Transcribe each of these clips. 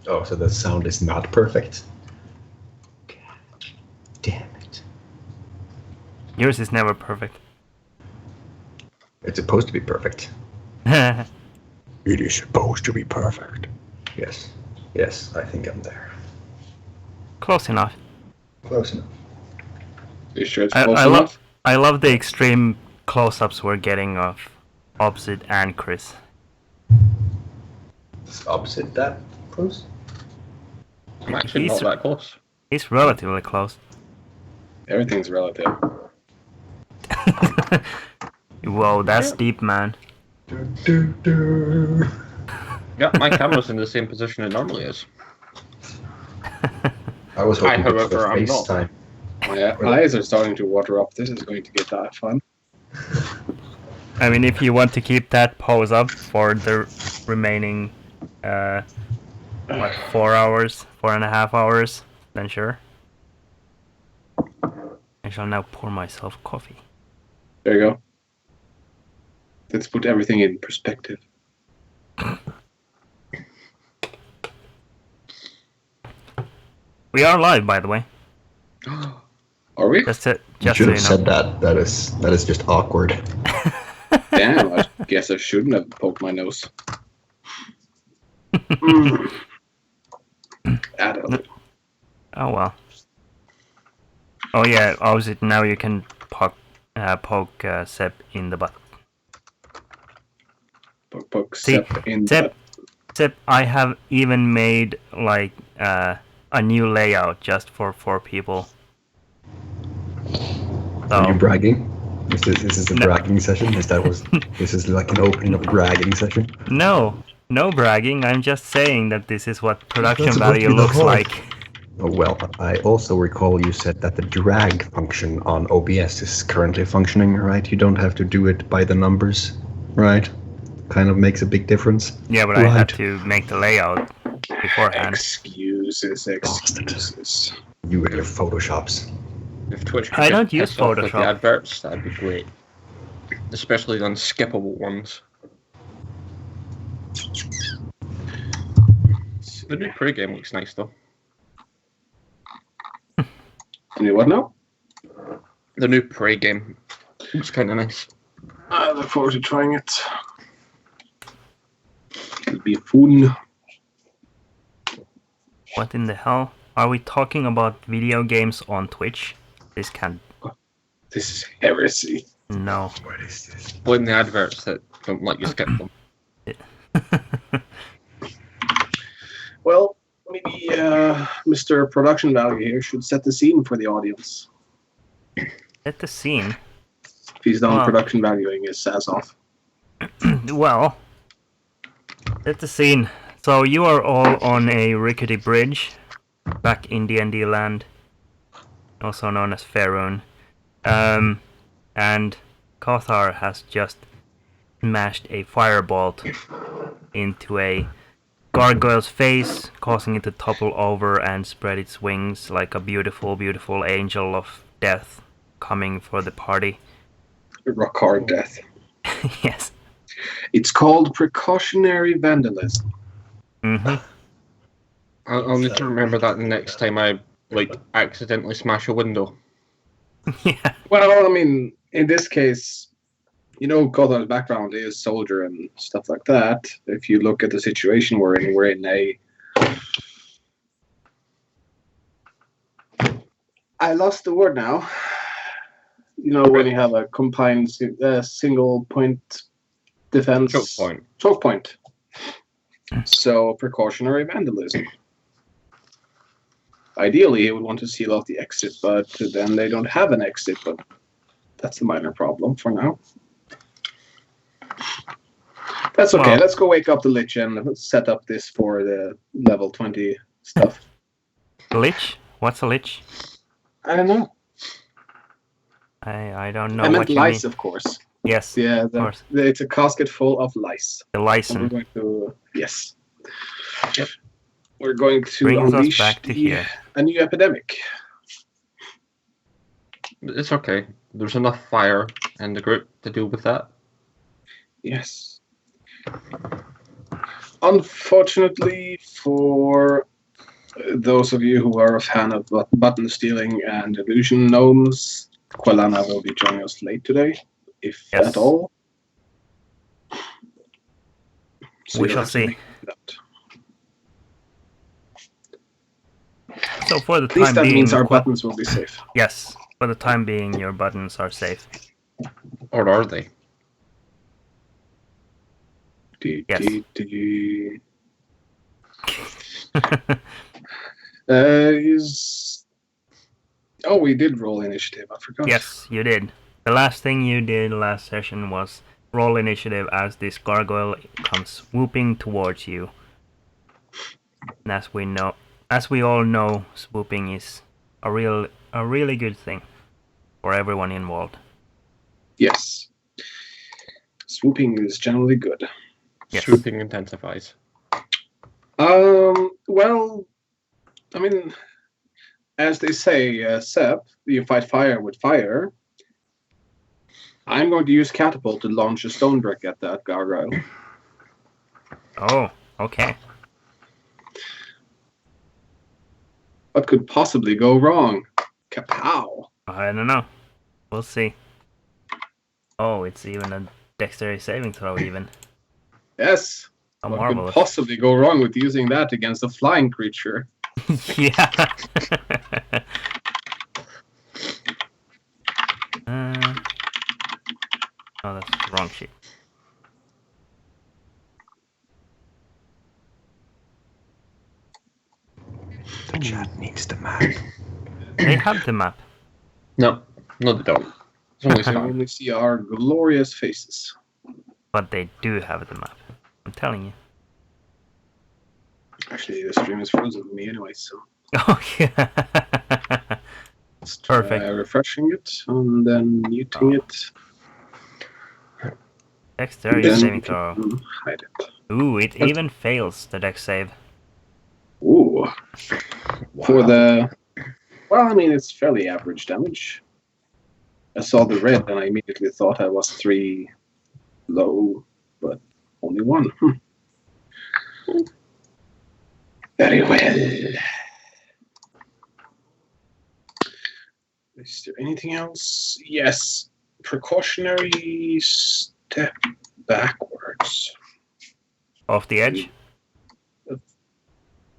Oh, so the sound is not perfect. God damn it. Yours is never perfect. It's supposed to be perfect. It is supposed to be perfect. Yes. Yes, I think I'm there. Close enough. Close enough. You sure it's close enough? I love the extreme close-ups we're getting of Opposite and Chris. Is Opposite that close? I'm actually not that close. He's relatively close. Everything's relative. Whoa, that's deep, man. Yeah, my camera's in the same position it normally is. I was hoping however, for I'm not. FaceTime. Yeah, my eyes are starting to water up. This is going to get that fun. I mean, if you want to keep that pose up for the remaining, 4 hours, 4.5 hours, then sure. I shall now pour myself coffee. There you go. Let's put everything in perspective. We are live, by the way. Are we? Just You should have said that. That is just awkward. Damn, I guess I shouldn't have poked my nose. Adult. Oh well. Oh yeah, obviously now you can poke Seb in the butt. Poke See, Seb in the butt. Seb, I have even made like a new layout just for 4 people. So, Are you bragging? Is this a bragging session? This is like an opening of a bragging session? No bragging. I'm just saying that this is what production That's supposed to value be the looks whole- like. Oh, well, I also recall you said that the drag function on OBS is currently functioning, right? You don't have to do it by the numbers, right? Kind of makes a big difference. Yeah, but Right. I had to make the layout beforehand. Excuses. You and your Photoshops. If Twitch could I get don't use pissed off with the Photoshop. adverts, that'd be great. Especially the unskippable ones. The new pre-game looks nice though. The new what now? The new pre-game looks kind of nice. I look forward to trying it. It'll be fun. What in the hell? Are we talking about video games on Twitch? This can't... This is heresy. No. What is this? Blame the adverts that don't let you skip them. Well, maybe Mr. Production Value here should set the scene for the audience. Set the scene. If he's done Well. production valuing his ass off. Well, set the scene. So you are all on a rickety bridge back in D&D land, also known as Faerun. And Kothar has just smashed a firebolt into a gargoyle's face, causing it to topple over and spread its wings like a beautiful, beautiful angel of death coming for the party. Rock hard death. Yes. It's called precautionary vandalism. Mm-hmm. I'll need to remember that the next time I accidentally smash a window. Yeah. Well, I mean, in this case, you know, Kothar's background is soldier and stuff like that. If you look at the situation we're in a... I lost the word now. You know, when you have a combined single point defense... Choke point. So, precautionary vandalism. Ideally, you would want to seal off the exit, but then they don't have an exit, but that's a minor problem for now. That's okay. Well, let's go wake up the Lich and let's set up this for the level 20 stuff. Lich? What's a lich? I don't know. I don't know I meant what you lice, mean. of course. Yes, Yeah, of course. it's a casket full of lice. The And license. we're going to... Yes. Yep. We're going to Brings us unleash back to here. a new epidemic. It's okay. There's enough fire in the group to deal with that. Yes. Unfortunately, for those of you who are a fan of button stealing and illusion gnomes, Quelana will be joining us late today, if at all. So we shall see. So for the At least time that being, means our buttons will be safe. Yes, for the time being, your buttons are safe. Or are they? Yes. Oh, we did roll initiative. I forgot. Yes, you did. The last thing you did last session was roll initiative as this gargoyle comes swooping towards you. And as we all know, swooping is a really good thing for everyone involved. Yes. Swooping is generally good. Yes. Swooping intensifies. Well, I mean, as they say, Sep, you fight fire with fire. I'm going to use catapult to launch a stone brick at that gargoyle. Oh, okay. What could possibly go wrong? Kapow! I don't know. We'll see. Oh, it's even a dexterity saving throw even. Yes. How What marvelous. could possibly go wrong with using that against a flying creature? Yeah. Oh, that's the wrong sheet. The chat needs the map. They have the map. No, not at all. It's only We Sky. only see our glorious faces. But they do have the map. I'm telling you. Actually, the stream is frozen for me anyway, so Oh, yeah. let's try Perfect. refreshing it and then muting it. Dexterity Then saving you throw. can hide it. Ooh, it even fails the dex save. Ooh. For the... Well, I mean, it's fairly average damage. I saw the red and I immediately thought I was 3 low, but only 1. Very well. Is there anything else? Yes. Precautionary step backwards. Off the edge?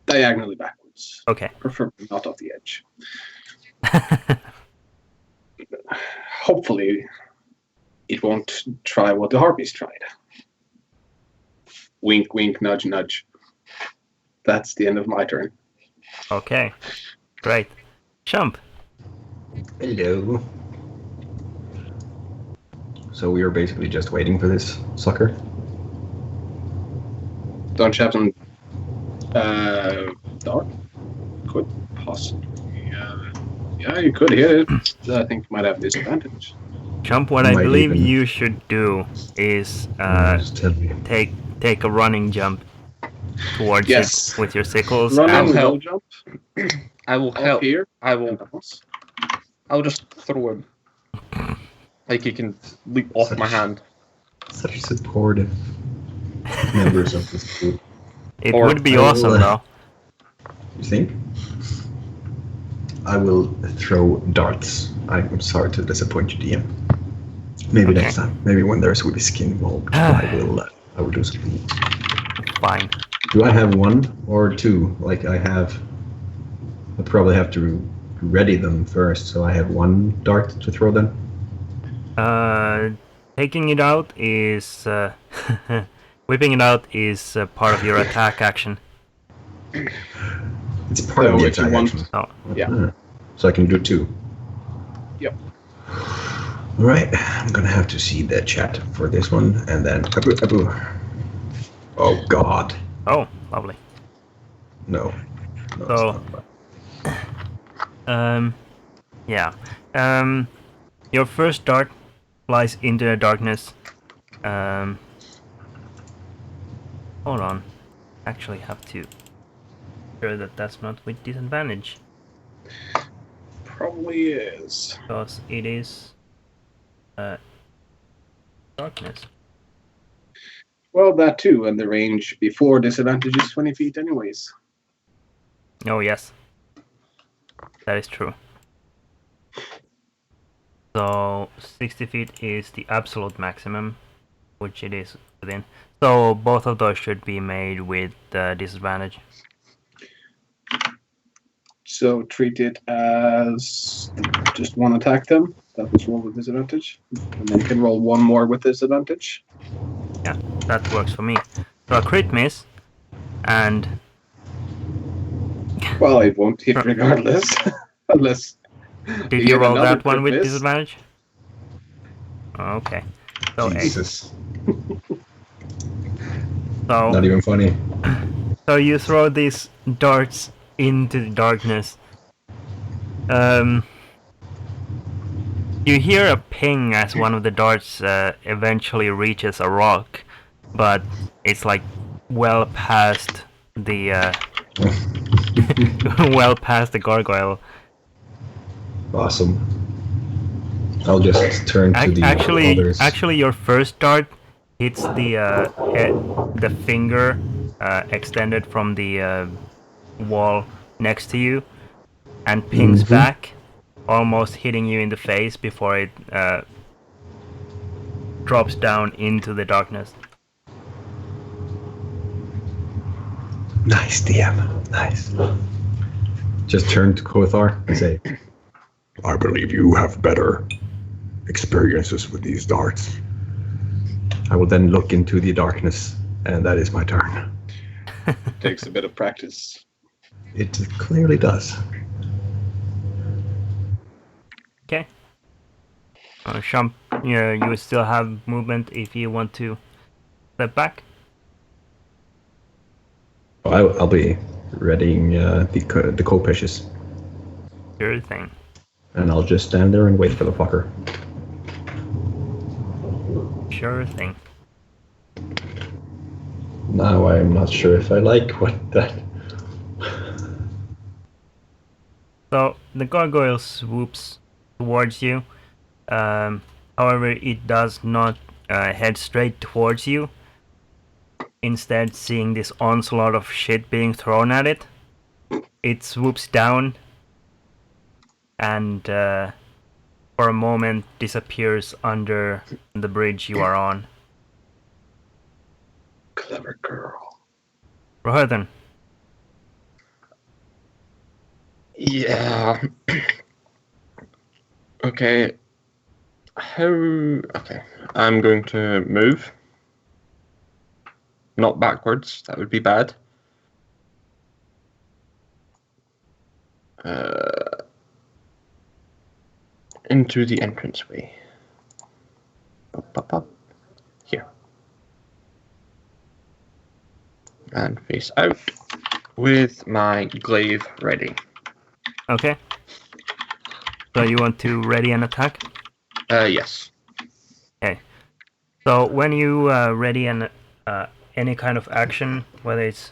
Diagonally backwards. Okay. Preferably not off the edge. Hopefully, it won't try what the harpies tried. Wink, wink, nudge, nudge. That's the end of my turn. Okay. Great. Jump. Hello. So we are basically just waiting for this sucker. Don't you have some dart? Could possibly. Yeah, you could hit it. I think you might have disadvantage. Jump, what I Might believe even- you should do is Just tell me. take a running jump towards Yes. it with your sickles. Run I'll and help. roll jump I will off help. here. I will. I'll just throw him. Like he can leap off my hand. Such supportive members of this group. It Or would be I will, awesome though. You think? I will throw darts. I'm sorry to disappoint you, DM. Maybe Okay. next time. Maybe when there's really skin involved, I will do something. Fine. Do I have 1 or 2? Like I probably have to ready them first, so I have 1 dart to throw then. Taking it out is whipping it out is part of your attack action. It's part of the Which you attack want. action. Oh, Yeah. So I can do 2. Yep. All right, I'm gonna have to see the chat for this one, and then abu. Oh God, oh, lovely. no. So- It's not. Yeah. Your first dart flies into the darkness. Hold on. Actually, have to sure that that's not with disadvantage, Probably is. because it is darkness. Well, that too, and the range before disadvantage is 20 feet anyways. Oh, yes. That is true. So 60 feet is the absolute maximum, which it is within. So both of those should be made with disadvantage. So treat it as just one attack then. That was roll with disadvantage. And then you can roll one more with disadvantage. Yeah, that works for me. So a crit miss, and... Well, it won't hit regardless. Unless Did you roll another that one crit with miss. disadvantage? Okay. So Jesus. So Not even funny. So you throw these darts into the darkness. You hear a ping as one of the darts eventually reaches a rock, but it's like well past the well past the gargoyle. Awesome. I'll just turn to the others. Actually, your first dart hits the finger extended from the wall next to you, and pings back, almost hitting you in the face before it drops down into the darkness. Nice, DM. Nice. Just turn to Kothar and say, I believe you have better experiences with these darts. I will then look into the darkness, and that is my turn. Takes a bit of practice. It clearly does. Okay. Champ, you still have movement if you want to step back. I'll be readying the kopeshes. Sure thing. And I'll just stand there and wait for the fucker. Sure thing. Now I'm not sure if I like what that... So the gargoyle swoops towards you. However, it does not head straight towards you. Instead, seeing this onslaught of shit being thrown at it, it swoops down and for a moment disappears under the bridge you are on. Clever girl. Rohirden. Yeah. Okay. Okay. I'm going to move. Not backwards. That would be bad. Into the entranceway. Up. Here. And face out with my glaive ready. Okay. So you want to ready an attack? Yes. Okay. So when you ready any kind of action, whether it's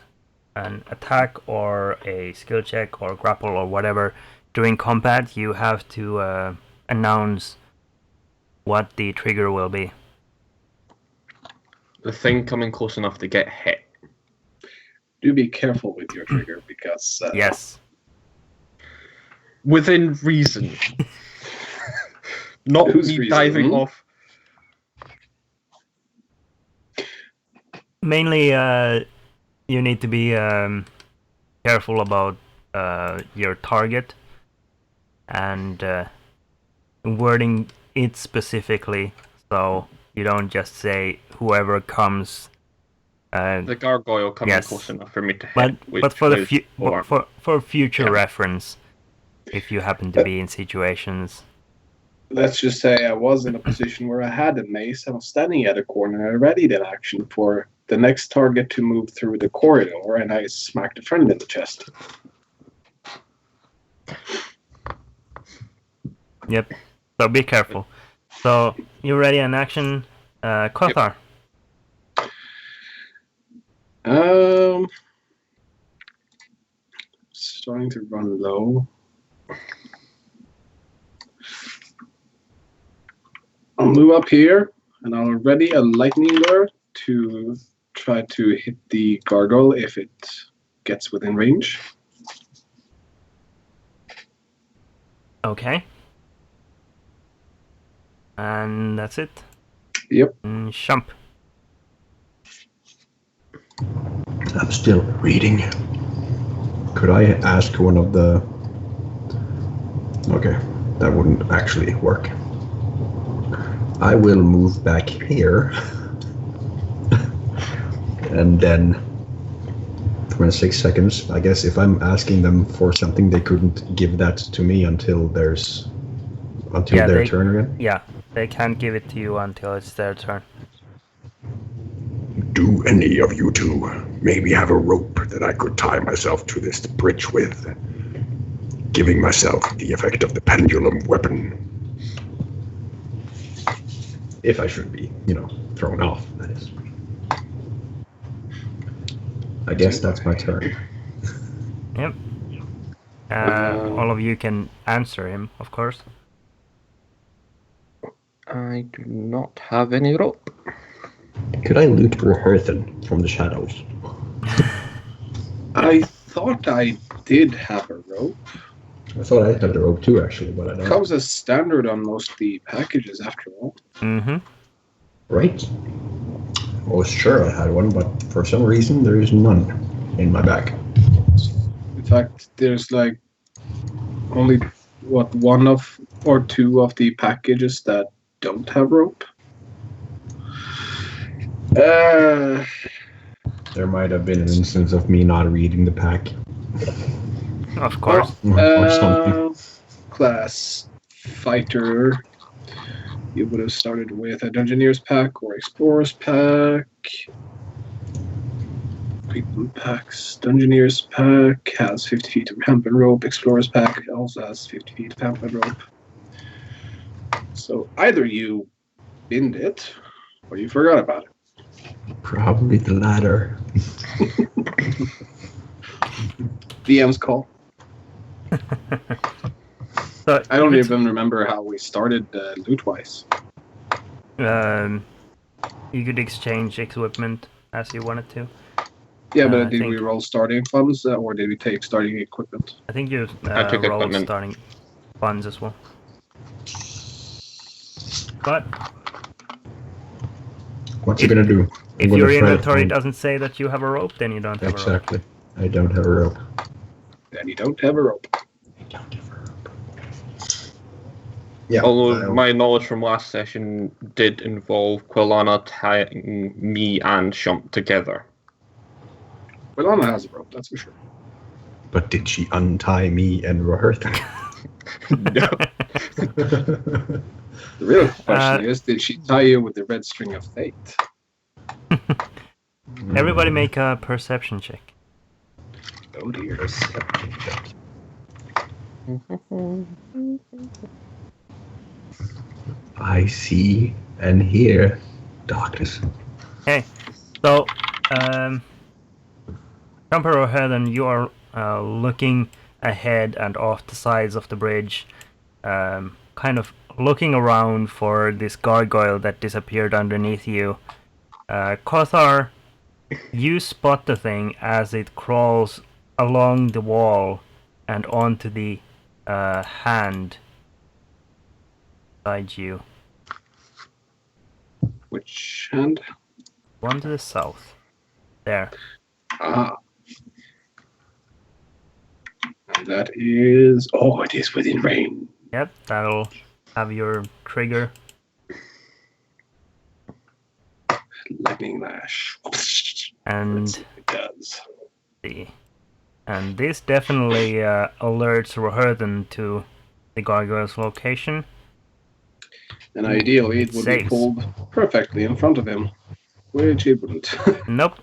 an attack or a skill check or grapple or whatever, during combat you have to announce what the trigger will be. The thing coming close enough to get hit. Do be careful with your trigger because... Yes. Within reason. Not Whose me reason? diving off. Mainly, you need to be careful about your target and wording it specifically, so you don't just say whoever comes. The gargoyle coming yes. close enough for me to hit. But for the for future reference, if you happen to be in situations. Let's just say I was in a position where I had a mace. I was standing at a corner. I readied an action for the next target to move through the corridor, and I smacked a friend in the chest. Yep. So be careful. So you ready an action, Kothar? Starting to run low. I'll move up here, and I'll ready a lightning lure to try to hit the gargoyle if it gets within range. Okay. And that's it. Yep. Shump. I'm still reading. Could I ask one of the... Okay, that wouldn't actually work. I will move back here. And then 26 seconds. I guess if I'm asking them for something, they couldn't give that to me until their turn again? Yeah, they can't give it to you until it's their turn. Do any of you two maybe have a rope that I could tie myself to this bridge with, giving myself the effect of the pendulum weapon? If I should be, thrown off, that is. I guess that's my turn. Yep. All of you can answer him, of course. I do not have any rope. Could I loot Reherthan from the shadows? I thought I did have a rope. I thought I had a rope too, actually, but I It don't. comes as standard on most of the packages after all. Mm-hmm. Right? I was sure I had one, but for some reason there is none in my bag. In fact, there's like only one of or two of the packages that don't have rope. There might have been an instance of me not reading the pack. Of course. Or something. Class fighter. You would have started with a Dungeoneer's pack or Explorer's pack. Equipment packs. Dungeoneer's pack has 50 feet of hemp and rope. Explorer's pack also has 50 feet of hemp and rope. So either you binned it or you forgot about it. Probably the latter. DM's call. So I don't even remember how we started loot-wise. you could exchange equipment as you wanted to. Yeah, but I did we think- roll starting funds or did we take starting equipment? I think you I took rolled equipment. starting funds as well. But What's he gonna do? if I'm your gonna try to inventory find- doesn't say that you have a rope, then you don't have a rope. Exactly. I don't have a rope. Then you don't have a rope. I don't have a rope. Yeah. Although my knowledge from last session did involve Quilana tying me and Shump together. Well, Anna has a rope, that's for sure. But did she untie me and Reherthan? No. The real question is, did she tie you with the red string of fate? Everybody make a perception check. Oh dear. I see and hear darkness. Okay, so Emperor Heathen, you are looking ahead and off the sides of the bridge, kind of looking around for this gargoyle that disappeared underneath you. Kothar, you spot the thing as it crawls along the wall and onto the hand beside you. Which hand? One to the south. There. Ah. And that is... Oh, it is within range. Yep, that'll have your trigger. Lightning lash. And It does. see. And this definitely alerts Roherden to the gargoyle's location. And ideally, it would be Saves. pulled perfectly in front of him, which it wouldn't. Nope.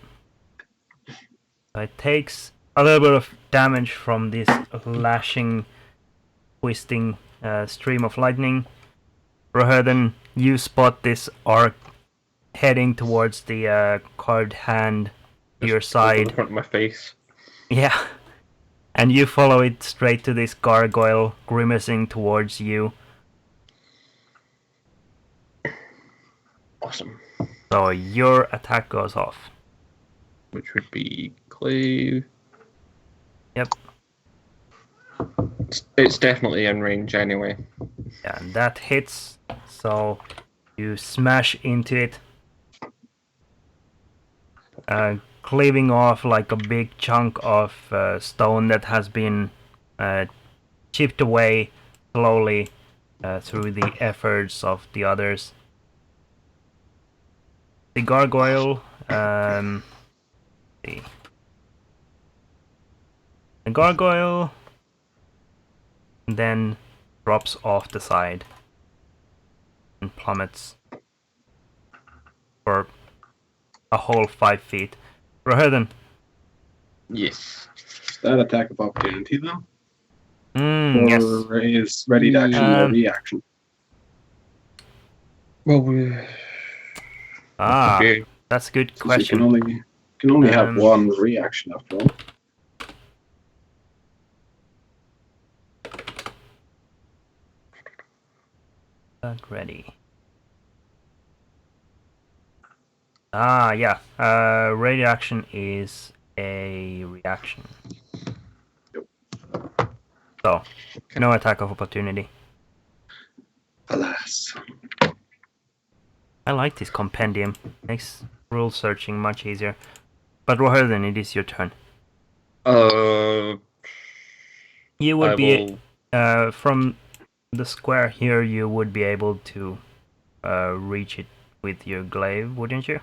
It takes a little bit of damage from this lashing, twisting stream of lightning. Roherden, you spot this arc heading towards the carved hand to your In side. front of my face. Yeah. And you follow it straight to this gargoyle grimacing towards you. Awesome. So your attack goes off. which would be Clave. Yep. It's definitely in range anyway. Yeah, and that hits. So you smash into it, cleaving off like a big chunk of stone that has been chipped away slowly through the efforts of the others. The gargoyle, see. The gargoyle then drops off the side and plummets for a whole 5 feet. Rohirden. Yes. Is that attack of opportunity then? Yes. Or is ready to action or reaction? Well, we. Okay. That's a good Since question. You can only have one reaction after all. Not ready. Yeah. Ready action is a reaction. So, no attack of opportunity. Alas. I like this compendium. Makes rule searching much easier. But Rohirden, it is your turn. You would be from the square here. You would be able to reach it with your glaive, wouldn't you?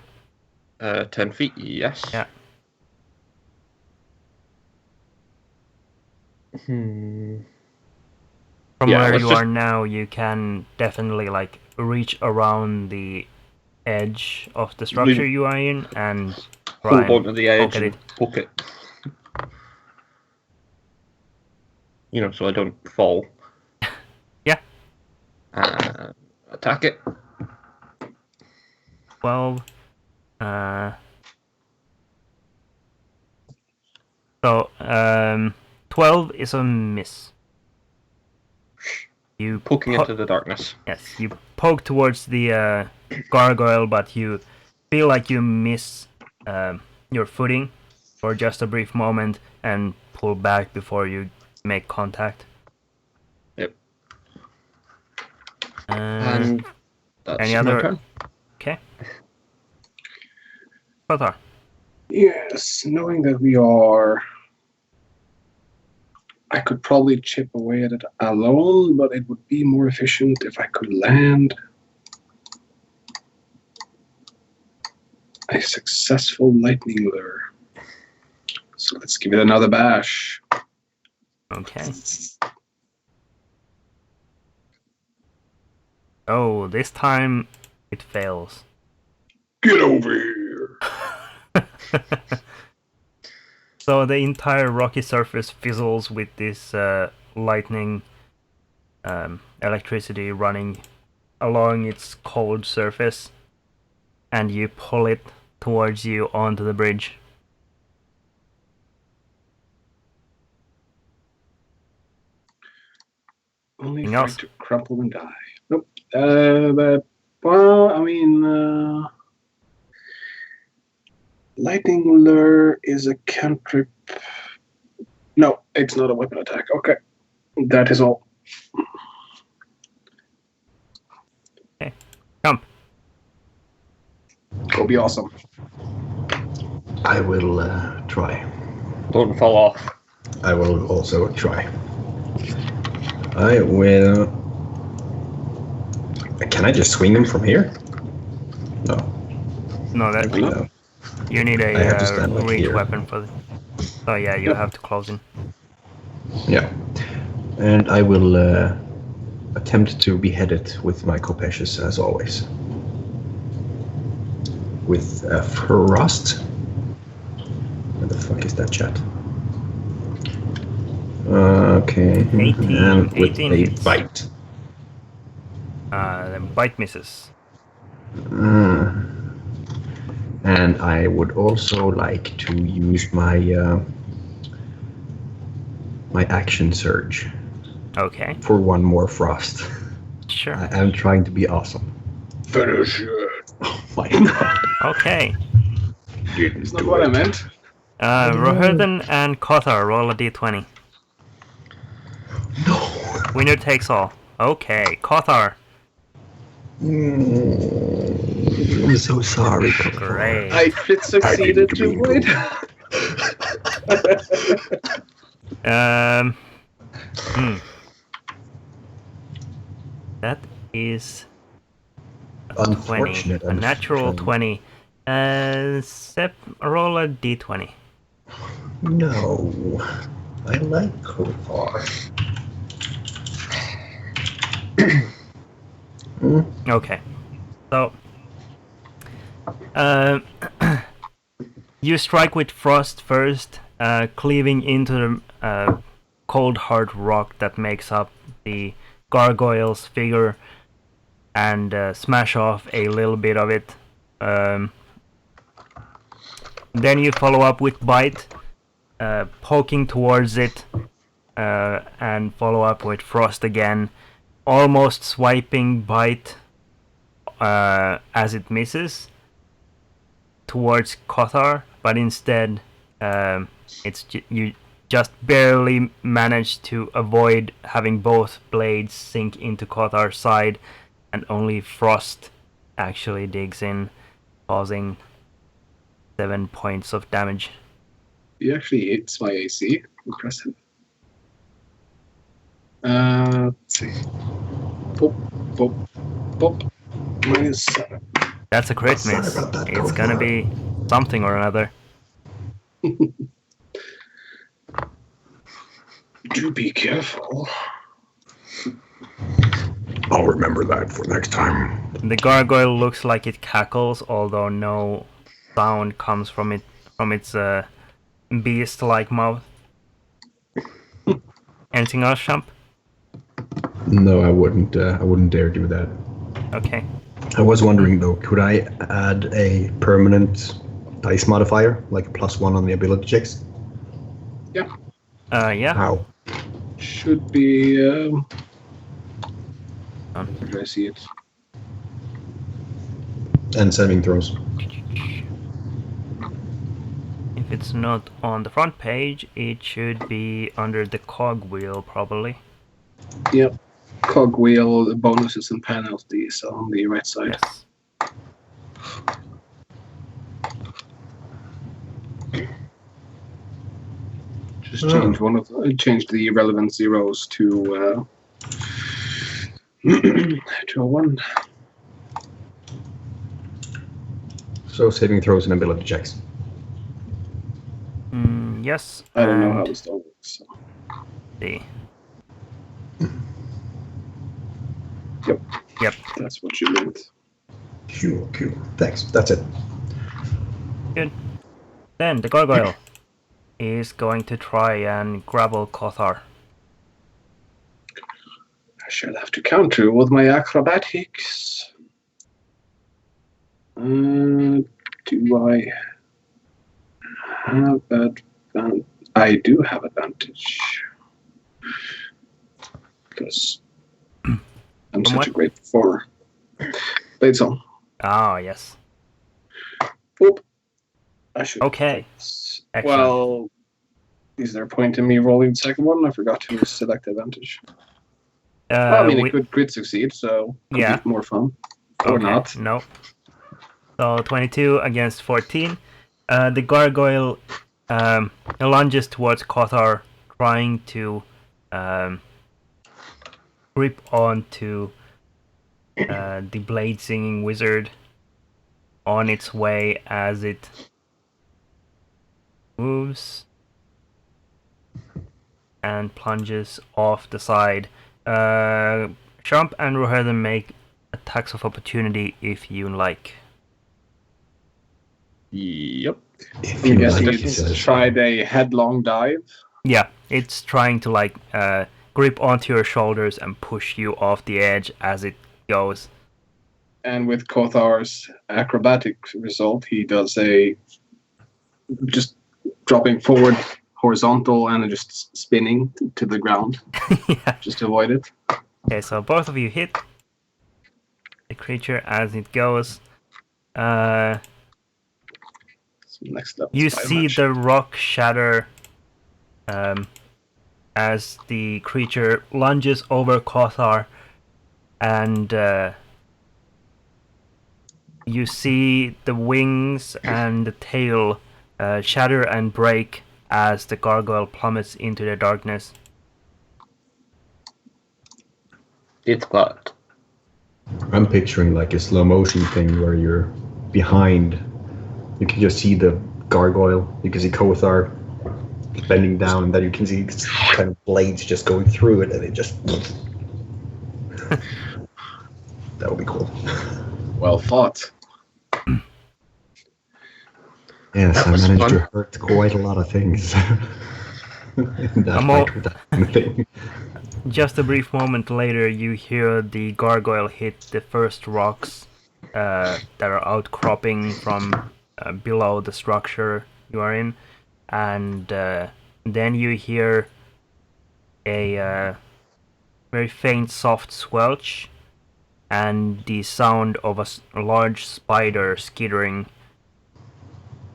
10 feet. Yes. Yeah. Hmm. From where you are now, you can definitely like reach around the edge of the structure you are in and try hold onto the edge and poke it. You know, so I don't fall. Yeah. Attack it. 12. So 12 is a miss. You poking into the darkness. Yes, you poke towards the gargoyle, but you feel like you miss your footing for just a brief moment and pull back before you make contact. Yep. And that's any my other turn. Okay. Kothar. Yes, knowing that we are... I could probably chip away at it alone, but it would be more efficient if I could land a successful lightning lure. So let's give it another bash. Okay. Oh, this time it fails. Get over here! So the entire rocky surface fizzles with this lightning electricity running along its cold surface, and you pull it towards you onto the bridge. Only Anything fight else? to crumple and die. Nope. But, well, I mean... Lightning Lure is a cantrip. No, it's not a weapon attack. Okay. That is all. Okay. Jump. Go be awesome. I will try. Don't fall off. I will also try. I will... Can I just swing him from here? No. No, that No. you need I have to a stand, like, reach here. weapon for it. So yeah, you have to close in. Yeah. And I will attempt to behead it with my Copecius as always. With a Frost. Where the fuck is that chat? Okay. 18, and with 18 a hits. bite. Then bite misses. And I would also like to use my my action surge Okay. for one more frost. Sure. I am trying to be awesome. Finish it. Oh my god. Okay. didn't That's not do what I it. meant. Roherden and Kothar, roll a d20. No. Winner takes all. Okay, Kothar. I'm so sorry. Great. I crit succeeded to mean avoid. That is a 20. Unfortunate. A natural 20. Sep, roll a d20. No. I like Kothar. Okay. So, you strike with frost first, cleaving into the cold hard rock that makes up the gargoyle's figure, and smash off a little bit of it. Then you follow up with bite, poking towards it, and follow up with frost again, almost swiping bite as it misses towards Kothar, but instead you just barely manage to avoid having both blades sink into Kothar's side, and only frost actually digs in, causing 7 points of damage. He actually hits my AC. Impressive. Let's see. Pop, pop, pop. -7. That's a crit Sorry miss. about that, It's gonna Kothar. be something or another. Do be careful. I'll remember that for next time. The gargoyle looks like it cackles, although no sound comes from its beast-like mouth. Anything else, Shump? No, I wouldn't dare do that. Okay. I was wondering though, could I add a permanent dice modifier, like a +1 on the ability checks? Yeah. Yeah. How? Should be. Where do I see it? And saving throws. If it's not on the front page, it should be under the cogwheel, probably. Yep. Cogwheel bonuses and penalties on the right side. Yes. Just change change the relevant zeros to to a 1. So saving throws and ability checks. Yes. I don't know how and this all works. So. see. Yep. That's what you meant. Cool. Thanks. That's it. Good. Then the gargoyle is going to try and grapple Kothar. I shall have to counter with my acrobatics. Do I have advantage? I do have advantage. Because I'm such a great performer. Blades on. Ah, yes. Boop. I should. Okay. Excellent. Well, is there a point in me rolling the second one? I forgot to select advantage. I mean, it could crit succeed, so could yeah. be more fun. Or not. No. So 22 against 14. The gargoyle lunges towards Kothar, trying to grip onto the blade singing wizard on its way as it moves and plunges off the side. Shump and Roherden make attacks of opportunity if you like. Yep. I'm guessing it's tried a headlong dive. Yeah, it's trying to like grip onto your shoulders and push you off the edge as it goes. And with Kothar's acrobatic result, he does a just dropping forward horizontal and just spinning to the ground. Yeah. Just to avoid it. Okay, so both of you hit the creature as it goes. Some next level. You style see match. the rock shatter as the creature lunges over Kothar, and you see the wings and the tail shatter and break as the gargoyle plummets into the darkness. It's got. I'm picturing like a slow motion thing where you're behind. You can just see the gargoyle. You can see Kothar bending down, and then you can see kind of blades just going through it, and it just. That would be cool. Well thought. Yes, That I was managed fun. to hurt quite a lot of things. In that fight with that thing. Just a brief moment later, you hear the gargoyle hit the first rocks that are outcropping from below the structure you are in, and then you hear a very faint, soft squelch, and the sound of a large spider skittering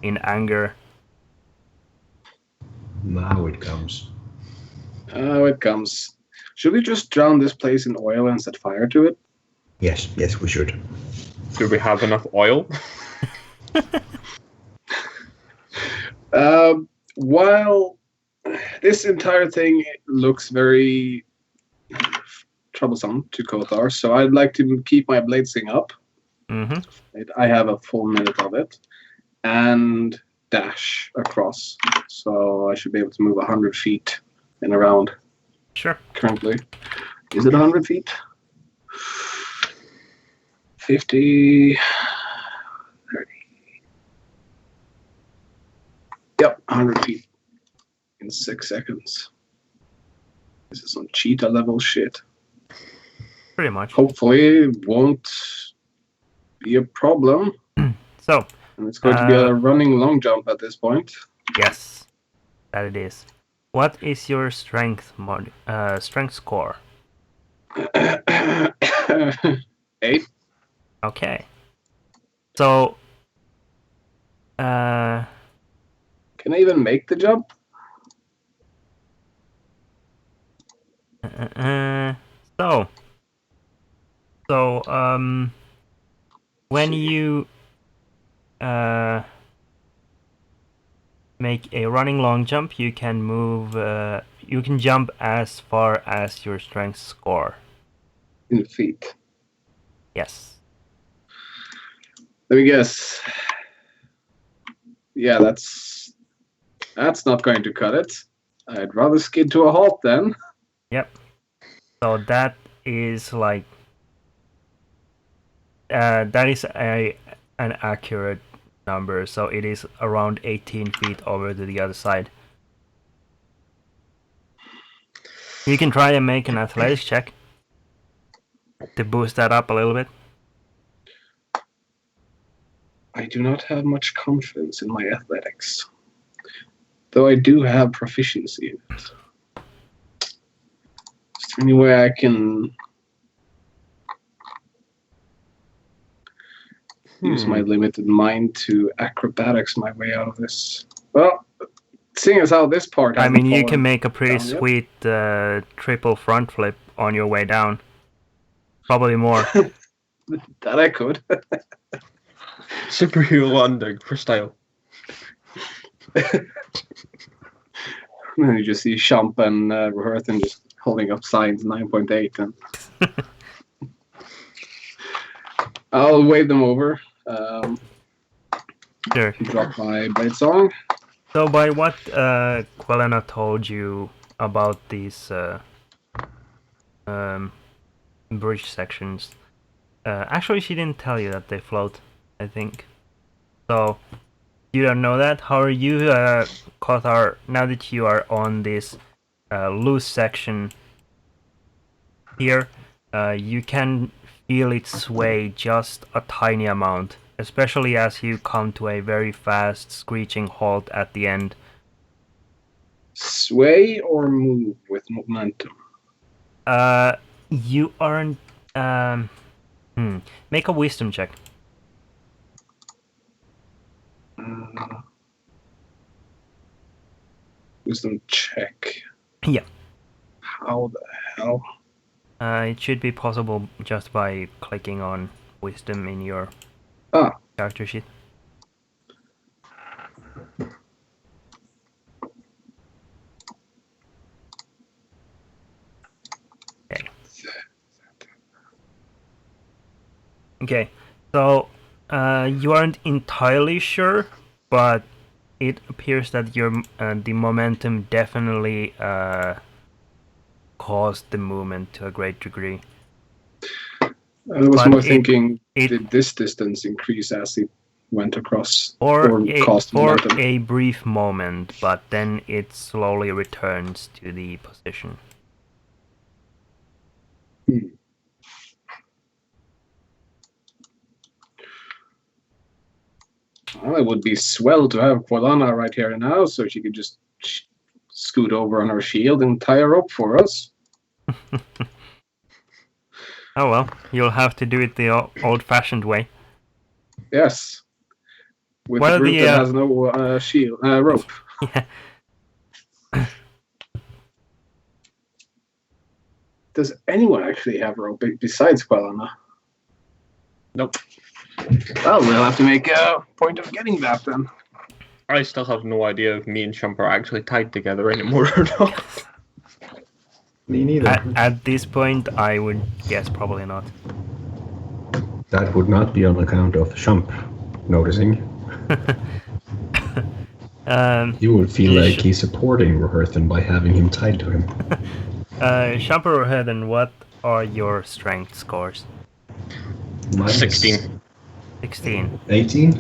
in anger. Now it comes. Oh, it comes. Should we just drown this place in oil and set fire to it? Yes, we should. Do we have enough oil? While this entire thing looks very troublesome to Kothar, so I'd like to keep my bladesing up. Mm-hmm. I have a full minute of it, and dash across. So I should be able to move 100 feet in a round. Sure. Currently, is it 100 feet? 50, 30. Yep, 100 feet in 6 seconds. This is some cheetah level shit. Pretty much. Hopefully it won't be a problem. So, And it's going to be a running long jump at this point. yes, that it is. What is your strength strength score? 8. Okay. So, Can I even make the jump? When you make a running long jump, you can move. You can jump as far as your strength score. In feet. Yes. Let me guess. Yeah, that's not going to cut it. I'd rather skid to a halt then. Yep. So that is like that is an accurate number. So it is around 18 feet over to the other side. You can try and make an athletics check to boost that up a little bit. I do not have much confidence in my athletics. Though I do have proficiency in it. Is there any way I can use my limited mind to acrobatics my way out of this? Well, seeing as how this part I hasn't mean, you fallen can make a pretty down yet. sweet triple front flip on your way down. Probably more. That I could. Superhero landing for style. And then you just see Champ and Reherthen just holding up signs 9.8 and I'll wave them over. Sure. Drop my blade song. So by what Quelena told you about these bridge sections, actually she didn't tell you that they float, I think. So you don't know that. How are you, Kothar, now that you are on this loose section here, you can feel it sway just a tiny amount, especially as you come to a very fast screeching halt at the end. Sway or move with momentum? You aren't. Make a wisdom check. Wisdom check. Yeah. How the hell? It should be possible just by clicking on wisdom in your character sheet. Okay, so you aren't entirely sure, but it appears that your the momentum definitely caused the movement to a great degree. I was more thinking, did this distance increase as it went across? For caused momentum? a brief moment, but then it slowly returns to the position. Well, it would be swell to have Quilana right here and now, so she could just scoot over on her shield and tie a rope for us. Oh well, you'll have to do it the old-fashioned way. Yes. With a group that has no shield, rope. Yeah. Does anyone actually have rope besides Quilana? Nope. Well, we'll have to make a point of getting that then. I still have no idea if me and Shump are actually tied together anymore or not. Me neither. At this point, I would guess probably not. That would not be on account of Shump noticing. You would feel like he's supporting Roherthan by having him tied to him. Shump or Roherthan, what are your strength scores? Minus 16. 16. 18?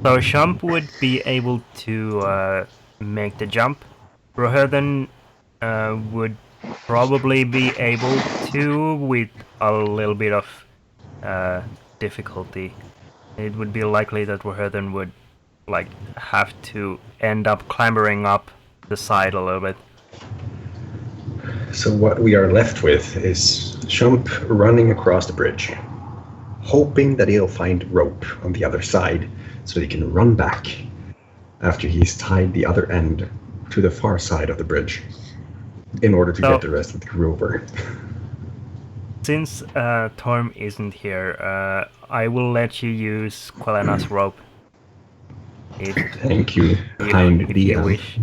So Shump would be able to make the jump. Roherthan would probably be able to with a little bit of difficulty. It would be likely that Roherthan would have to end up clambering up the side a little bit. So what we are left with is Shump running across the bridge, hoping that he'll find rope on the other side so he can run back after he's tied the other end to the far side of the bridge in order to get the rest of the crew over. Since Torm isn't here, I will let you use Quelana's rope. Thank you, kind DM. Wish.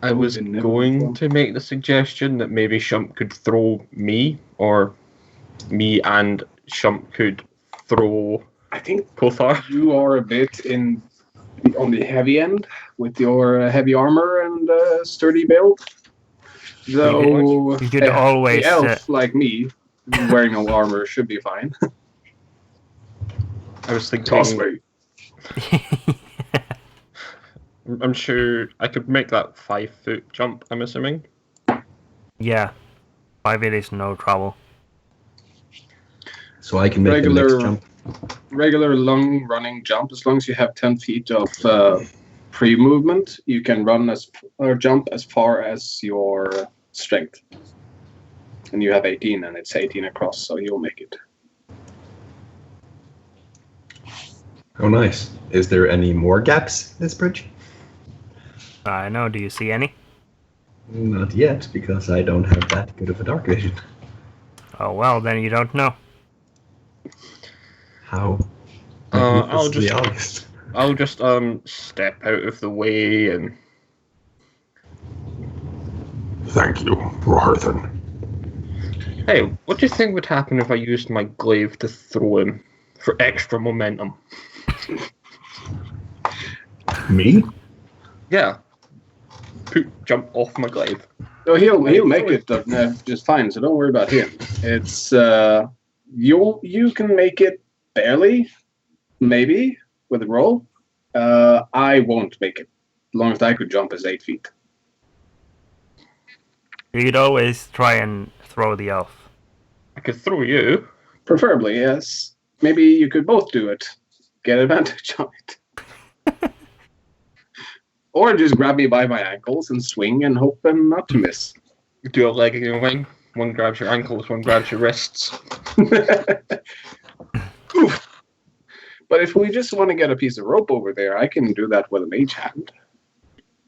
I was going to make the suggestion that maybe Shump could throw me, or me and Shump could throw. I think Kothar. You are a bit on the heavy end with your heavy armor and sturdy build. Though you could always the elf like me wearing no armor should be fine. I was thinking. Toss me. I'm sure I could make that 5-foot jump, I'm assuming. Yeah, 5 feet is no trouble. So I can make the next jump. Regular long running jump, as long as you have 10 feet of pre-movement, you can run or jump as far as your strength. And you have 18, and it's 18 across, so you'll make it. Oh, nice. Is there any more gaps in this bridge? I know. Do you see any? Not yet, because I don't have that good of a dark vision. Oh well, then you don't know. How? I'll just step out of the way and. Thank you, Roherthan. Hey, what do you think would happen if I used my glaive to throw him for extra momentum? Me? Yeah. Jump off my glaive. So he'll make it just fine. So don't worry about him. It's you can make it barely, maybe with a roll. I won't make it. As long as I could jump as 8 feet. You could always try and throw the elf. I could throw you. Preferably, yes. Maybe you could both do it. Get advantage on it. Or just grab me by my ankles and swing and hope not to miss. Do a leg and a wing. One grabs your ankles, one grabs your wrists. But if we just want to get a piece of rope over there, I can do that with a mage hand.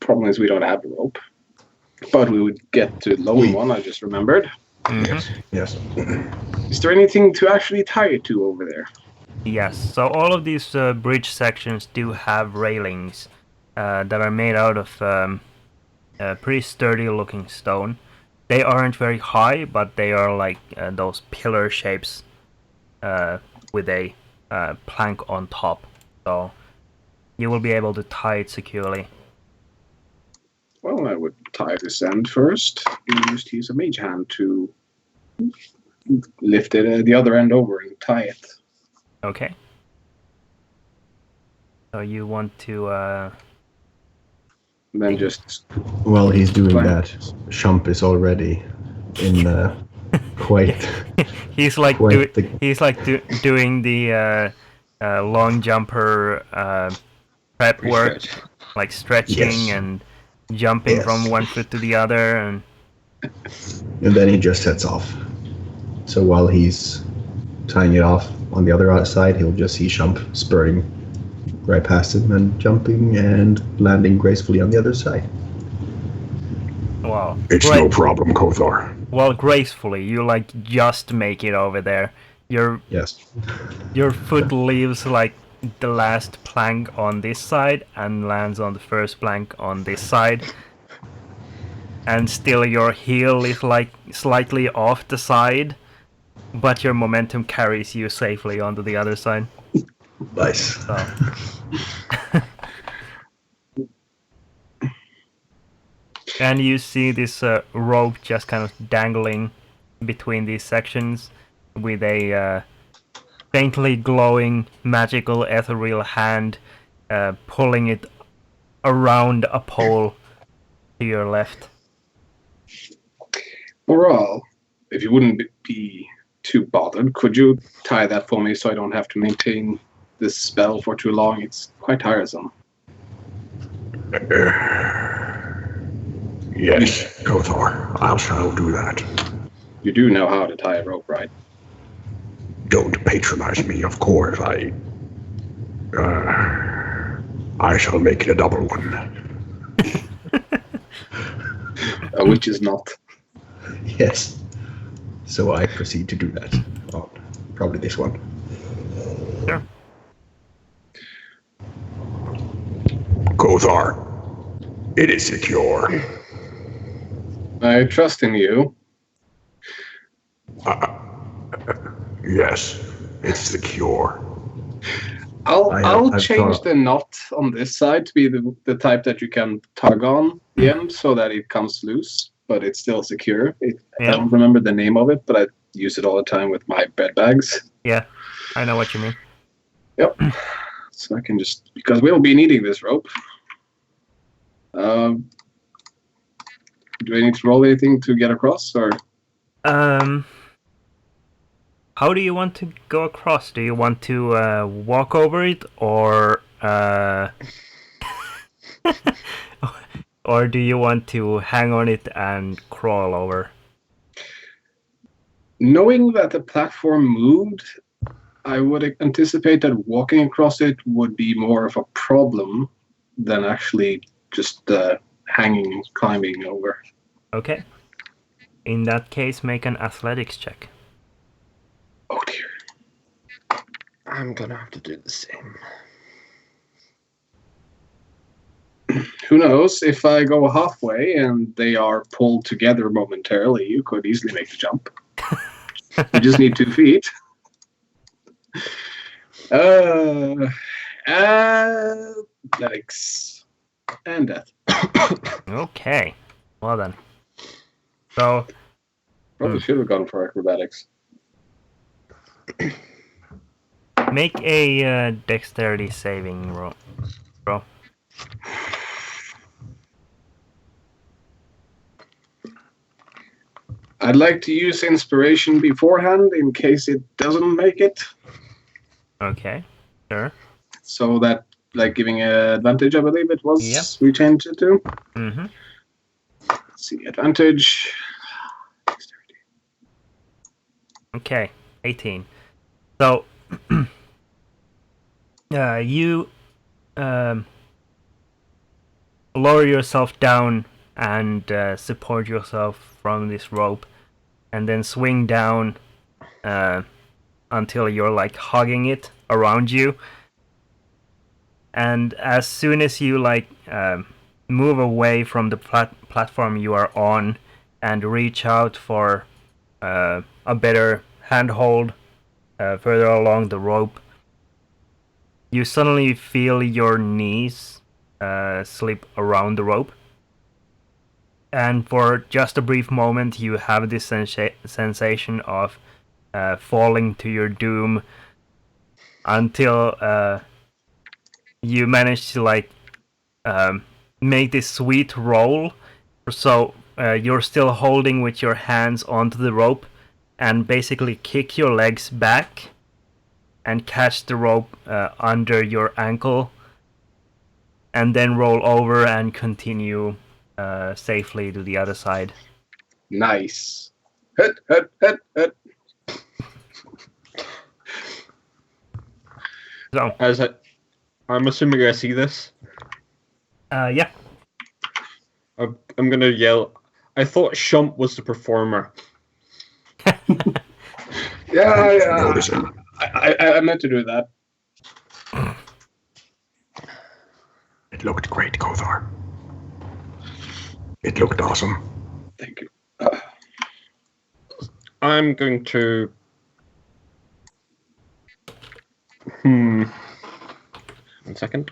Problem is we don't have a rope. But we would get to loan one, I just remembered. Yes. Is there anything to actually tie it to over there? Yes, so all of these bridge sections do have railings that are made out of pretty sturdy looking stone. They aren't very high, but they are like those pillar shapes with a plank on top. So you will be able to tie it securely. Well, I would tie this end first. You just use a mage hand to lift it the other end over and tie it. Okay. So you want to... Then just... While he's doing that, Shump is already in quite... he's like quite doing the long jumper prep work, like stretching and jumping from one foot to the other, and then he just sets off. So while he's tying it off on the other side, he'll just see Shump spurring right past him and jumping and landing gracefully on the other side. Wow. It's no problem, Kothar. Well, gracefully, you like just make it over there. Your foot leaves like the last plank on this side and lands on the first plank on this side. And still your heel is like slightly off the side, but your momentum carries you safely onto the other side. Nice. So. And you see this rope just kind of dangling between these sections with a faintly glowing, magical, ethereal hand pulling it around a pole to your left. Moral, if you wouldn't be too bothered, could you tie that for me so I don't have to maintain this spell for too long? It's quite tiresome. Yes, Kothar, I shall do that. You do know how to tie a rope, right? Don't patronize me, of course. I shall make it a double one. Which is not. Yes. So I proceed to do that. Oh, probably this one. Sure. Kothar, it is secure. I trust in you. Yes, it's secure. I'll change the knot on this side to be the type that you can tug on the end so that it comes loose, but it's still secure. I don't remember the name of it, but I use it all the time with my bed bags. Yeah, I know what you mean. Yep. So I can just, because we'll be needing this rope. Do I need to roll anything to get across, or? How do you want to go across? Do you want to walk over it, or or do you want to hang on it and crawl over? Knowing that the platform moved, I would anticipate that walking across it would be more of a problem than actually just hanging, climbing over. Okay. In that case, make an athletics check. Oh dear. I'm gonna have to do the same. Who knows? If I go halfway and they are pulled together momentarily, you could easily make the jump. You just need 2 feet. Athletics and death. Okay. Well then. So Probably should have gone for acrobatics. make a dexterity saving roll. I'd like to use inspiration beforehand in case it doesn't make it. Okay. Sure. So that, like, giving an advantage, I believe it was. Yep. We changed it to. Mm-hmm. Let's see, advantage. Okay. 18. So you lower yourself down and support yourself from this rope, and then swing down until you're like hugging it around you. And as soon as you like move away from the platform you are on and reach out for a better handhold further along the rope, you suddenly feel your knees slip around the rope. And for just a brief moment, you have this sensation of falling to your doom until you manage to like make this sweet roll. So you're still holding with your hands onto the rope and basically kick your legs back and catch the rope under your ankle, and then roll over and continue safely to the other side. Nice. Hit. So, I'm assuming I see this. Yeah. I'm gonna yell. I thought Shump was the performer. Yeah. I meant to do that. It looked great, Kothar. It looked awesome. Thank you. I'm going to. One second.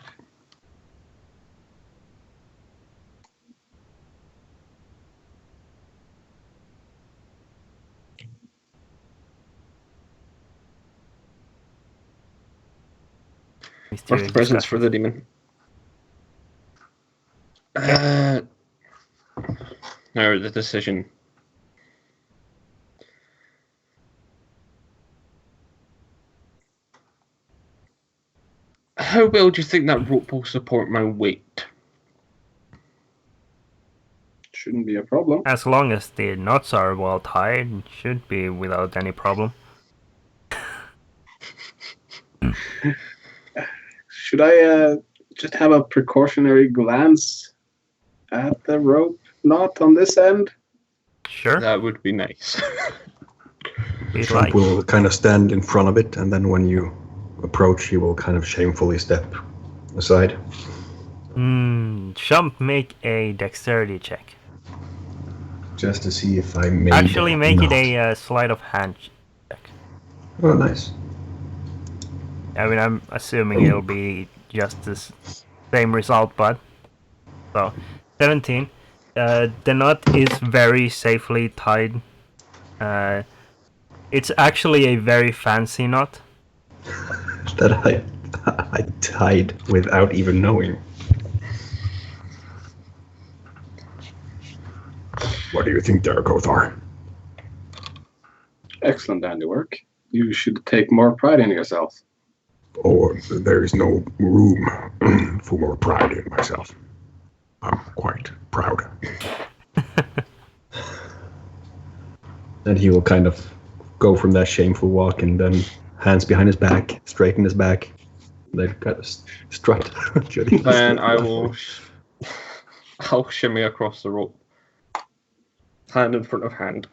What's the presents for the demon? Now the decision. How well do you think that rope will support my weight? Shouldn't be a problem. As long as the knots are well tied, it should be without any problem. Should I just have a precautionary glance at the rope knot on this end? Sure. That would be nice. Trump will kind of stand in front of it, and then when you approach, he will kind of shamefully step aside. Shump, make a dexterity check. Just to see if I made Actually, make it a sleight of hand check. Oh, nice. I mean, I'm assuming it'll be just the same result, but... So, 17. The knot is very safely tied. It's actually a very fancy knot. That I tied without even knowing. What do you think there, Kothar? Excellent handiwork. You should take more pride in yourself. Oh, there is no room for more pride in myself. I'm quite proud. And he will kind of go from that shameful walk and then hands behind his back, straighten his back. They've got a strut. And I'll shimmy across the rope. Hand in front of hand.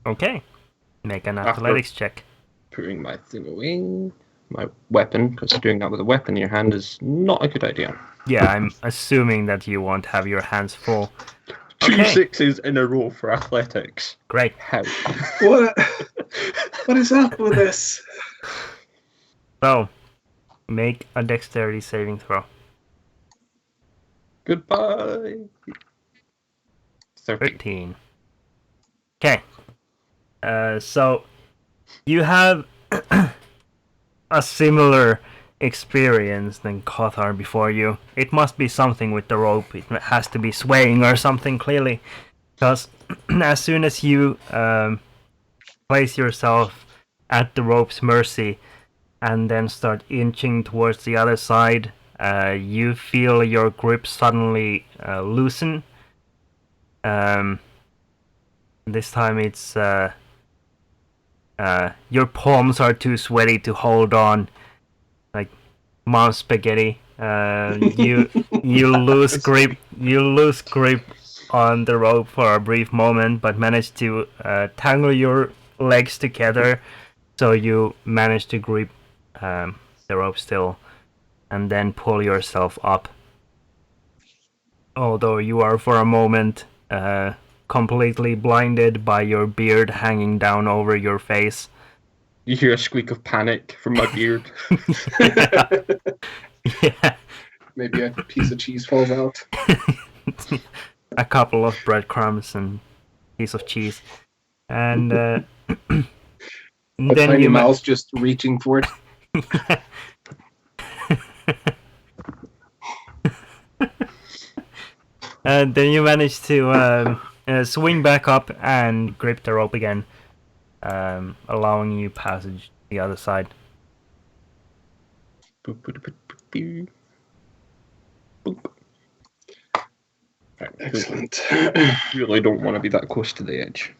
Okay. Make an athletics check. Putting my thing away. My weapon, because doing that with a weapon in your hand is not a good idea. Yeah, I'm assuming that you won't have your hands full. Two Okay. 6s in a row for athletics. Great. How? What is up with this? So, make a dexterity saving throw. Goodbye. 13. Okay. So, you have a similar experience than Kothar before you. It must be something with the rope. It has to be swaying or something, clearly. Because as soon as you place yourself at the rope's mercy and then start inching towards the other side, you feel your grip suddenly loosen. This time it's your palms are too sweaty to hold on, like mom spaghetti, You lose grip. You lose grip on the rope for a brief moment, but manage to tangle your legs together, so you manage to grip the rope still, and then pull yourself up. Although you are for a moment completely blinded by your beard hanging down over your face. You hear a squeak of panic from my beard. Yeah. Maybe a piece of cheese falls out. A couple of breadcrumbs and piece of cheese, and A then tiny you mouse just reaching for it. And then you manage to swing back up and grip the rope again, allowing you passage to the other side. Excellent. Really don't want to be that close to the edge.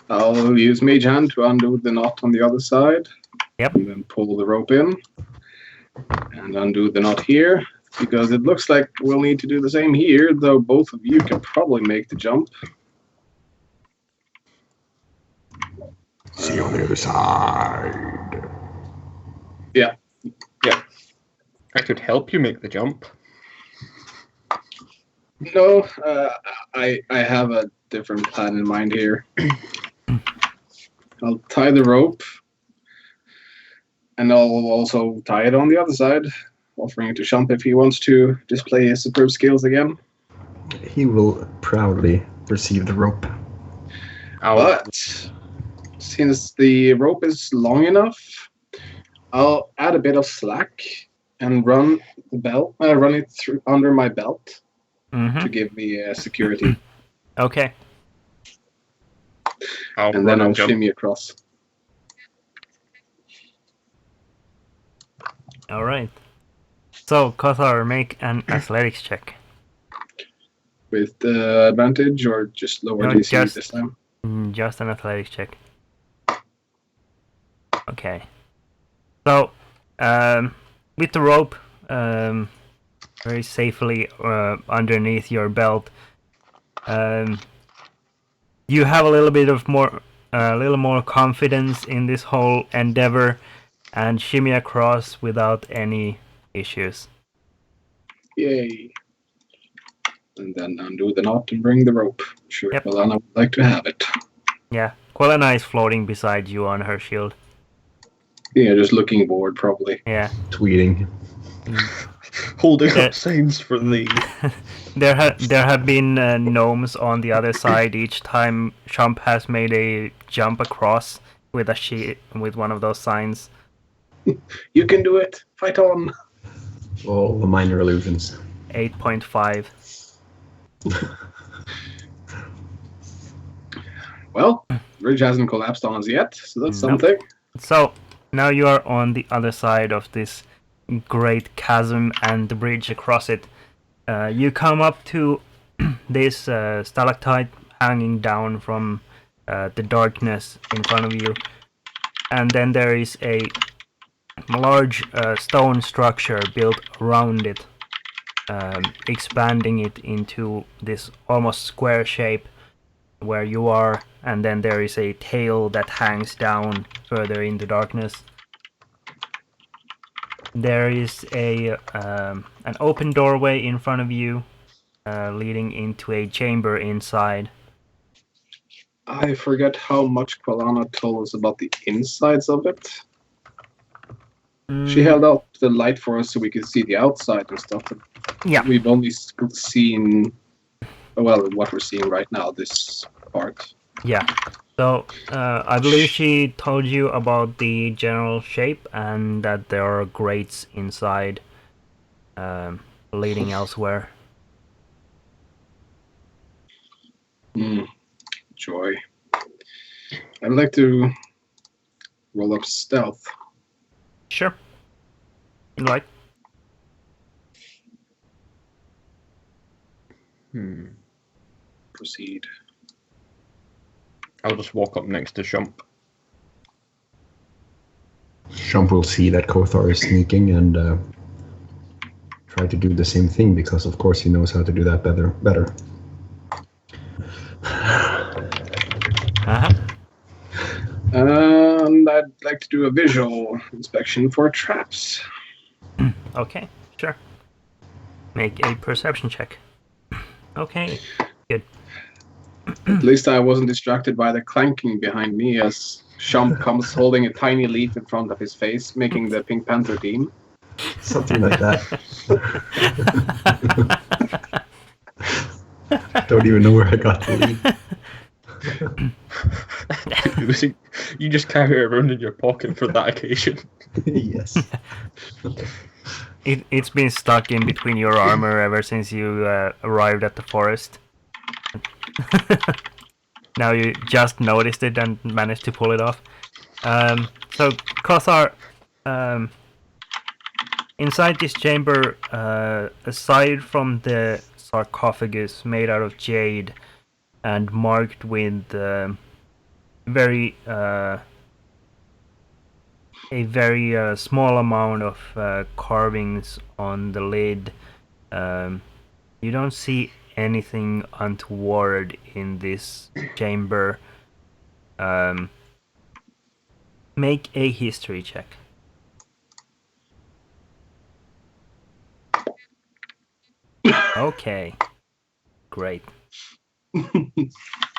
I'll use Mage Hand to undo the knot on the other side. Yep. And then pull the rope in. And undo the knot here. Because it looks like we'll need to do the same here, though both of you can probably make the jump. See you on the other side. Yeah. Yeah. I could help you make the jump. No, I have a different plan in mind here. I'll tie the rope, and I'll also tie it on the other side, offering it to Shump if he wants to display his superb skills again. He will proudly receive the rope. But since the rope is long enough, I'll add a bit of slack and run it through under my belt to give me security. Okay. And then I'll shimmy across. All right. So, Kothar, make an athletics check. With advantage or just lower DC this time? Just an athletics check. Okay. So, with the rope very safely underneath your belt, you have a little bit of more confidence in this whole endeavor, and shimmy across without any issues. Yay! And then undo the knot and bring the rope. Sure, Yep. Alana would like to have it. Yeah, Quelena is floating beside you on her shield. Yeah, just looking bored, probably. Yeah. Tweeting. Holding up signs for the... There have been gnomes on the other side each time Shump has made a jump across with with one of those signs. You can do it! Fight on! All the minor illusions. 8.5. Well, bridge hasn't collapsed on us yet, so that's something. So, now you are on the other side of this great chasm and the bridge across it. You come up to this stalactite hanging down from the darkness in front of you. And then there is a large stone structure built around it, expanding it into this almost square shape where you are, and then there is a tail that hangs down further in the darkness. There is an open doorway in front of you, leading into a chamber inside. I forget how much Quelana told us about the insides of it. She held out the light for us so we could see the outside and stuff. Yeah. We've only seen, well, what we're seeing right now, this part. Yeah. So, I believe she told you about the general shape and that there are grates inside, leading elsewhere. Joy. I'd like to roll up stealth. Sure. You like? Proceed. I'll just walk up next to Shump. Shump will see that Kothar is sneaking and try to do the same thing because, of course, he knows how to do that better. Uh-huh. And I'd like to do a visual inspection for traps. Okay, sure. Make a perception check. Okay, good. At least I wasn't distracted by the clanking behind me as Shump comes holding a tiny leaf in front of his face, making the Pink Panther theme. Something like that. Don't even know where I got the lead. You just carry it around in your pocket for that occasion. Yes. It's been stuck in between your armor ever since you arrived at the forest. Now you just noticed it and managed to pull it off. So, Kothar, inside this chamber, aside from the sarcophagus made out of jade and marked with a very small amount of carvings on the lid, you don't see anything untoward in this chamber. Make a history check. Okay, great.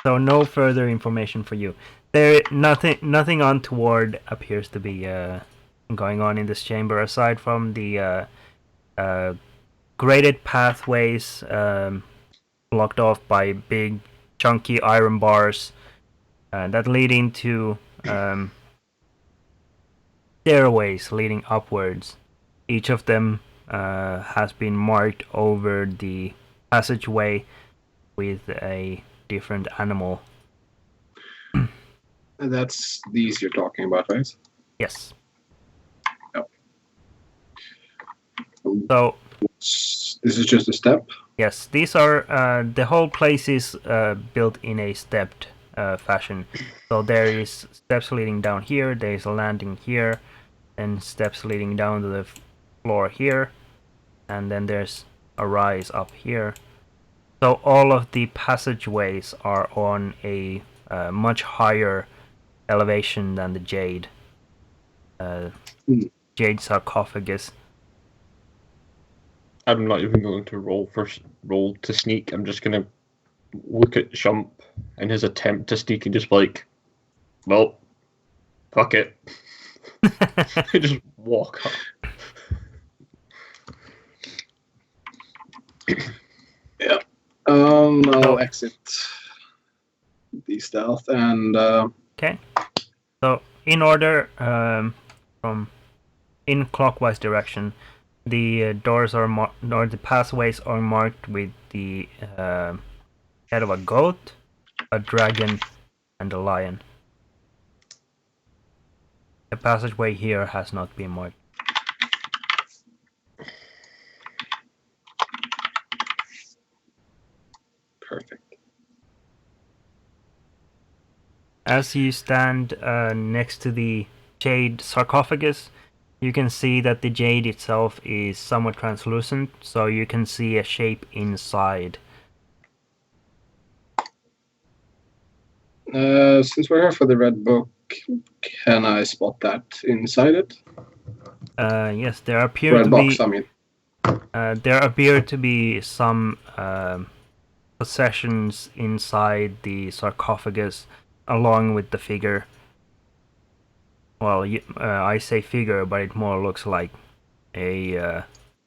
So no further information for you. Nothing untoward appears to be going on in this chamber aside from the graded pathways blocked off by big chunky iron bars that lead into stairways leading upwards. Each of them has been marked over the passageway with a different animal. And that's these you're talking about, right? Yes. Yep. So this is just a step? yes, these are the whole place is built in a stepped fashion. So there is steps leading down here, there is a landing here, and steps leading down to the floor here, and then there's a rise up here. So all of the passageways are on a much higher elevation than the Jade. Jade sarcophagus. I'm not even going to roll to sneak. I'm just gonna look at Shump and his attempt to sneak and just like, well, fuck it. Just walk up. Yeah. I'll exit the stealth and Okay. So in order, from in clockwise direction, the doors are or the pathways are marked with the head of a goat, a dragon, and a lion. The passageway here has not been marked. perfect. As you stand next to the jade sarcophagus, you can see that the jade itself is somewhat translucent, so you can see a shape inside. Since we're here for the red book, can I spot that inside it? Yes, there appear Red to box, be I mean. there appear to be some possessions inside the sarcophagus, along with the figure. Well, I say figure, but it more looks like a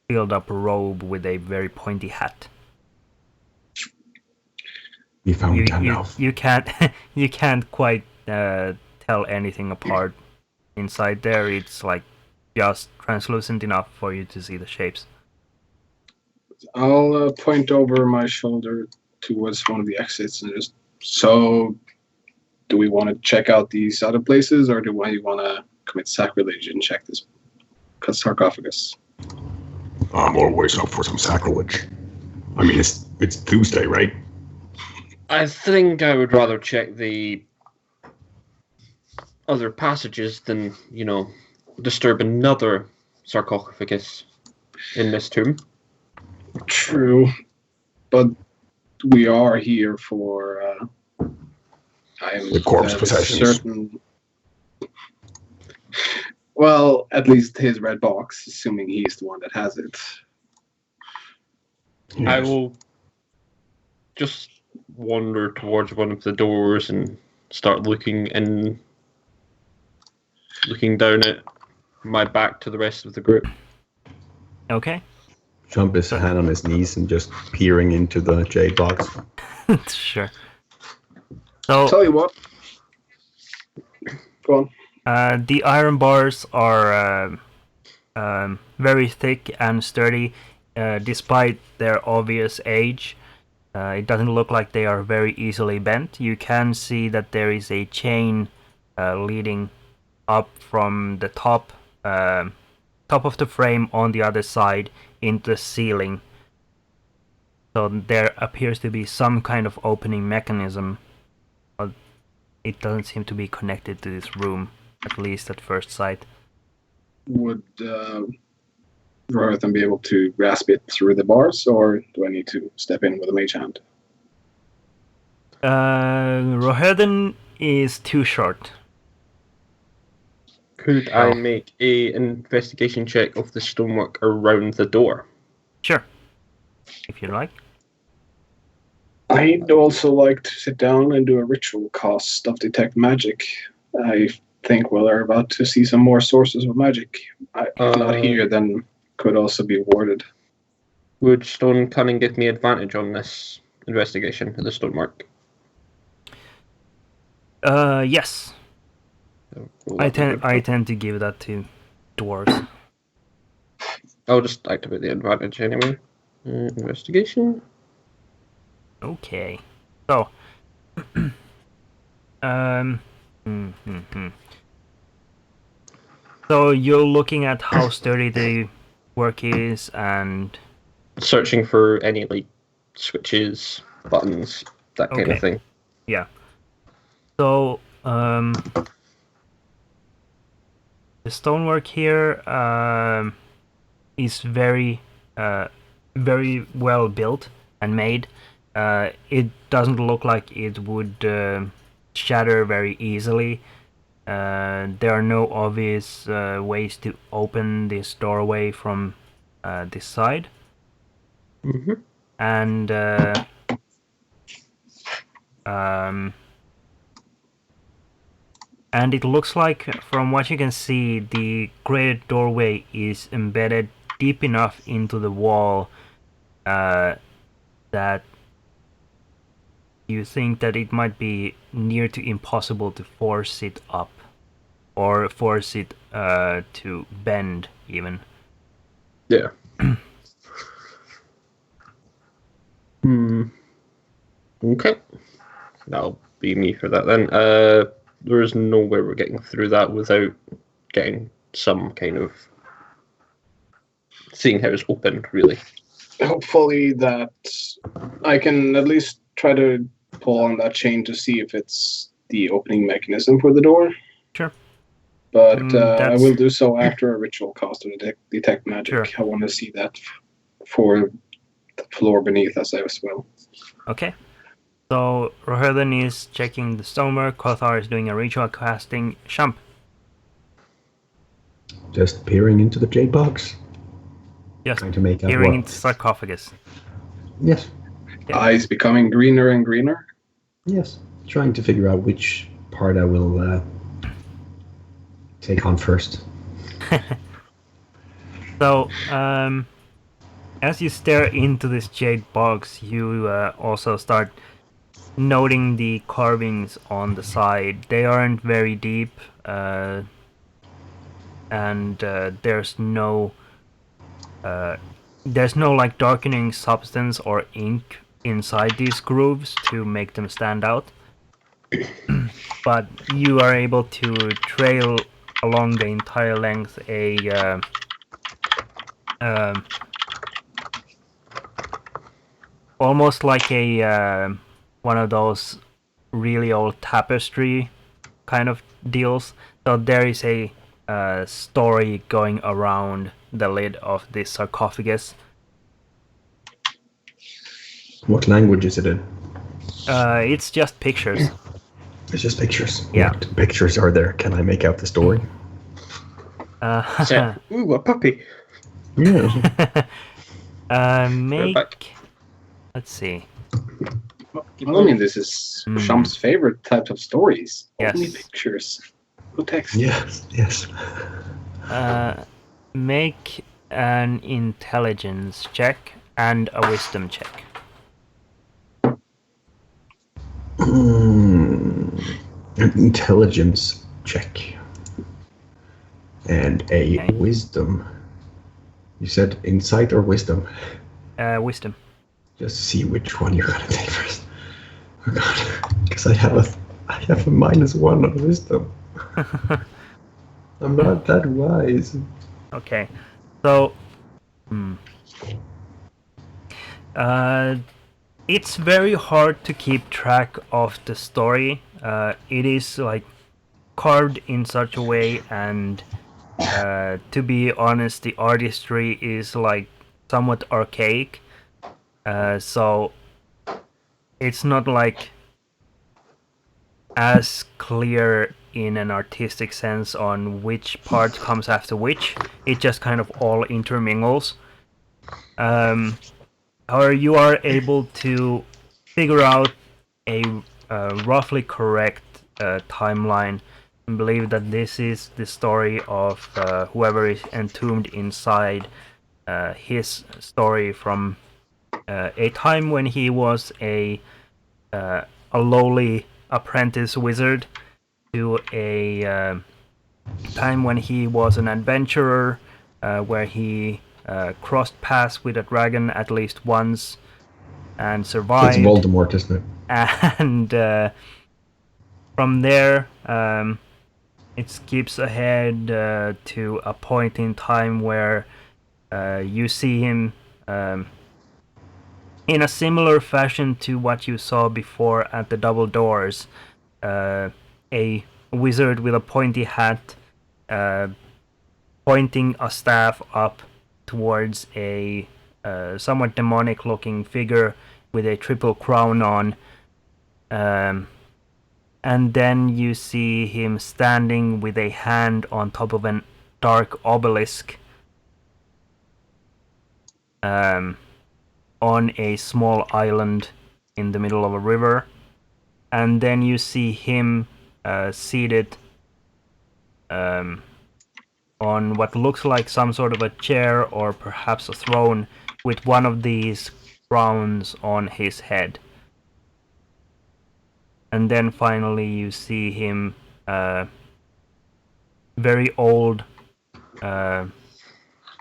filled-up robe with a very pointy hat. We found Gandalf. You can't quite tell anything apart. Inside there, it's like just translucent enough for you to see the shapes. I'll point over my shoulder towards one of the exits and just, so do we want to check out these other places, or do we want to commit sacrilege and check this sarcophagus? I'm always up for some sacrilege. I mean, it's Tuesday, right? I think I would rather check the other passages than, disturb another sarcophagus in this tomb. True, but we are here for. I am The corpse fairly possessions. certain. Well, at least his red box, assuming he's the one that has it. Yes. I will just wander towards one of the doors and start looking down at my back to the rest of the group. Okay. Jump his hand on his knees and just peering into the jade box. Sure. So Tell you what. Go on. the iron bars are very thick and sturdy, despite their obvious age. It doesn't look like they are very easily bent. You can see that there is a chain leading up from the top of the frame on the other side into the ceiling. So there appears to be some kind of opening mechanism, but it doesn't seem to be connected to this room, at least at first sight. Would Rohathan be able to grasp it through the bars, or do I need to step in with a mage hand? Rohathan is too short. Could I make a investigation check of the stonework around the door? Sure, if you like. I'd also like to sit down and do a ritual cast of detect magic. I think we're about to see some more sources of magic. If not here, then could also be warded. Would Stone Cunning give me advantage on this investigation of the stonework? Yes. I tend to give that to dwarves. I'll just activate the advantage anyway. Investigation. Okay. So, So you're looking at how sturdy the work is and searching for any like switches, buttons, that kind of thing. Yeah. So the stonework here is very well built and made. It doesn't look like it would shatter very easily. There are no obvious ways to open this doorway from this side. Mm-hmm. And and it looks like, from what you can see, the great doorway is embedded deep enough into the wall that you think that it might be near to impossible to force it up, or force it to bend even. Yeah. Okay. That'll be me for that then. There is no way we're getting through that without getting some kind of seeing how it's open, really. Hopefully that I can at least try to pull on that chain to see if it's the opening mechanism for the door. Sure. But I will do so after a ritual cast of detect magic. Sure. I want to see that for the floor beneath us as well. Okay. So Rohathan is checking the stonework, Kothar is doing a ritual casting. Shump. Just peering into the jade box. Yes. Trying to make out Peering what. into sarcophagus. Yes. Yeah. Eyes becoming greener and greener. Yes. Trying to figure out which part I will take on first. So, as you stare into this jade box, you also start noting the carvings on the side. They aren't very deep, and there's no like darkening substance or ink inside these grooves to make them stand out. But you are able to trail along the entire length a almost like a one of those really old tapestry kind of deals. So there is a story going around the lid of this sarcophagus. What language is it in? It's just pictures. It's just pictures. Yeah. What pictures are there? Can I make out the story? So, ooh, a puppy. Yeah. Make. Let's see. I mean, this is Shump's favorite type of stories. Yes. Only pictures. No text. Yes. Yes. Make an intelligence check and a wisdom check. An intelligence check. And a wisdom. You said insight or wisdom? Wisdom. Just see which one you're gonna take first. Oh god. Because I have a -1 on wisdom. I'm not that wise. Okay. So it's very hard to keep track of the story. It is like carved in such a way, and to be honest, the artistry is like somewhat archaic. So it's not like as clear in an artistic sense on which part comes after which. It just kind of all intermingles. However, you are able to figure out a roughly correct timeline and believe that this is the story of whoever is entombed inside his story from a time when he was a lowly apprentice wizard to a time when he was an adventurer, where he crossed paths with a dragon at least once and survived. It's Voldemort, isn't it? And from there, it skips ahead to a point in time where you see him in a similar fashion to what you saw before at the double doors. A wizard with a pointy hat pointing a staff up towards a somewhat demonic looking figure with a triple crown on. And then you see him standing with a hand on top of a dark obelisk on a small island in the middle of a river. And then you see him seated on what looks like some sort of a chair or perhaps a throne with one of these crowns on his head. And then finally you see him very old,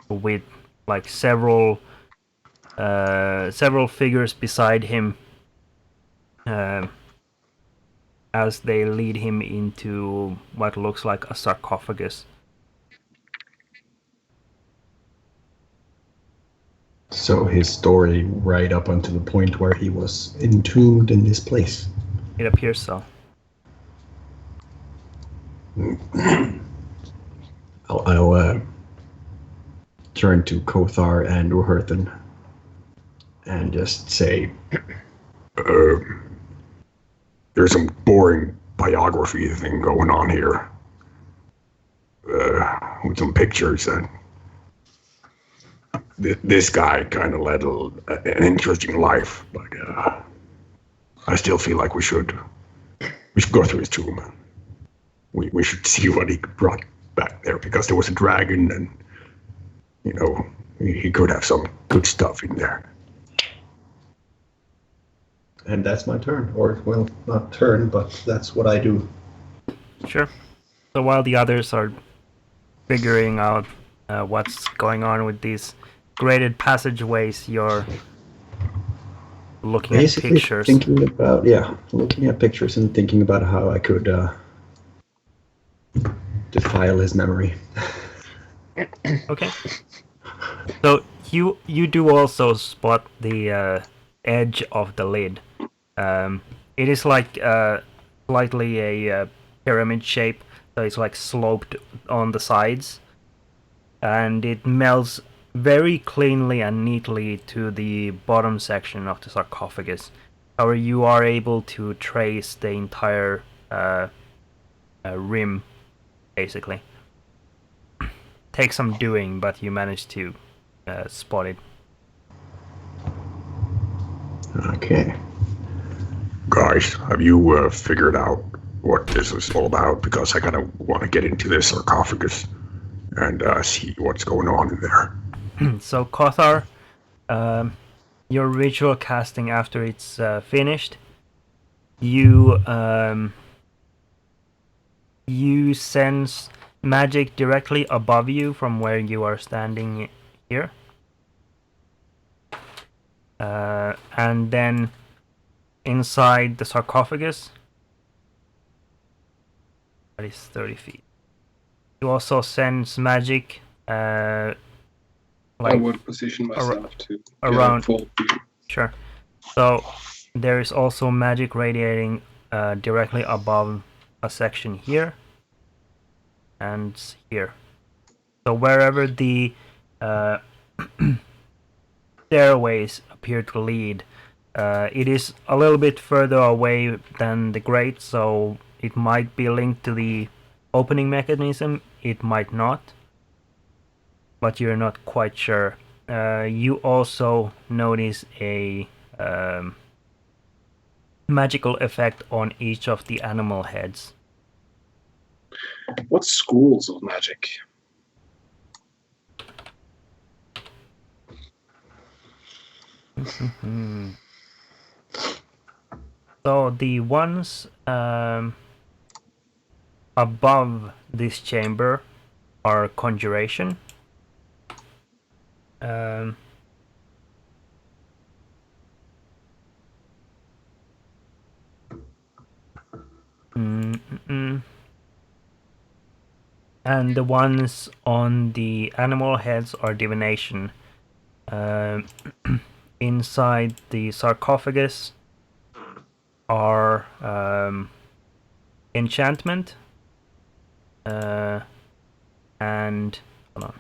with like several figures beside him as they lead him into what looks like a sarcophagus. So his story right up until the point where he was entombed in this place. It appears so. I'll turn to Kothar and Uherthan and just say, there's some boring biography thing going on here with some pictures, and this guy kind of led an interesting life, but I still feel like we should go through his tomb. We should see what he brought back there, because there was a dragon, and he could have some good stuff in there. And that's my turn, or well, not turn, but that's what I do. Sure. So while the others are figuring out what's going on with these graded passageways, you're looking Basically at pictures. Looking at pictures and thinking about how I could defile his memory. Okay. So you do also spot the edge of the lid. It is like slightly a pyramid shape, so it's like sloped on the sides, and it melts very cleanly and neatly to the bottom section of the sarcophagus. However, you are able to trace the entire rim, basically. Takes some doing, but you manage to spot it. Okay. Guys, have you figured out what this is all about? Because I kind of want to get into this sarcophagus and see what's going on in there. So, Kothar, your ritual casting after it's finished, you sense magic directly above you from where you are standing here. And then inside the sarcophagus, that is 30 feet. You also sense magic. I would position myself to around. full view. Sure. So there is also magic radiating directly above a section here and here. So wherever the stairways appear to lead, it is a little bit further away than the grate, so it might be linked to the opening mechanism, it might not, but you're not quite sure. You also notice a magical effect on each of the animal heads. What schools of magic? So the ones above this chamber are conjuration. And the ones on the animal heads are divination. Inside the sarcophagus are enchantment and hold on.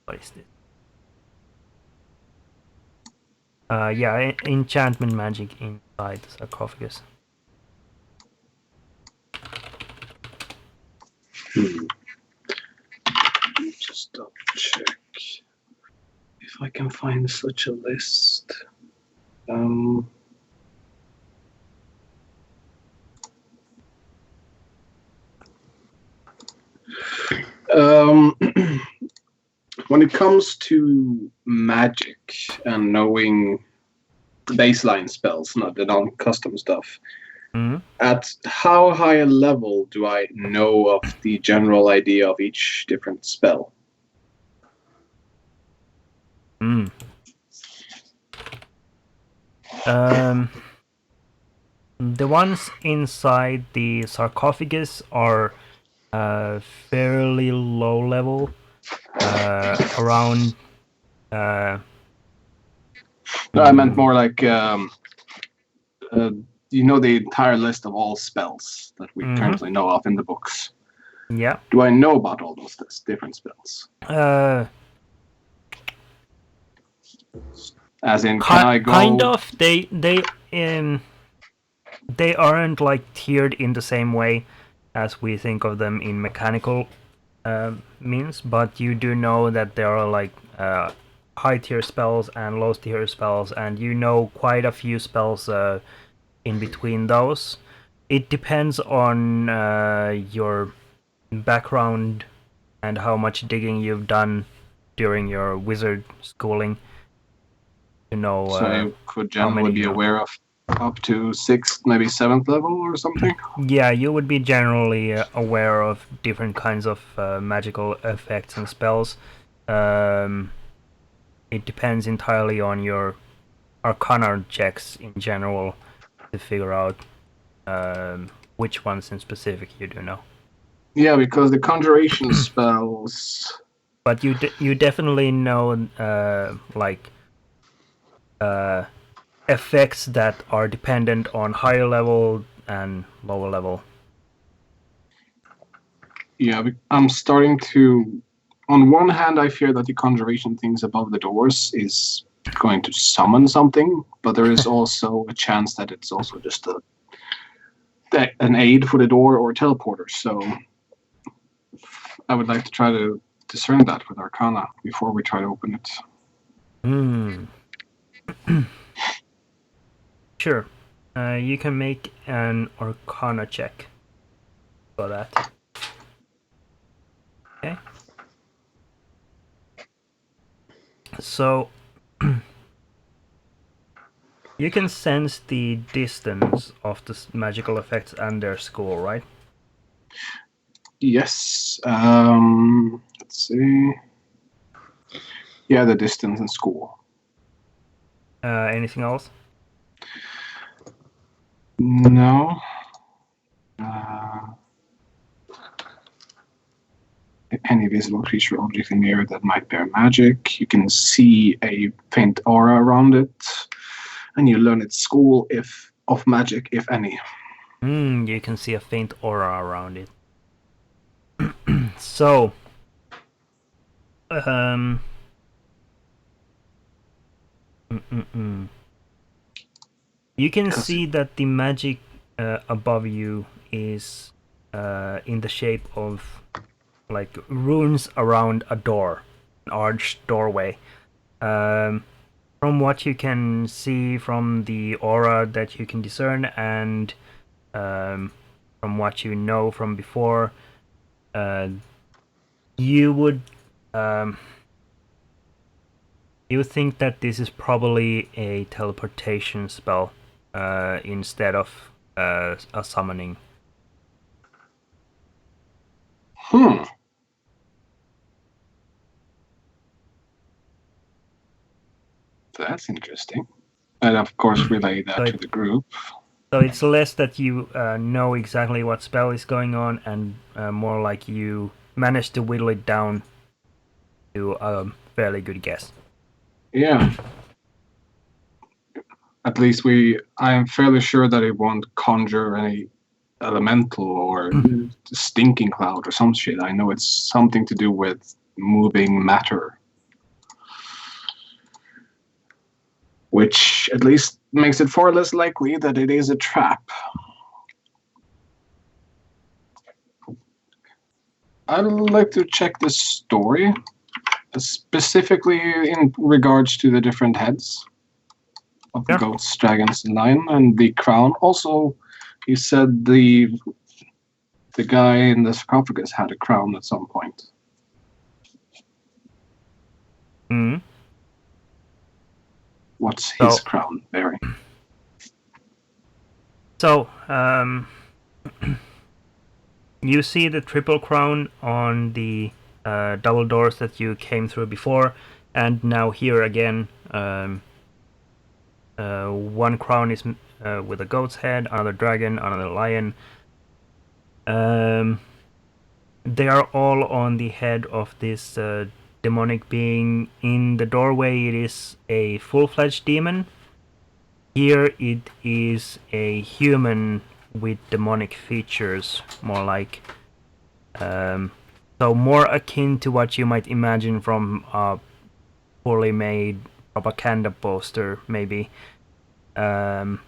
What is this? Enchantment magic inside the sarcophagus. Just double check if I can find such a list. When it comes to magic and knowing baseline spells, not the non-custom stuff, at how high a level do I know of the general idea of each different spell? The ones inside the sarcophagus are fairly low level, around. No, I meant more like you know the entire list of all spells that we currently know of in the books. Yeah. Do I know about all those different spells? As in, can I go? Kind of. They aren't like tiered in the same way as we think of them in mechanical means, but you do know that there are like high tier spells and low tier spells, and you know quite a few spells in between those. It depends on your background and how much digging you've done during your wizard schooling. To know, so you could generally be aware of up to 6th, maybe 7th level or something? Yeah, you would be generally aware of different kinds of magical effects and spells. It depends entirely on your arcana checks in general to figure out which ones in specific you do know. Yeah, because the conjuration spells... But you definitely know effects that are dependent on higher level and lower level. Yeah, I'm starting to. On one hand, I fear that the conjuration things above the doors is going to summon something, but there is also a chance that it's also just an aid for the door or a teleporter. So I would like to try to discern that with Arcana before we try to open it. Sure. You can make an Arcana check for that. Okay. So you can sense the distance of the magical effects and their score, right? Yes. Let's see. Yeah, the distance and school. Anything else? No. Any visible creature or object in the area that might bear magic. You can see a faint aura around it, and you learn its school of magic, if any. You can see a faint aura around it. So, you can see that the magic above you is in the shape of like runes around a door, an arched doorway. From what you can see from the aura that you can discern, and from what you know from before, you would you think that this is probably a teleportation spell instead of a summoning. That's interesting. And of course, relay that to the group. So it's less that you know exactly what spell is going on, and more like you managed to whittle it down to a fairly good guess. Yeah. At least I am fairly sure that it won't conjure any elemental or stinking cloud or some shit. I know it's something to do with moving matter. Which at least makes it far less likely that it is a trap. I'd like to check this story, specifically in regards to the different heads of the goats, dragons, and lion, and the crown. Also, he said the guy in the sarcophagus had a crown at some point. What's his crown bearing? So, you see the triple crown on the double doors that you came through before, and now here again, one crown is with a goat's head, another dragon, another lion. They are all on the head of this demonic being. In the doorway, it is a full-fledged demon. Here it is a human with demonic features, more like. So more akin to what you might imagine from a poorly made propaganda poster, maybe. In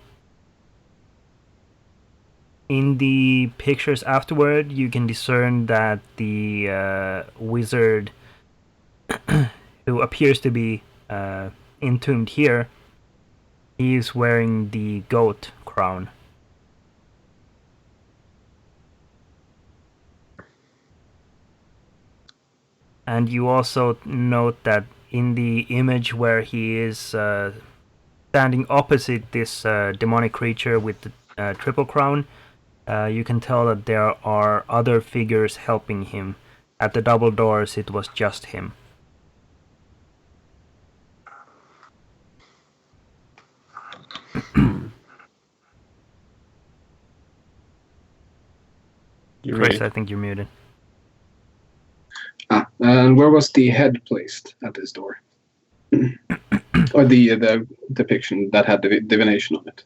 the pictures afterward, you can discern that the wizard, who appears to be entombed here, he is wearing the goat crown. And you also note that in the image where he is standing opposite this demonic creature with the triple crown, you can tell that there are other figures helping him. At the double doors, it was just him. Chris, I think you're muted. And where was the head placed at this door? Or the depiction that had divination on it?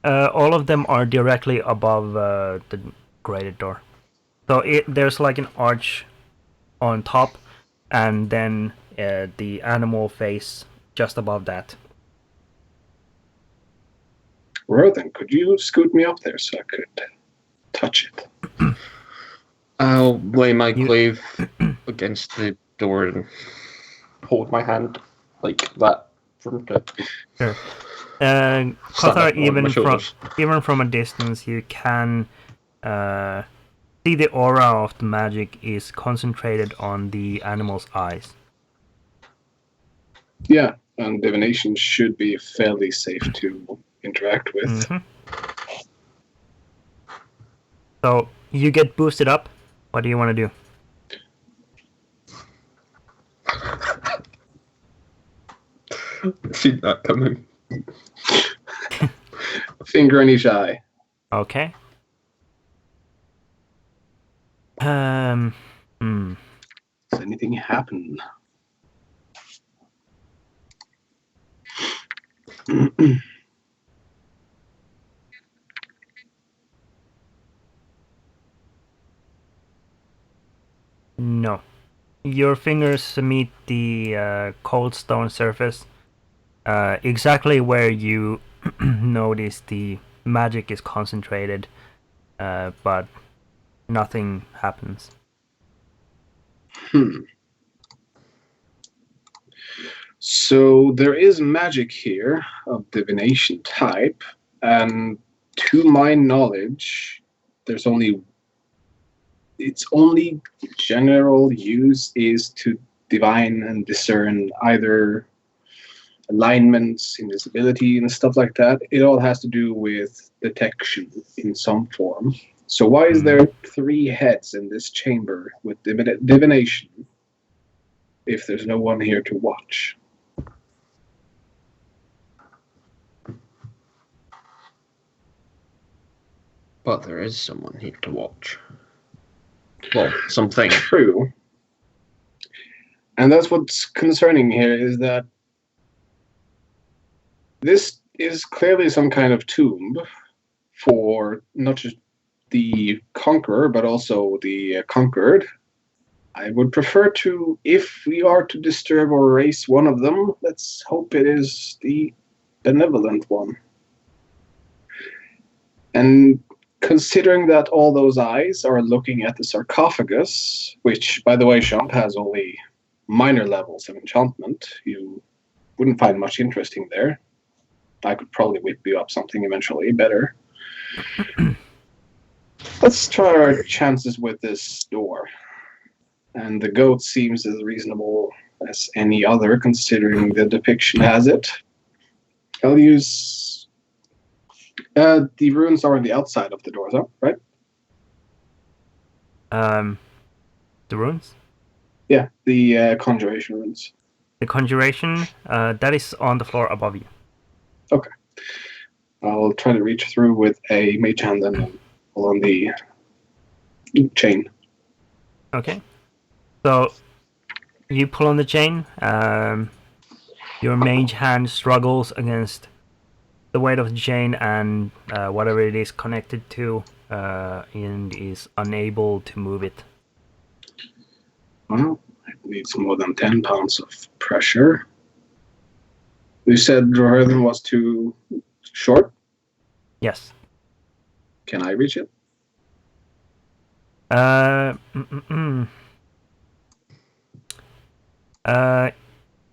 All of them are directly above the grated door. So there's like an arch on top, and then the animal face just above that. Well, then, could you scoot me up there so I could touch it? I'll lay my glaive against the door and hold my hand like that from the. Sure. Stand Kothar, up on my shoulders. even from a distance, you can see the aura of the magic is concentrated on the animal's eyes. Yeah, and divination should be fairly safe to interact with. Mm-hmm. So you get boosted up. What do you want to do? Seen that coming. Finger in each eye. Okay. Does anything happen? No. Your fingers meet the cold stone surface, exactly where you notice the magic is concentrated, but nothing happens. So there is magic here of divination type, and to my knowledge, its only general use is to divine and discern either alignments, invisibility, and stuff like that. It all has to do with detection in some form. So why is there 3 heads in this chamber with divination if there's no one here to watch? But there is someone here to watch. Well, something. True. And that's what's concerning here, is that this is clearly some kind of tomb for not just the conqueror, but also the conquered. I would prefer to, if we are to disturb or erase one of them, let's hope it is the benevolent one. And considering that all those eyes are looking at the sarcophagus, which, by the way, Champ has only minor levels of enchantment, you wouldn't find much interesting there. I could probably whip you up something eventually better. Let's try our chances with this door. And the goat seems as reasonable as any other, considering the depiction has it. I'll use... the runes are on the outside of the door, though, right? The runes? Yeah, the conjuration runes. The conjuration, that is on the floor above you. Okay. I'll try to reach through with a mage hand and pull on the chain. Okay. So, you pull on the chain. Your mage hand struggles against the weight of the chain and whatever it is connected to, and is unable to move it. Well, it needs more than 10 pounds of pressure. You said Droherden was too short? Yes. Can I reach it?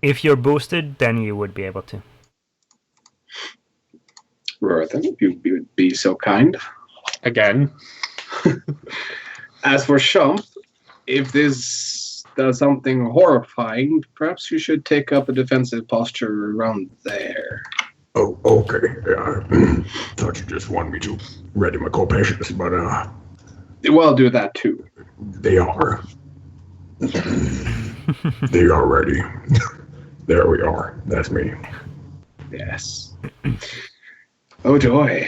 If you're boosted, then you would be able to. Droherden, if you would be so kind. Again. As for Champ, if this does something horrifying, perhaps you should take up a defensive posture around there. Oh, okay. Yeah, thought you just wanted me to ready my co-patients, but Well, I'll do that too. they are. They are ready. There we are. That's me. Yes. Oh joy.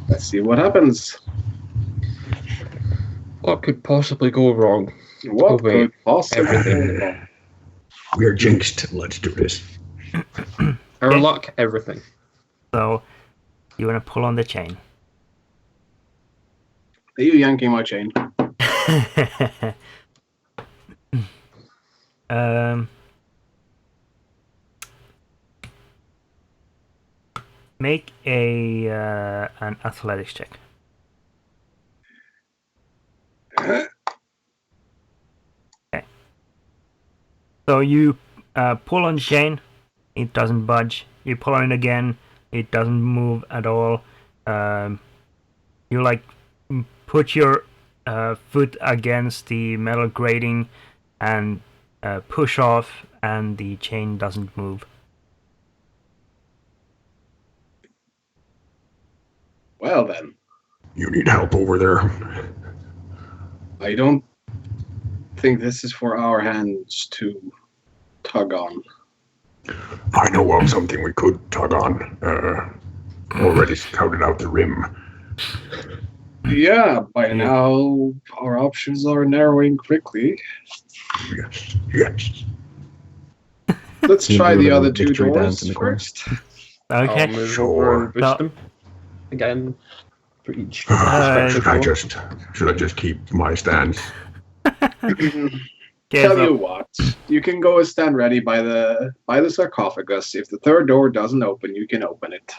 Let's see what happens. What could possibly go wrong? What Oh, wait. could possibly Everything. go wrong? We're jinxed. Let's do this. Our luck, everything. So, you want to pull on the chain. Are you yanking my chain? Make an athletics check. Okay. So you pull on the chain, it doesn't budge. You pull on it again, it doesn't move at all. You like put your foot against the metal grating and push off, and the chain doesn't move. Well then. You need help over there. I don't think this is for our hands to tug on. I know of something we could tug on. Already scouted out the rim. Yeah, by now our options are narrowing quickly. Yes. Let's try the other two victory dance doors in the corner. first. Okay. I'll move Sure. over and boost No. them again for each. Should I respective just keep my stance? Tell so- you what, you can go and stand ready by the sarcophagus. If the third door doesn't open, you can open it.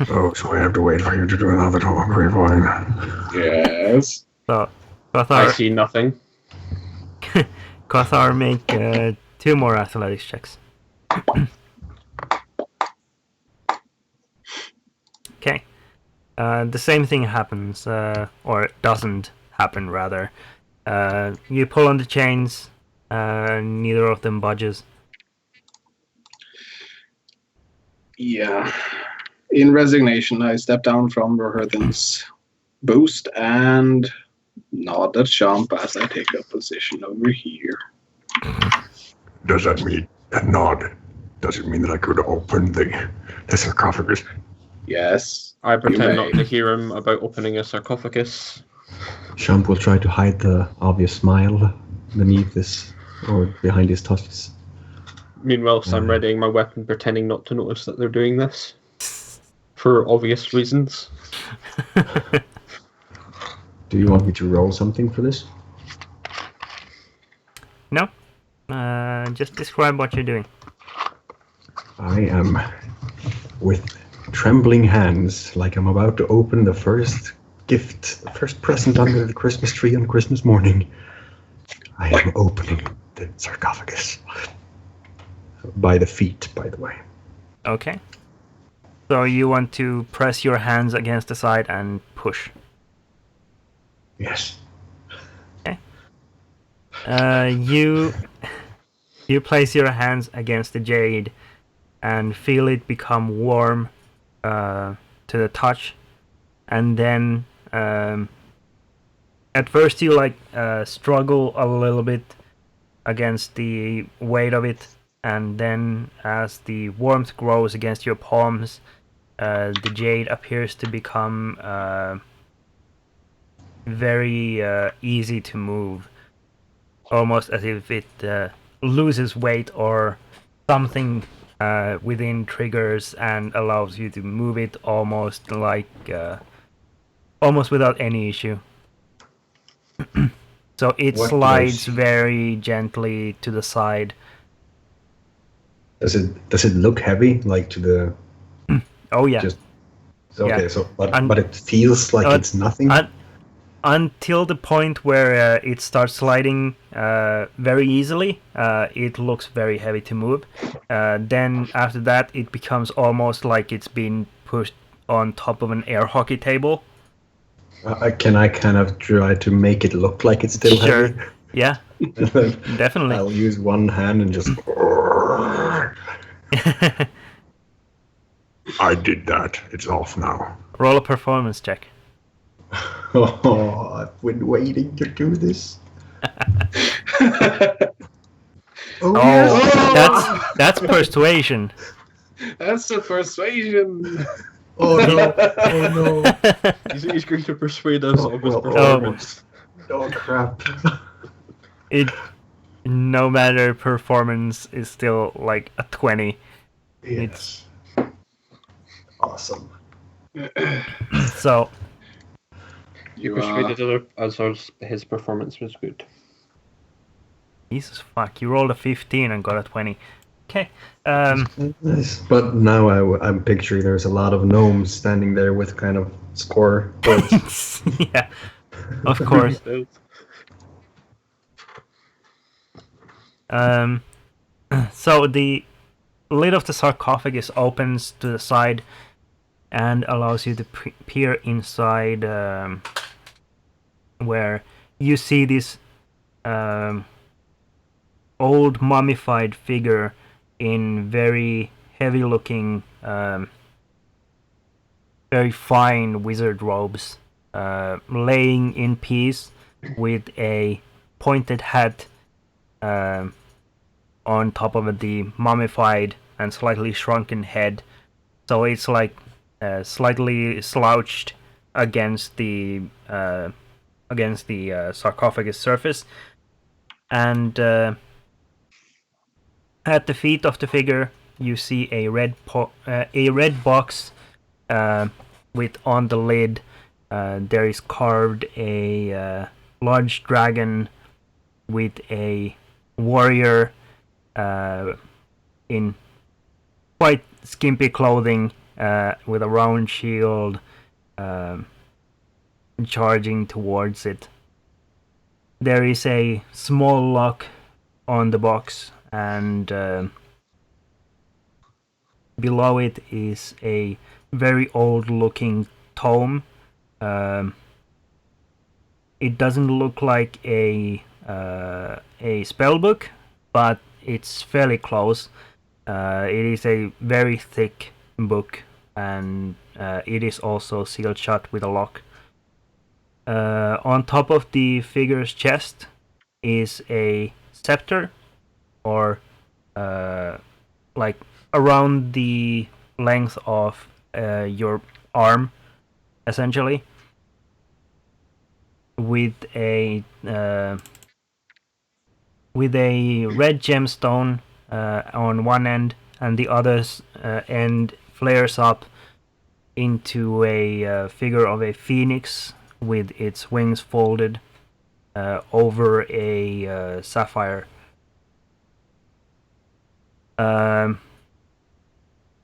Oh, so I have to wait for you to do another talk. Very fine. Yes. So, I Kothar, see nothing. Kothar, make 2 more athletics checks. Okay. The same thing happens, or it doesn't happen, rather. You pull on the chains, neither of them budges. Yeah. In resignation, I step down from Roherthan's boost and nod at Champ as I take a position over here. Does that mean a nod? Does it mean that I could open the sarcophagus? Yes. I pretend may. not to hear him about opening a sarcophagus. Champ will try to hide the obvious smile beneath this or behind his tusks. Meanwhile, I'm readying my weapon, pretending not to notice that they're doing this. For obvious reasons. Do you want me to roll something for this? No? Just describe what you're doing. I am with trembling hands, like I'm about to open the first gift, the first present under the Christmas tree on Christmas morning. I am opening the sarcophagus. By the feet, by the way. Okay. So you want to press your hands against the side and push. Yes. You place your hands against the jade and feel it become warm to the touch, and then at first you struggle a little bit against the weight of it, and then as the warmth grows against your palms, the jade appears to become very easy to move, almost as if it loses weight or something within triggers and allows you to move it almost without any issue. So it What slides does- very gently to the side. Does it look heavy, like to the Oh yeah. just okay? Yeah. So, And- but it feels like uh, it's nothing. Until the point where it starts sliding very easily, it looks very heavy to move. Then after that, it becomes almost like it's been pushed on top of an air hockey table. Can I kind of try to make it look like it's still Sure. heavy? Yeah, And then definitely. I'll use one hand and just. I did that. It's off now. Roll a performance check. Oh, I've been waiting to do this. Oh, yes. that's persuasion. That's a persuasion. Oh no! Oh no! He's going to persuade us of his Oh, performance. Oh crap! It, no matter performance, is still like a 20. Yes. Awesome. So You persuaded us his performance was good. Jesus fuck, you rolled a 15 and got a 20. Okay. Nice. But now I'm picturing there's a lot of gnomes standing there with kind of score boards. Yeah, of course. So the lid of the sarcophagus opens to the side and allows you to peer inside, where you see this old mummified figure in very heavy looking, very fine wizard robes, laying in peace with a pointed hat on top of the mummified and slightly shrunken head. So it's like slightly slouched against the sarcophagus surface, and at the feet of the figure you see a red box with on the lid there is carved a large dragon with a warrior in quite skimpy clothing with a round shield charging towards it. There is a small lock on the box, and below it is a very old looking tome. It doesn't look like a spell book, but it's fairly close. It is a very thick book, and it is also sealed shut with a lock. On top of the figure's chest is a scepter, or like around the length of your arm, essentially, with a red gemstone on one end, and the other end flares up into a figure of a phoenix with its wings folded over a sapphire.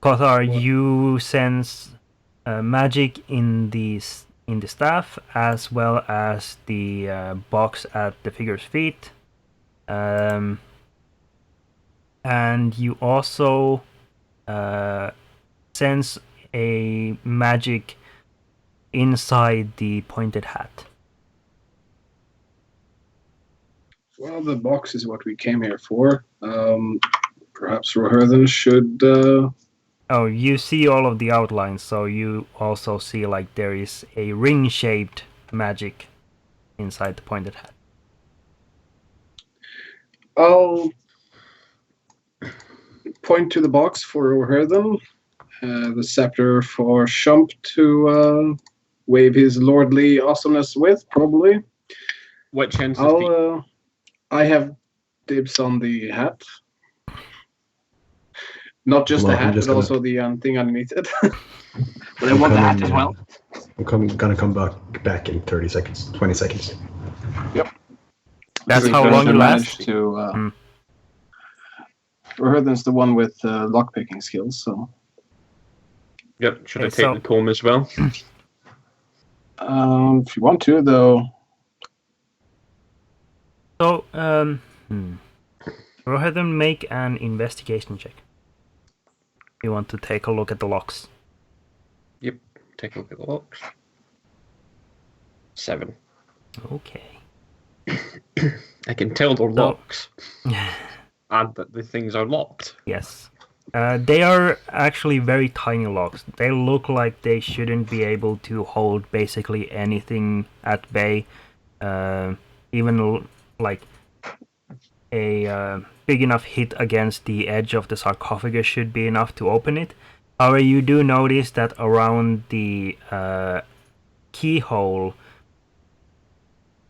Kothar, you sense magic in the staff, as well as the box at the figure's feet, and you also sense a magic inside the pointed hat. Well, the box is what we came here for. Perhaps Roherthan should... Oh, you see all of the outlines, so you also see like there is a ring-shaped magic inside the pointed hat. I'll point to the box for Roherthan, the scepter for Shump to wave his lordly awesomeness with, probably. Which ends I have dibs on the hat. Not just the hat, but also the thing underneath it. But I want the hat as well. I'm gonna come back in 30 seconds, 20 seconds. Yep. That's how long you last? Roherthan's the one with lockpicking skills, so... Yep, should I take the comb as well? If you want to, though. So, Roherthan, make an investigation check. You want to take a look at the locks. Yep, take a look at the locks. 7. Okay. I can tell they're locks. And that the things are locked. Yes. They are actually very tiny locks. They look like they shouldn't be able to hold basically anything at bay. Even like a big enough hit against the edge of the sarcophagus should be enough to open it. However, you do notice that around the keyhole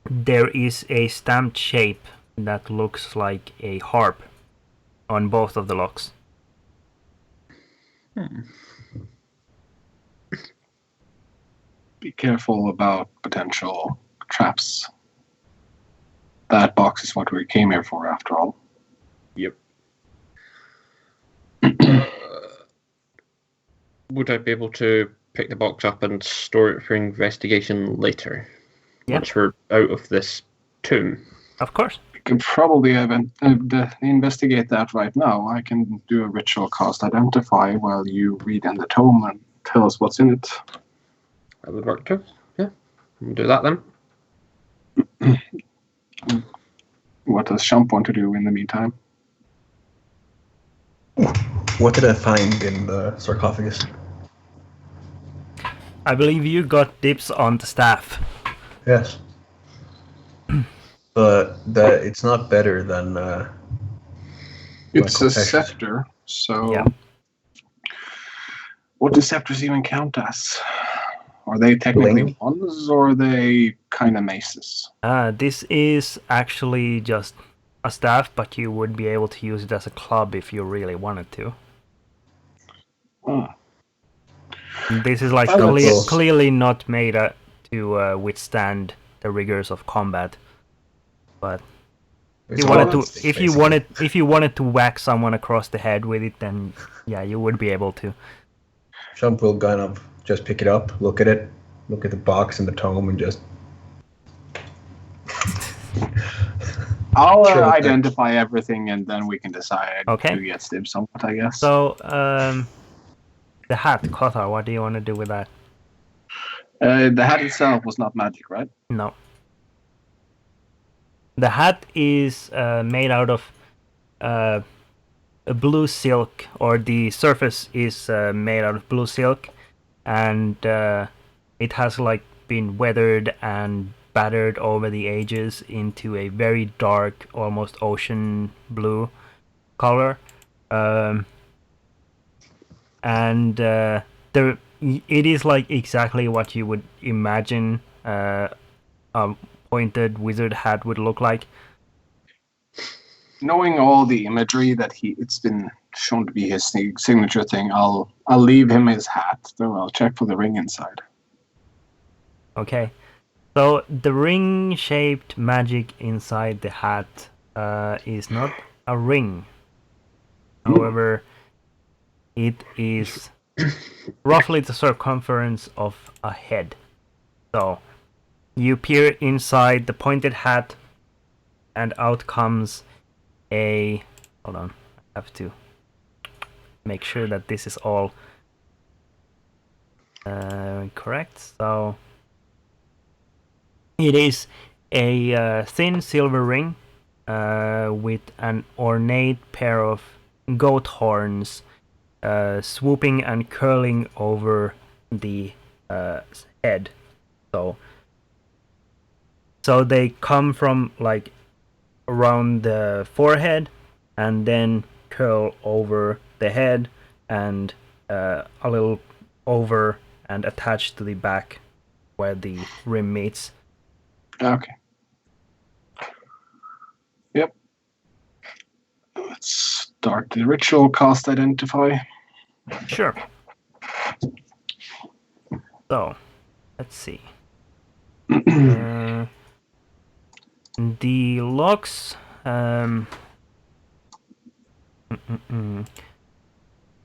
there is a stamped shape that looks like a harp on both of the locks. Be careful about potential traps. That box is what we came here for, after all. Yep. Would I be able to pick the box up and store it for investigation later? Yep. Once we're out of this tomb? Of course. We can probably investigate that right now. I can do a ritual cast identify while you read in the tome and tell us what's in it. That would work too. Yeah. We'll do that then. What does Shump want to do in the meantime? What did I find in the sarcophagus? I believe you got dibs on the staff. Yes. But it's not better than. It's a Confessions. scepter, so. Yeah. What do scepters even count as? Are they technically Bling. wands or are they kind of maces? This is actually just a staff, but you would be able to use it as a club if you really wanted to. Oh. This is like Oh, that's- clearly not made to withstand the rigors of combat. But It's you all wanted to, ballistic, if you wanted to whack someone across the head with it, then yeah, you would be able to. Shump will kind of just pick it up, look at it, look at the box and the tome, and just. I'll Sure, okay. identify everything and then we can decide Okay. who gets dibs on what, I guess. So, the hat, Kothar, what do you want to do with that? The hat itself was not magic, right? No. The hat is made out of a blue silk, or the surface is made out of blue silk, and it has like been weathered and battered over the ages into a very dark, almost ocean blue color. And it is like exactly what you would imagine a pointed wizard hat would look like. Knowing all the imagery that it's been shown to be his signature thing, I'll leave him his hat, though I'll check for the ring inside. Okay. So the ring-shaped magic inside the hat is not a ring. However, it is roughly the circumference of a head. So you peer inside the pointed hat, and out comes a... Hold on, I have to make sure that this is all correct. So it is a thin silver ring with an ornate pair of goat horns swooping and curling over the head. So they come from like around the forehead and then curl over the head and a little over and attach to the back where the rim meets. Okay. Yep. Let's start the ritual cast identify. Sure. So, let's see. The locks.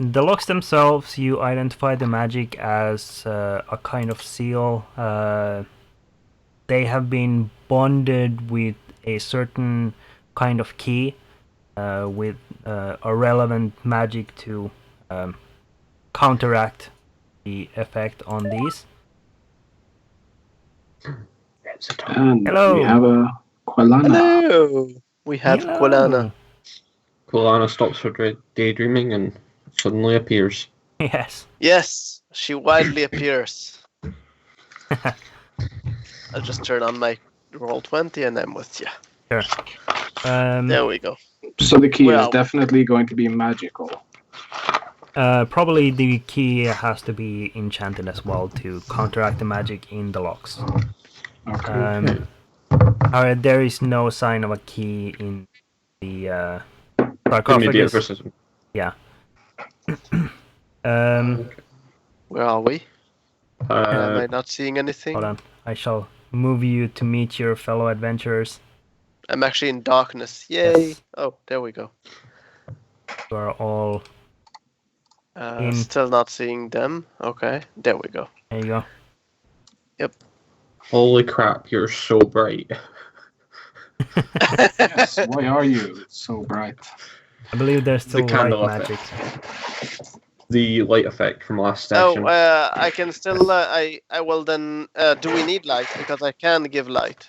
The locks themselves, you identify the magic as a kind of seal. They have been bonded with a certain kind of key, with a relevant magic to counteract the effect on these. And Hello. we have a Quelana. Hello! We have Hello. Quelana. Kulana stops her daydreaming and suddenly appears. Yes. Yes, she widely appears. I'll just turn on my roll 20 and I'm with you. Sure. There we go. So the key is Well- definitely going to be magical. Probably the key has to be enchanted as well to counteract the magic in the locks. Okay. There is no sign of a key in the Immediate sarcophagus. versus Yeah. Where are we? Am I Uh, not seeing anything? Hold on. I shall move you to meet your fellow adventurers. I'm actually in darkness. Yay! Yes. Oh, there we go. You are all. In. Still not seeing them. Okay, there we go. There you go. holy crap, you're so bright. Yes, why are you so bright? I believe there's still light candle magic. The light effect from last Oh, session. I can still. I will then. Do we need light? Because I can give light.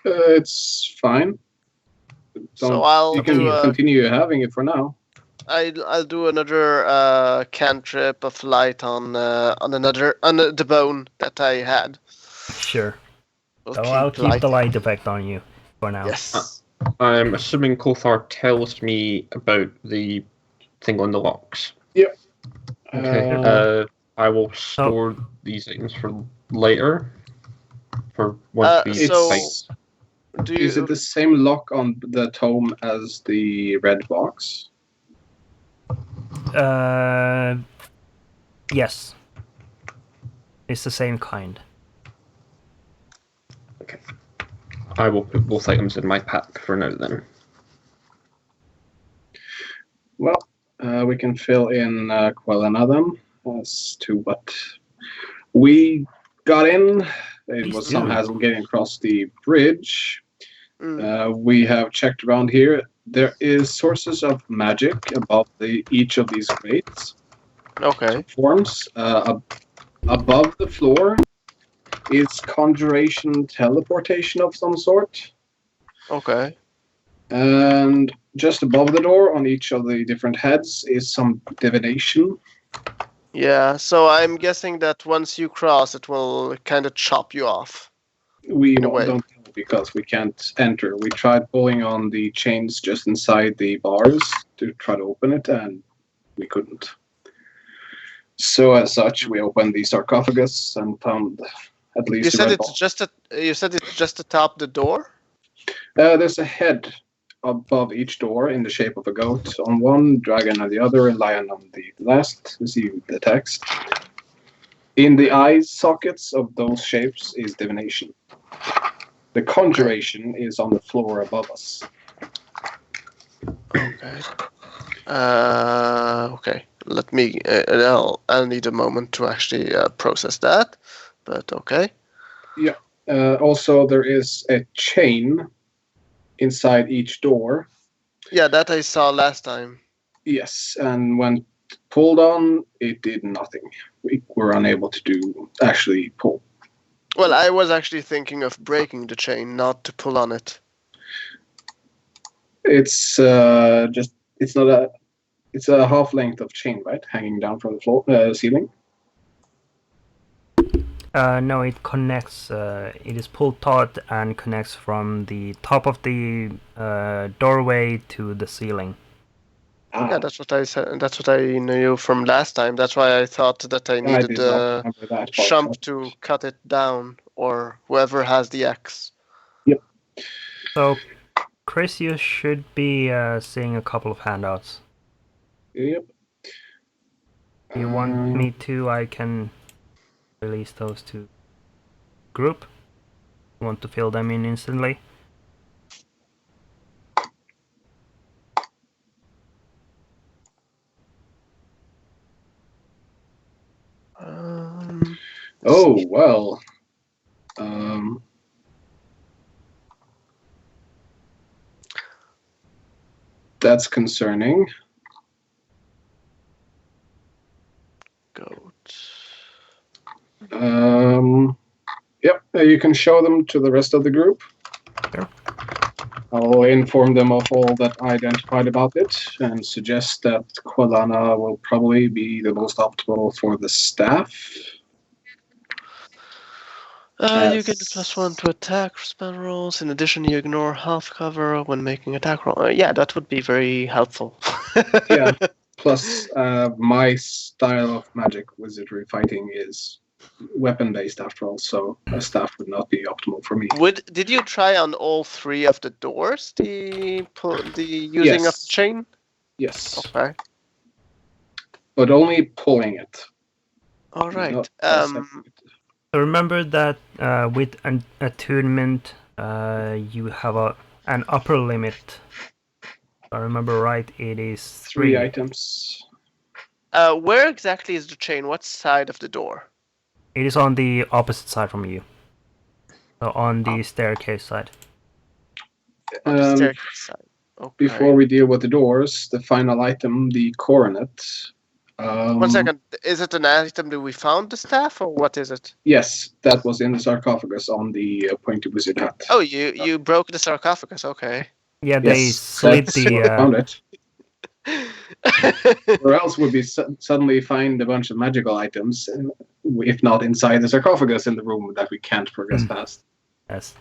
It's fine. So I'll You can do. continue having it for now. I'll do another cantrip of light on the bone that I had. Sure. We'll So I'll keep the lighting. light effect on you for now. Yes. I'm assuming Kothar tells me about the thing on the locks. Yep. Okay. I will store these items for later. For once we so- fight. Do you? Is it the same lock on the tome as the red box? Yes. It's the same kind. Okay. I will put both items in my pack for now then. Well, we can fill in Quellenadam as to what we got in. It was some hassle getting across the bridge. We have checked around here. There is sources of magic above each of these grates. Okay. Forms above the floor is conjuration teleportation of some sort. Okay. And just above the door on each of the different heads is some divination. Yeah. So I'm guessing that once you cross, it will kind of chop you off. We In a way. don't know because we can't enter. We tried pulling on the chains just inside the bars to try to open it, and we couldn't. So as such, we opened the sarcophagus and found at least. You said red it's ball. just You said it's just atop the door. There's a head above each door in the shape of a goat on one, dragon on the other, and lion on the last. You see the text. In the eye sockets of those shapes is divination. The conjuration is on the floor above us. Okay. Okay. Let me. I'll need a moment to actually process that. But okay. Also, there is a chain inside each door. Yeah, that I saw last time. Yes, and when pulled on, it did nothing. We were unable to actually pull. Well, I was actually thinking of breaking the chain, not to pull on it. It's it's a half length of chain, right, hanging down from the floor ceiling. No, it connects. It is pulled taut and connects from the top of the doorway to the ceiling. Yeah, that's what I said. That's what I knew from last time. That's why I thought that I needed did not remember that part. Shump to cut it down, or whoever has the axe. Yep. So, Chris, you should be seeing a couple of handouts. Yep. If you want me to, I can release those to group. You want to fill them in instantly? Oh well. That's concerning. Goat. Yep, you can show them to the rest of the group. Sure. I'll inform them of all that I identified about it and suggest that Quilana will probably be the most optimal for the staff. You get +1 to attack spell rolls. In addition, you ignore half cover when making attack roll. Yeah, that would be very helpful. Yeah. Plus, my style of magic wizardry fighting is weapon-based after all, so a staff would not be optimal for me. Did you try on all 3 of the doors the using of Yes. the chain? Yes. Okay. but only pulling it. All right. Not So remember that with an attunement, you have an upper limit. If I remember right, it is 3 items. Where exactly is the chain? What side of the door? It is on the opposite side from you. So on the staircase side. On the staircase side. Okay. Before we deal with the doors, the final item, the coronet. 1 second. Is it an item that we found the staff, or what is it? Yes, that was in the sarcophagus on the pointy wizard hat. Oh, you broke the sarcophagus. Okay. Yeah, they Yes, slit that's where I found it. Or else would be suddenly find a bunch of magical items, if not inside the sarcophagus in the room that we can't progress past. Yes.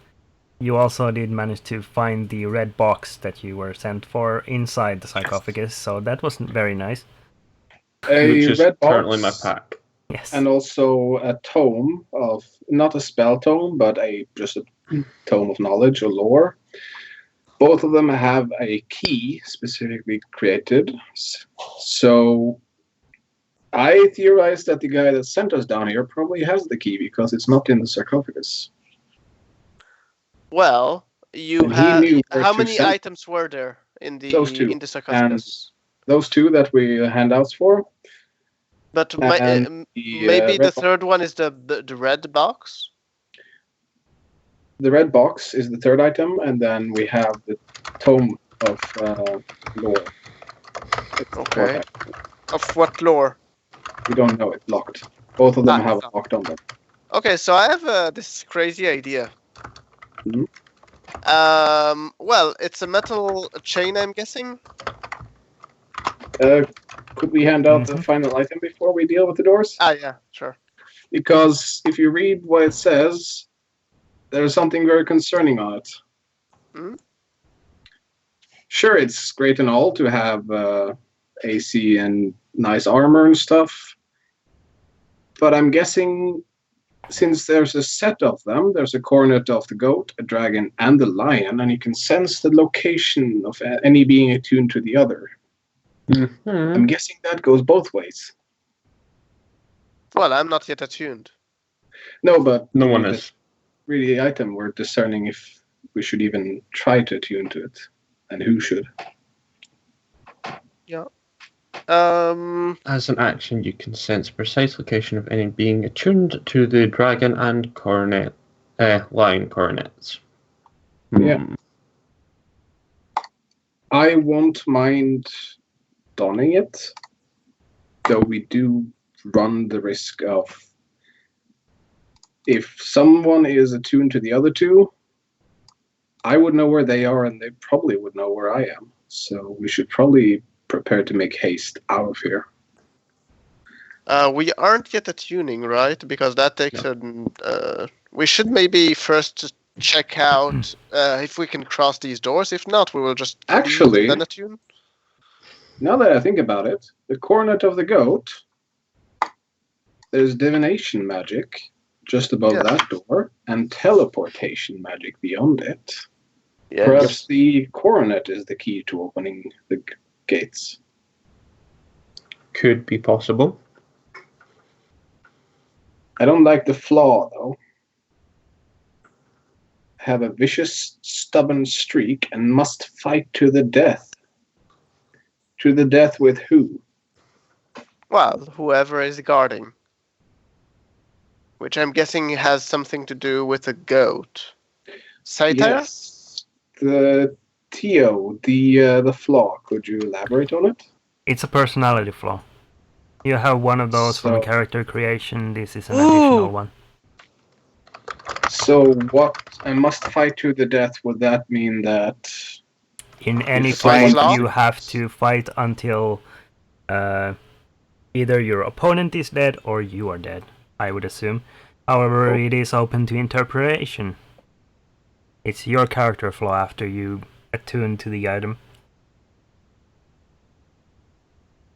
You also did manage to find the red box that you were sent for inside the sarcophagus, so that was very nice. A Which is red box, currently my pack. Yes. and also a tome of, not a spell tome, but just a tome of knowledge or lore. Both of them have a key specifically created. So I theorize that the guy that sent us down here probably has the key because it's not in the sarcophagus. Well, you And he have. knew where How to many send- items were there in the Those 2. sarcophagus? Those 2 that we handouts for. But and maybe red the third one is the red box. The red box is the 3rd item, and then we have the tome of lore. It's the 4th Okay. item. Of what lore? We don't know, it's locked. Both of them have so- a locked on them. Okay, so I have this crazy idea. Mhm. Well, it's a metal chain, I'm guessing. Could we hand out the final item before we deal with the doors? Ah, yeah, sure. Because if you read what it says, there's something very concerning on it. Mhm. Sure, it's great and all to have AC and nice armor and stuff, but I'm guessing since there's a set of them, there's a coronet of the goat, a dragon, and the lion, and you can sense the location of any being attuned to the other. I'm guessing that goes both ways. Well, I'm not yet attuned. No, but No one is. really the item, we're discerning if we should even try to attune to it, and who should. As an action, you can sense precise location of any being attuned to the dragon and coronet, lion coronets. Yeah. I won't mind donning it, though we do run the risk of, if someone is attuned to the other 2, I would know where they are and they probably would know where I am. So we should probably prepare to make haste out of here. We aren't yet attuning, right? Because that takes we should maybe first check out if we can cross these doors. If not, we will just Actually, then attune. Now that I think about it, the coronet of the goat, there's divination magic just above that door, and teleportation magic beyond it. Yeah. Perhaps the coronet is the key to opening the gates. Could be possible. I don't like the flaw, though. Have a vicious, stubborn streak and must fight to the death. To the death with who? Well, whoever is guarding. Which I'm guessing has something to do with a goat. Satire? Yes. The Tio, the flaw. Could you elaborate on it? It's a personality flaw. You have one of those from So- character creation. This is an additional one. So what? I must fight to the death. Would that mean that? In any If someone- fight, Flaw? you have to fight until either your opponent is dead or you are dead, I would assume. However, it is open to interpretation. It's your character flaw after you attune to the item.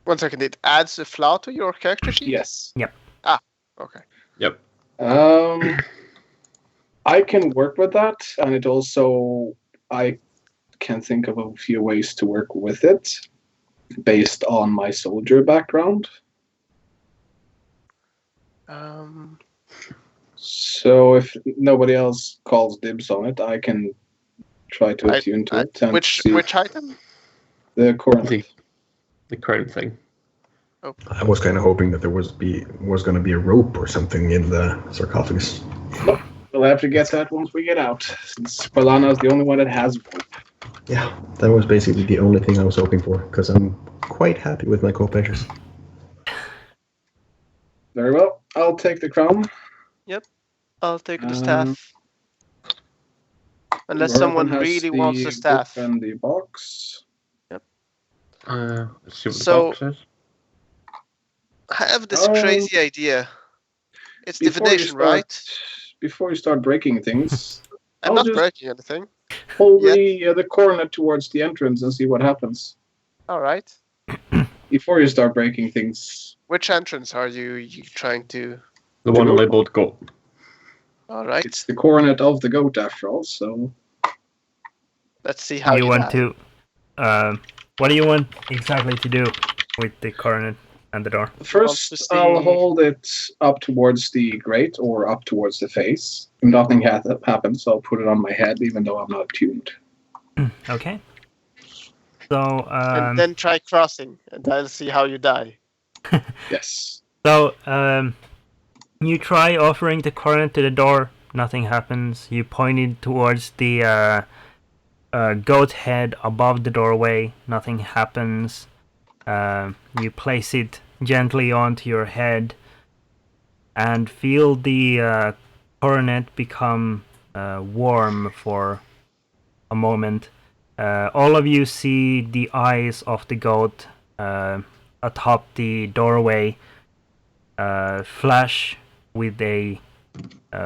1 second, it adds a flaw to your character sheet? Yes. Okay. Yep. I can work with that, and it also I can think of a few ways to work with it based on my soldier background. So if nobody else calls dibs on it, I can try to attune to it. And which item? The coronet. The crown thing. Oh. I was kind of hoping that there was going to be a rope or something in the sarcophagus. We'll have to get that once we get out, since Balana is the only one that has rope. Yeah, that was basically the only thing I was hoping for, because I'm quite happy with my co-players. Very well. I'll take the crown. I'll take the staff. Unless Urban someone has really wants the book staff. and the box. Let's see what the So- box is. I have this crazy idea. It's Before you divination, start- right? Before you start breaking things, I'm I'll not just- breaking anything. hold the coronet towards the entrance and see what happens. All right. Before you start breaking things. Which entrance are you trying to? The one labeled goat. All right. It's the coronet of the goat, after all, so... Let's see how you want die. to. What do you want exactly to do with the coronet and the door? First, to see- I'll hold it up towards the grate or up towards the face. If nothing happens, I'll put it on my head, even though I'm not tuned. Okay. So And then try crossing, and I'll see how you die. Yes. you try offering the coronet to the door. Nothing happens. You point it towards the goat head above the doorway. Nothing happens. You place it gently onto your head and feel the coronet become warm for a moment. All of you see the eyes of the goat atop the doorway flash with a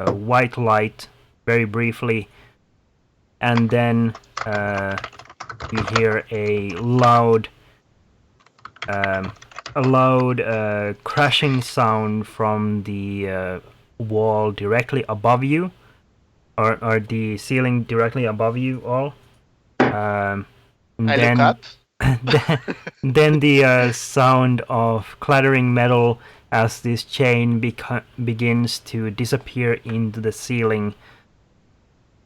white light very briefly, and then you hear a loud crashing sound from the wall directly above you, or the ceiling directly above you all. I look up. Then the sound of clattering metal as this chain begins to disappear into the ceiling,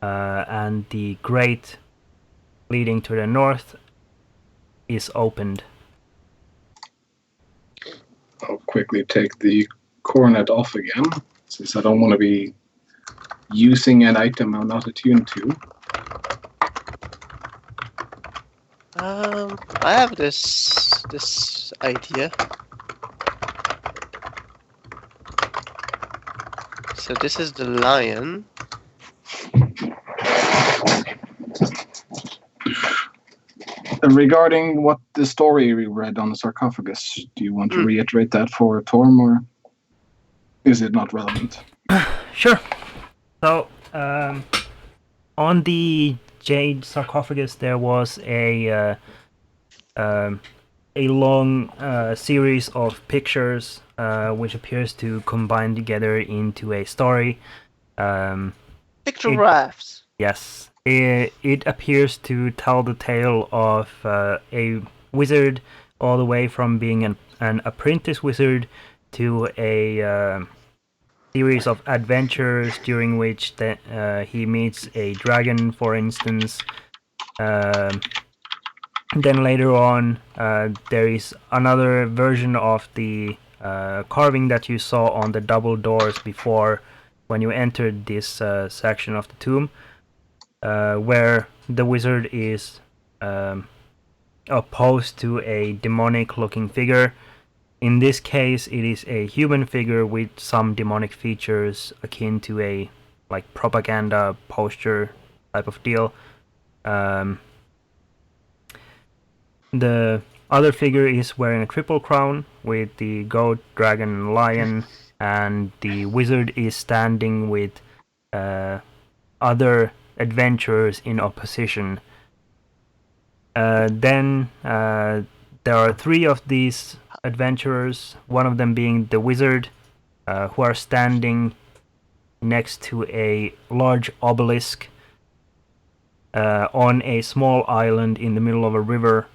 and the grate leading to the north is opened. I'll quickly take the coronet off again, since I don't want to be using an item I'm not attuned to. I have this idea. So this is the lion. Regarding what the story we read on the sarcophagus, do you want to reiterate that for Torm, or is it not relevant? Sure. So, on the Jade sarcophagus, there was a long series of pictures, which appears to combine together into a story. Pictographs. Yes. It appears to tell the tale of a wizard, all the way from being an apprentice wizard to a series of adventures during which he meets a dragon, for instance. Then later on, there is another version of the carving that you saw on the double doors before when you entered this section of the tomb, where the wizard is opposed to a demonic-looking figure. In this case, it is a human figure with some demonic features akin to a propaganda poster type of deal. The other figure is wearing a triple crown with the goat, dragon, and lion, and the wizard is standing with other adventurers in opposition. Then there are three of these adventurers, one of them being the wizard, who are standing next to a large obelisk on a small island in the middle of a river.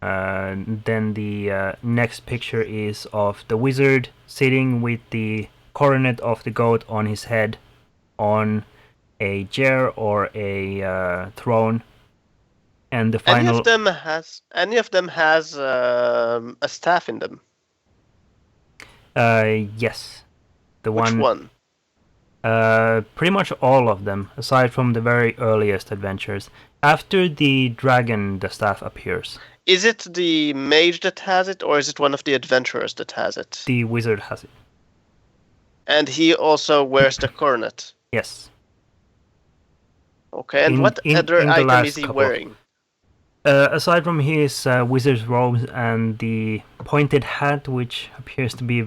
Then the next picture is of the wizard sitting with the coronet of the goat on his head, on a chair or a throne, and the final. Any of them has a staff in them? Yes, Which one? Pretty much all of them, aside from the very earliest adventures. After the dragon, the staff appears. Is it the mage that has it, or is it one of the adventurers that has it? The wizard has it. And he also wears the coronet. Yes. Okay, and what other item is he wearing? Aside from his wizard's robes and the pointed hat, which appears to be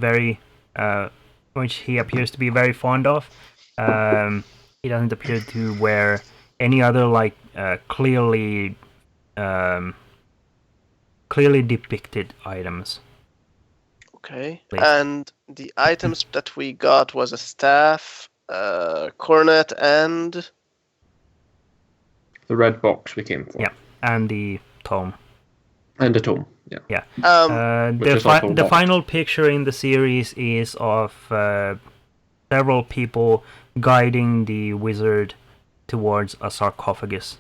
which he appears to be very fond of, he doesn't appear to wear any other clearly depicted items. Okay, and the items that we got was a staff, coronet, and the red box we came for. Yeah, and the tome. And the tome, yeah. Yeah. The the final picture in the series is of several people guiding the wizard towards a sarcophagus.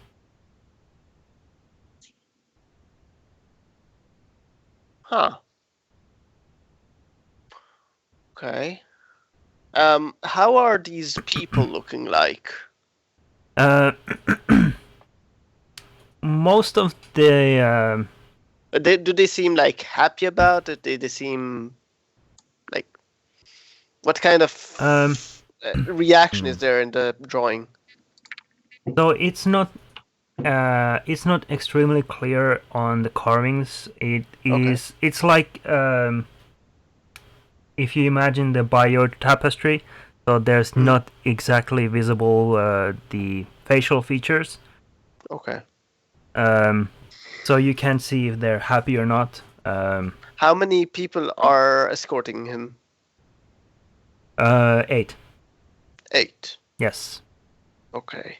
Huh. Okay. How are these people looking like? Most of the do they seem like happy about it? They seem like what kind of reaction is there in the drawing? So it's not extremely clear on the carvings. It is. Okay. It's like if you imagine the bio tapestry. So there's not exactly visible the facial features. Okay. So you can see if they're happy or not. How many people are escorting him? 8. 8. Yes. Okay.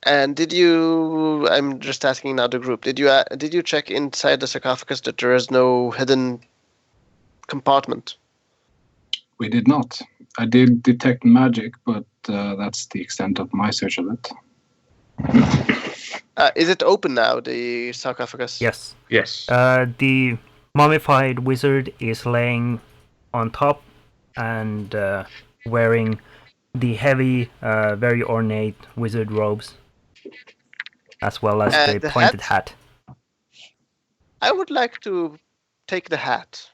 And did you? I'm just asking now the group. Did you check inside the sarcophagus that there is no hidden compartment? We did not. I did detect magic, but that's the extent of my search of it. Is it open now, the sarcophagus? Yes. Yes. The mummified wizard is laying on top and wearing the heavy, very ornate wizard robes, as well as the pointed hat. I would like to take the hat.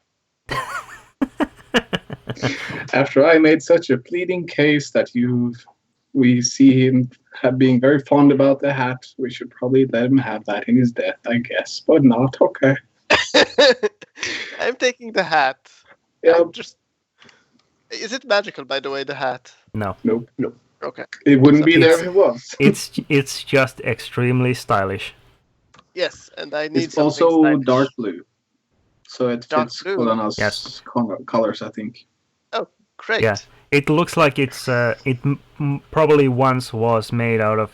After I made such a pleading case that we see him being very fond about the hat, we should probably let him have that in his death, I guess. But not okay. I'm taking the hat. Yeah. Is it magical, by the way, the hat? No. Nope. Okay. It wouldn't be there if it was. It's just extremely stylish. Yes, and I need it's also stylish. Dark blue. So it fits good on us colors, I think. Oh, great. Yeah, it looks like it's probably once was made out of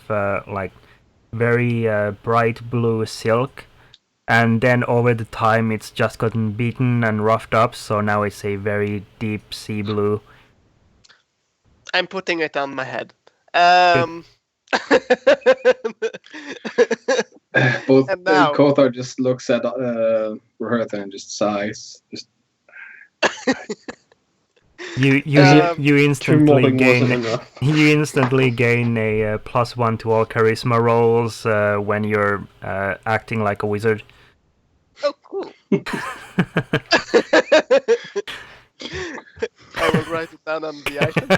very bright blue silk, and then over the time it's just gotten beaten and roughed up, so now it's a very deep sea blue. I'm putting it on my head. Both Kothar just looks at Rohertha and just sighs. Just you instantly gain a +1 to all charisma rolls when you're acting like a wizard. Oh, cool. I will write it down on the item.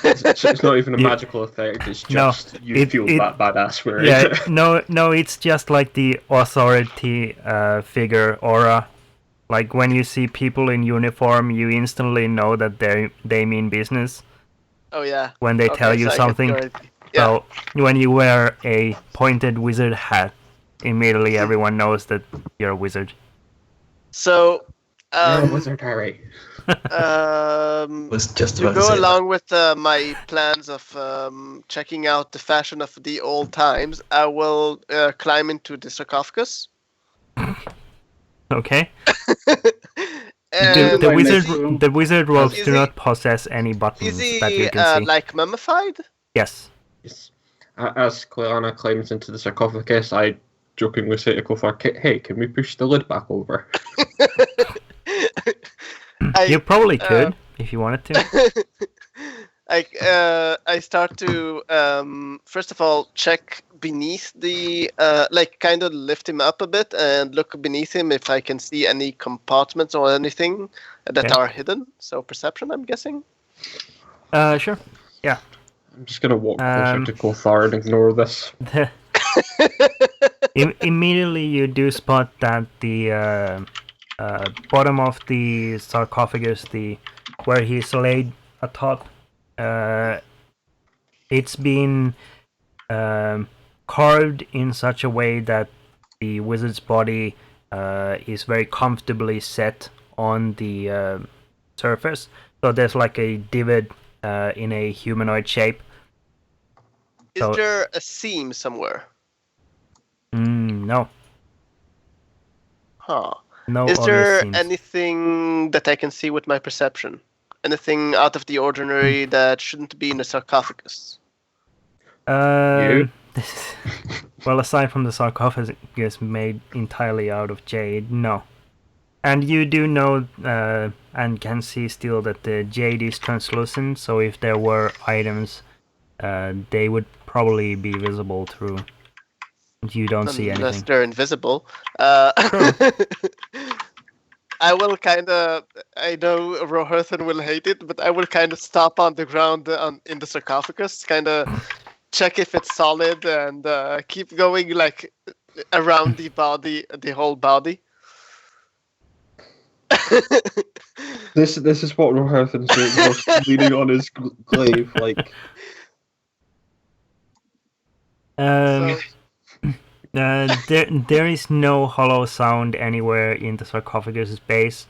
It's not even a magical effect. It's just you feel that badass wearing it. Yeah, no, it's just like the authority figure aura. Like when you see people in uniform, you instantly know that they mean business. Oh yeah. When they tell you something. So when you wear a pointed wizard hat, immediately everyone knows that you're a wizard. So. You're a wizard, Harry. Was just to go along with my plans of checking out the fashion of the old times, I will climb into the sarcophagus. Okay. The wizard robes Is do he- not possess any buttons Is that you he can see. like mummified? Yes. Yes. As Cleana climbs into the sarcophagus, I jokingly say to Kothar, "Hey, can we push the lid back over?" You probably could if you wanted to. I start to first of all check beneath the kind of lift him up a bit and look beneath him if I can see any compartments or anything that are hidden. So perception, I'm guessing. Sure. I'm just gonna walk closer to Kothar and ignore this. Immediately you do spot that the bottom of the sarcophagus, where he's laid atop, it's been carved in such a way that the wizard's body is very comfortably set on the surface. So there's like a divot in a humanoid shape. Is there a seam somewhere? No. Huh. No. Is other there seams. anything that I can see with my perception? Anything out of the ordinary that shouldn't be in a sarcophagus? Well, aside from the sarcophagus made entirely out of jade, no. And you do know and can see still that the jade is translucent, so if there were items, they would probably be visible through. You don't see Unless anything. they're invisible. I will I know Roherthan will hate it, but I will kind of stop on the ground in the sarcophagus, kind of check if it's solid, and keep going like around the body, the whole body. This is what Roherthan's doing, just leaning on his glaive, like. There is no hollow sound anywhere in the sarcophagus base.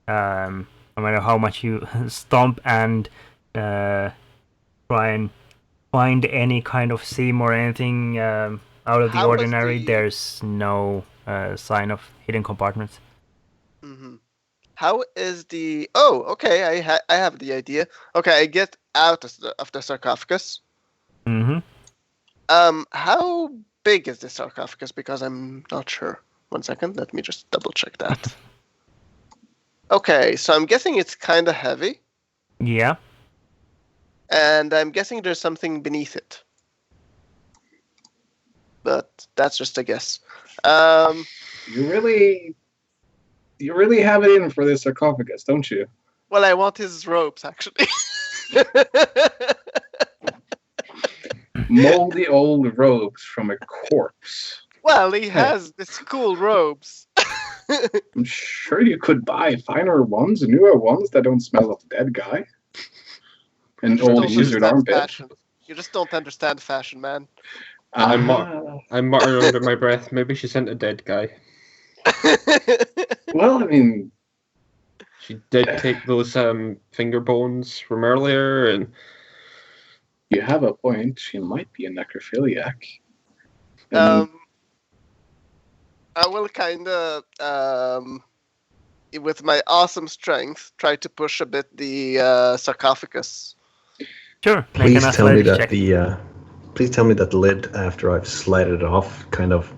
No matter how much you stomp and try and find any kind of seam or anything out of the ordinary, there's no sign of hidden compartments. Mm-hmm. How is the? Oh, okay. I have the idea. Okay, I get out of the sarcophagus. Mm-hmm. How big is the sarcophagus? Because I'm not sure. 1 second. Let me just double check that. Okay, so I'm guessing it's kind of heavy. Yeah. And I'm guessing there's something beneath it. But that's just a guess. You really have it in for this sarcophagus, don't you? Well, I want his ropes, actually. Moldy old robes from a corpse. Well, he has these cool robes. I'm sure you could buy finer ones, newer ones that don't smell of dead guy. And old lizard armpit. Fashion. You just don't understand fashion, man. I mutter under my breath, maybe she sent a dead guy. Well, I mean... She did take those finger bones from earlier, and... You have a point. She might be a necrophiliac. I will kind of, with my awesome strength, try to push a bit the sarcophagus. Sure. Please tell me that the lid, after I've slided it off, kind of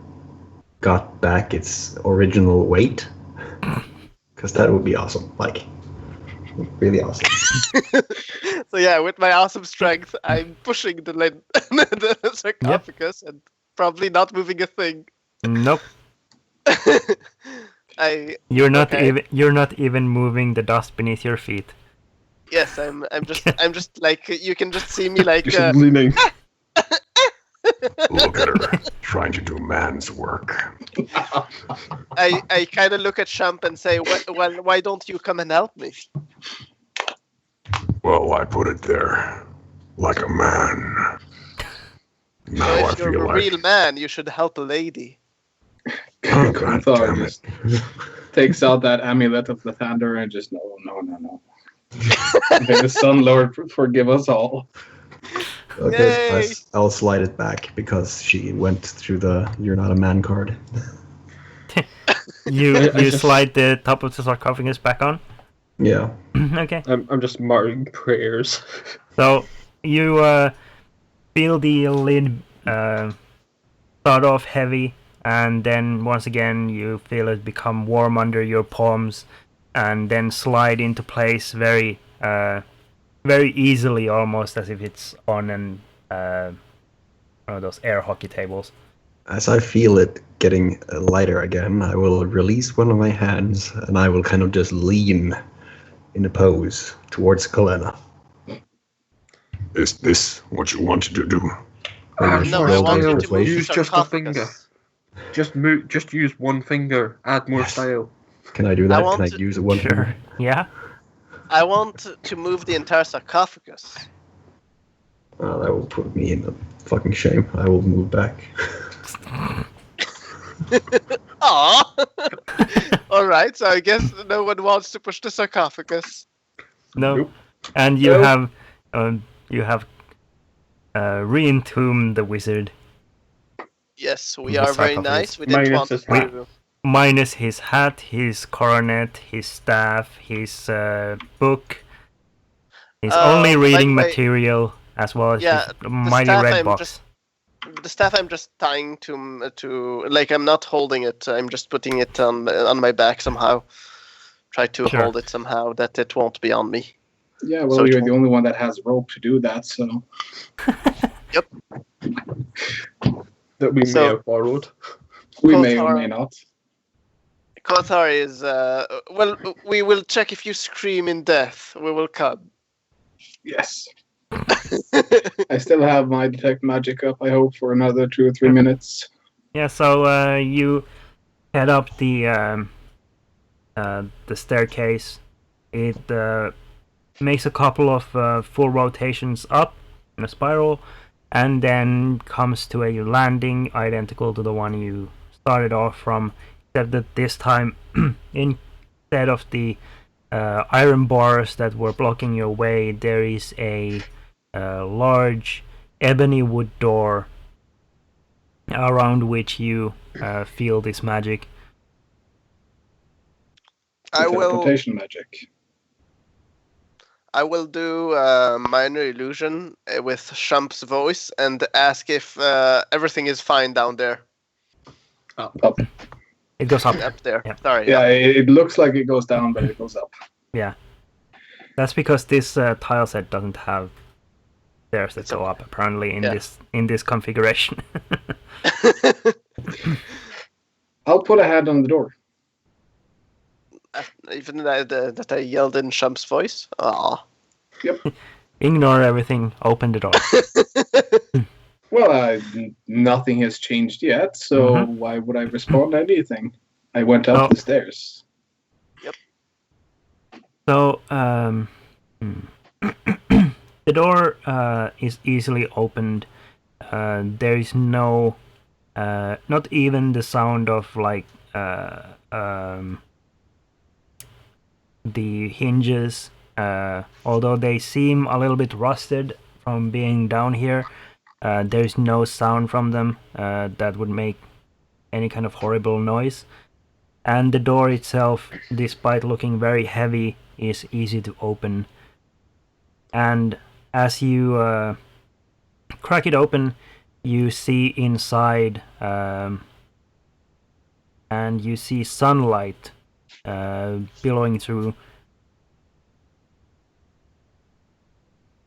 got back its original weight. Because that would be awesome. Like, really awesome. So yeah, with my awesome strength, I'm pushing the lid, the sarcophagus, and probably not moving a thing. Nope. You're not even moving the dust beneath your feet. Yes, I'm just like, you can just see me like leaning. Look at her, trying to do man's work. I kind of look at Champ and say, well, why don't you come and help me? Well, I put it there, like a man. Now So I if you're feel a like... real man, you should help a lady. Oh, God damn it. Takes out that amulet of the thunder and just, no. May the Sun Lord forgive us all. Okay, I'll slide it back because she went through the "you're not a man" card. You slide the top of the sarcophagus back on? Yeah. Okay. I'm just muttering prayers. So you feel the lid start off heavy, and then once again you feel it become warm under your palms, and then slide into place very easily, almost as if it's on one of those air hockey tables. As I feel it getting lighter again, I will release one of my hands and I will kind of just lean in a pose towards Kalena. Is this what you wanted to do? No, I want you to move Use the just a finger. sarcophagus. Just use one finger. Add more Yes. style. Can I do I that? want Can I to- use it one Sure. finger? Yeah. I want to move the entire sarcophagus. That will put me in a fucking shame. I will move back. Aw! Alright, so I guess no one wants to push the sarcophagus. No. Nope. And you Nope. have re-entombed the wizard, Yes, we The are very sarcophagus. nice. We didn't Minus want his to. hat. minus his hat, his coronet, his staff, his book, his only by the reading way- material, as well as Yeah, his the mighty staff red I'm box. just- The staff I'm just tying to like I'm not holding it. I'm just putting it on my back somehow. Try to Sure. hold it somehow that it won't be on me. Yeah, well, So it you're won't- the only one that has rope to do that, so. That we may So- have borrowed. We Both may or are- may not. Kothar is well. We will check if you scream in death. We will come. Yes. I still have my detect magic up, I hope, for another 2 or 3 minutes. Yeah, so you head up the staircase. It makes a couple of full rotations up in a spiral, and then comes to a landing identical to the one you started off from, except that this time, instead of the iron bars that were blocking your way, there is a large ebony wood door around which you feel this magic. I will. Teleportation magic. I will do minor illusion with Shump's voice and ask if everything is fine down there. Up. It goes up. Up there. Yeah. Sorry. Yeah, it looks like it goes down, but it goes up. Yeah. That's because this tile set doesn't have stairs that go up apparently in Yeah. this configuration. I'll put a hand on the door. Even that I yelled in Shump's voice. Aw. Ignore everything, open the door. Well, nothing has changed yet, so why would I respond to anything? I went up Oh. the stairs. So, the door is easily opened. There is no, not even the sound of like the hinges, although they seem a little bit rusted from being down here. There's no sound from them that would make any kind of horrible noise. And the door itself, despite looking very heavy, is easy to open. And as you crack it open, you see inside, and you see sunlight billowing through.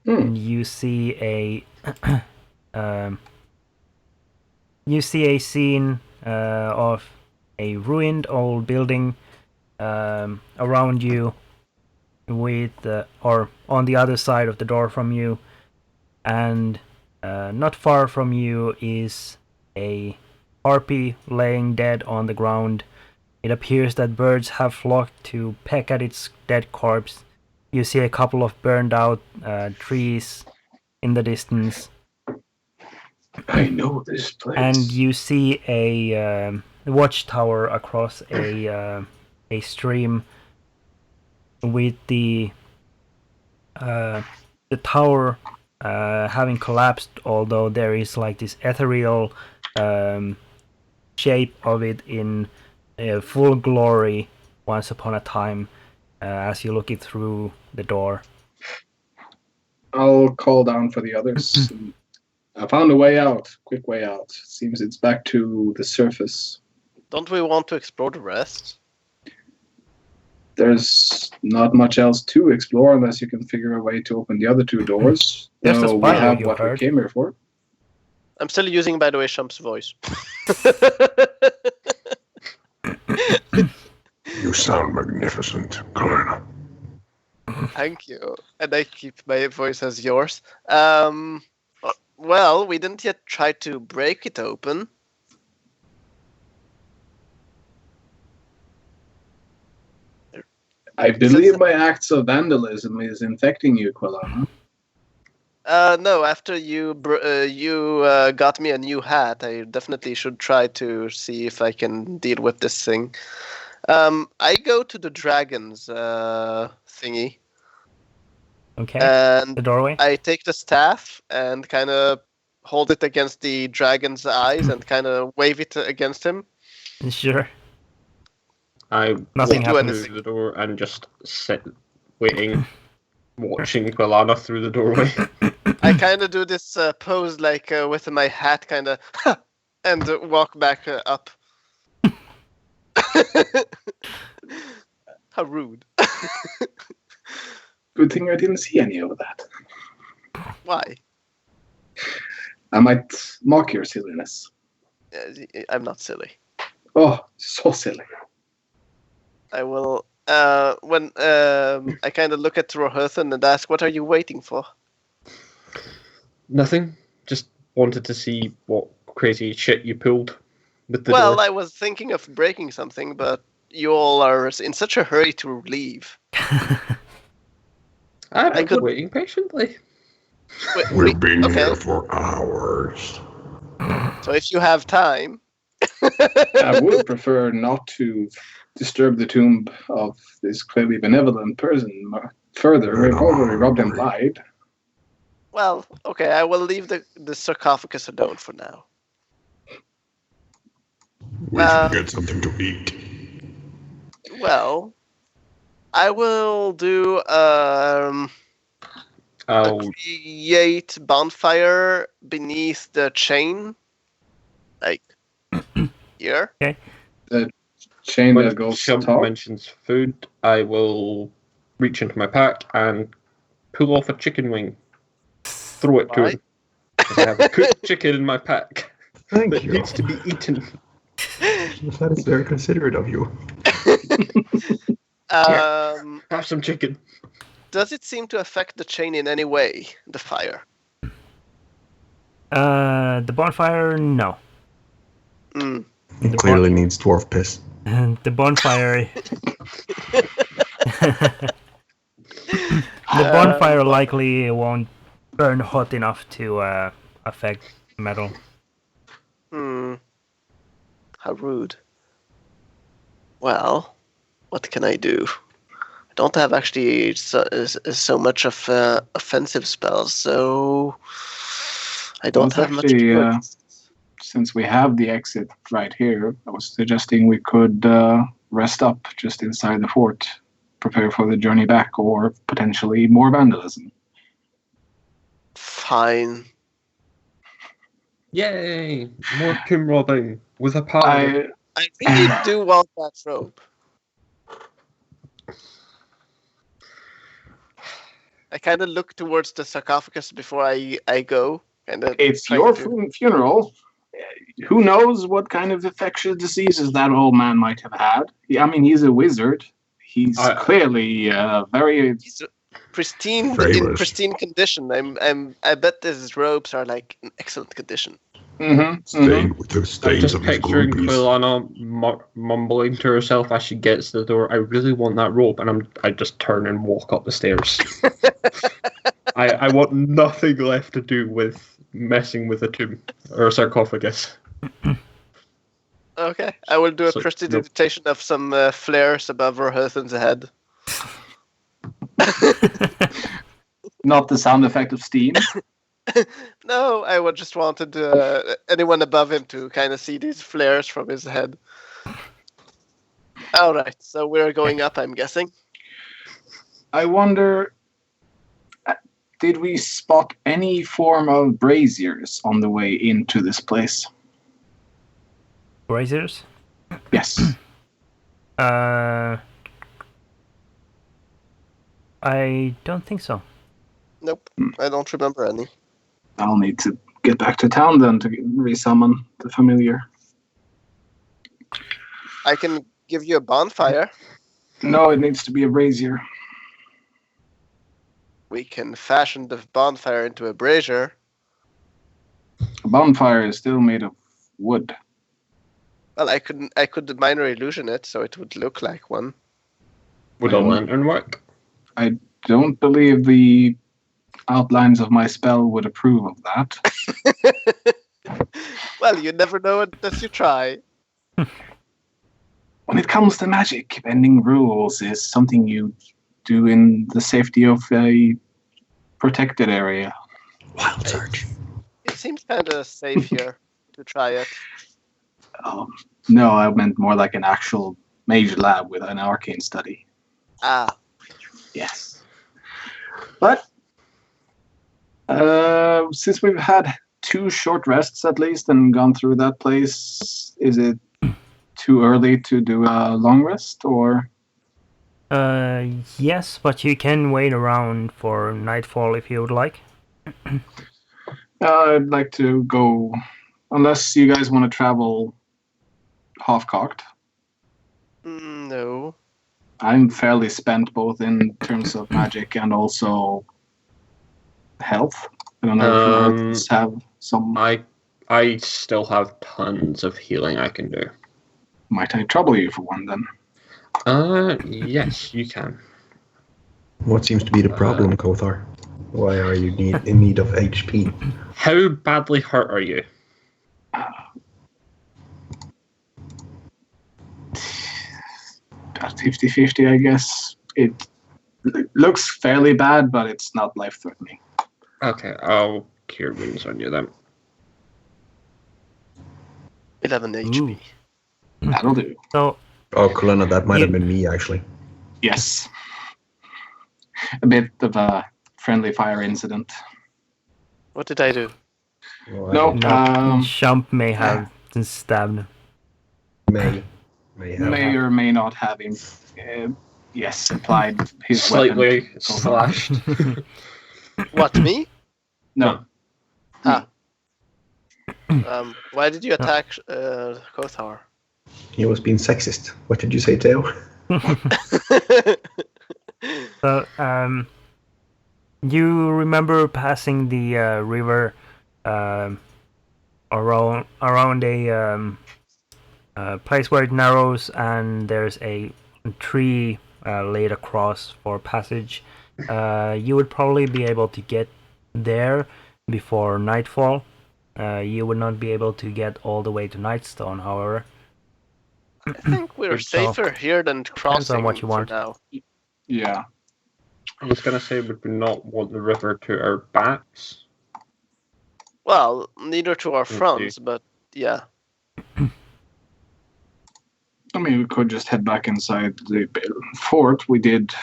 And you see a scene of a ruined old building around you, with or on the other side of the door from you, and not far from you is a harpy laying dead on the ground. It appears that birds have flocked to peck at its dead corpse. You see a couple of burned out trees in the distance. I know this place. And you see a watchtower across a stream, with the tower having collapsed, although there is like this ethereal shape of it in full glory once upon a time, as you look it through the door. I'll call down for the others. I found a way out. Quick way out. Seems it's back to the surface. Don't we want to explore the rest? There's not much else to explore unless you can figure a way to open the other 2 doors. There's a So we spider, have you what heard. we came here for. I'm still using, by the way, Shump's voice. You sound magnificent, Kalina. Thank you. And I keep my voice as yours. Well, we didn't yet try to break it open. I believe my acts of vandalism is infecting you, Quilana. No, after you got me a new hat, I definitely should try to see if I can deal with this thing. I go to the dragon's thingy. Okay. And The doorway. I take the staff and kind of hold it against the dragon's eyes and kind of wave it against him. Sure. I Nothing walk happens. through the door and just sit, waiting, watching Quilana through the doorway. I kind of do this pose like with my hat kind of and walk back up. How rude. Good thing I didn't see any of that. Why? I might mock your silliness. I'm not silly. Oh, so silly. I will. When I kind of look at Rohirthan and ask, "What are you waiting for?" Nothing. Just wanted to see what crazy shit you pulled with the Well, door. I was thinking of breaking something, but you all are in such a hurry to leave. I've I been could- waiting patiently. We've been okay. here for hours. So if you have time, I would prefer not to disturb the tomb of this clearly benevolent person further. We've already robbed him blind. well, okay, I will leave the sarcophagus alone for now. We should get something to eat. Well, I will do I'll create bonfire beneath the chain, like here. Chain when that goes Shump top. mentions food, I will reach into my pack and pull off a chicken wing. Throw it to Why? him. 'Cause I have a cooked chicken in my pack Thank that you. needs to be eaten. That is very considerate of you. Have some chicken. Does it seem to affect the chain in any way? The fire. The bonfire, no. Mm. It clearly needs dwarf piss. The bonfire. The bonfire likely won't burn hot enough to affect metal. How rude. Well, what can I do? I don't have actually so much of offensive spells, so I don't have much. Since we have the exit right here, I was suggesting we could rest up just inside the fort, prepare for the journey back, or potentially more vandalism. Fine. Yay! More tomb robbing with a paladin. I really do want that rope. I kind of look towards the sarcophagus before I go. It's your funeral. Who knows what kind of infectious diseases that old man might have had? I mean, he's a wizard. He's clearly very He's pristine, Famous. in pristine condition. I bet his robes are like in excellent condition. Stained with the I'm stains just of his picturing groupies. Quilana mumbling to herself as she gets to the door, I really want that rope, and I just turn and walk up the stairs. I want nothing left to do with messing with a tomb or a sarcophagus. Okay, I will do a So, prestidigitation of some flares above Rohirthan's head. not the sound effect of steam. No, I would just wanted anyone above him to kind of see these flares from his head. All right, so we're going up, I'm guessing. I wonder, did we spot any form of braziers on the way into this place? Braziers? Yes. I don't think so. Nope, I don't remember any. I'll need to get back to town then to resummon the familiar. I can give you a bonfire. No, it needs to be a brazier. We can fashion the bonfire into a brazier. A bonfire is still made of wood. Well, I could minor illusion it so it would look like one. Would a lantern work? I don't believe the outlines of my spell would approve of that. Well, you never know unless you try. When it comes to magic, bending rules is something you do in the safety of a protected area. Wild search. It seems kind of safe here to try it. No, I meant more like an actual mage lab with an arcane study. Ah, Yes. But since we've had 2 short rests at least and gone through that place, is it too early to do a long rest or? Yes, but you can wait around for nightfall if you would like. I'd like to go, unless you guys want to travel half-cocked. no. I'm fairly spent both in terms of magic and also health. I don't know if you others have some. I still have tons of healing I can do. Might I trouble you for one then? Yes, you can. What seems to be the problem, Kothar? Why are you in need of HP? How badly hurt are you? About 50-50, I guess. It looks fairly bad, but it's not life-threatening. Okay, I'll cure wounds on you then. 11 HP. That'll do. So, Oh, Colonna, that might have been me, actually. Yes. A bit of a friendly fire incident. What did I do? No, Shump may have stabbed. May have. may or may not have him. Yes, applied his Slightly weapon. slashed. What, me? No. Why did you attack Kothar? He was being sexist. What did you say, Teo? So, you remember passing the river around a place where it narrows, and there's a tree laid across for passage. You would probably be able to get there before nightfall. You would not be able to get all the way to Nightstone, however. I think we're safer here than crossing on what you want. for now. Yeah. I was going to say, would we not want the river to our backs? Well, neither to our fronts, but yeah. I mean, we could just head back inside the fort. We did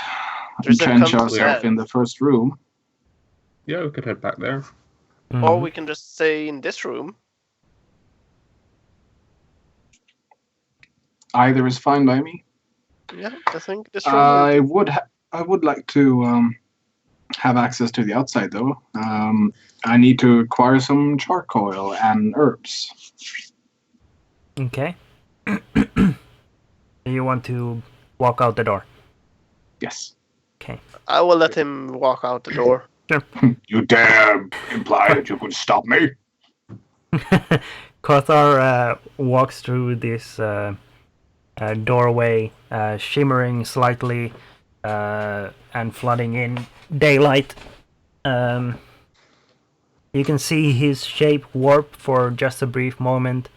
There's a entrench compass ourselves there. in the first room. Yeah, we could head back there. Or we can just stay in this room. Either is fine by me. Yeah, I think this room. I would like to have access to the outside though. I need to acquire some charcoal and herbs. Okay. You want to walk out the door? Yes. Okay. I will let him walk out the door. You dare imply that you could stop me? Kothar walks through this doorway, shimmering slightly and flooding in daylight. You can see his shape warp for just a brief moment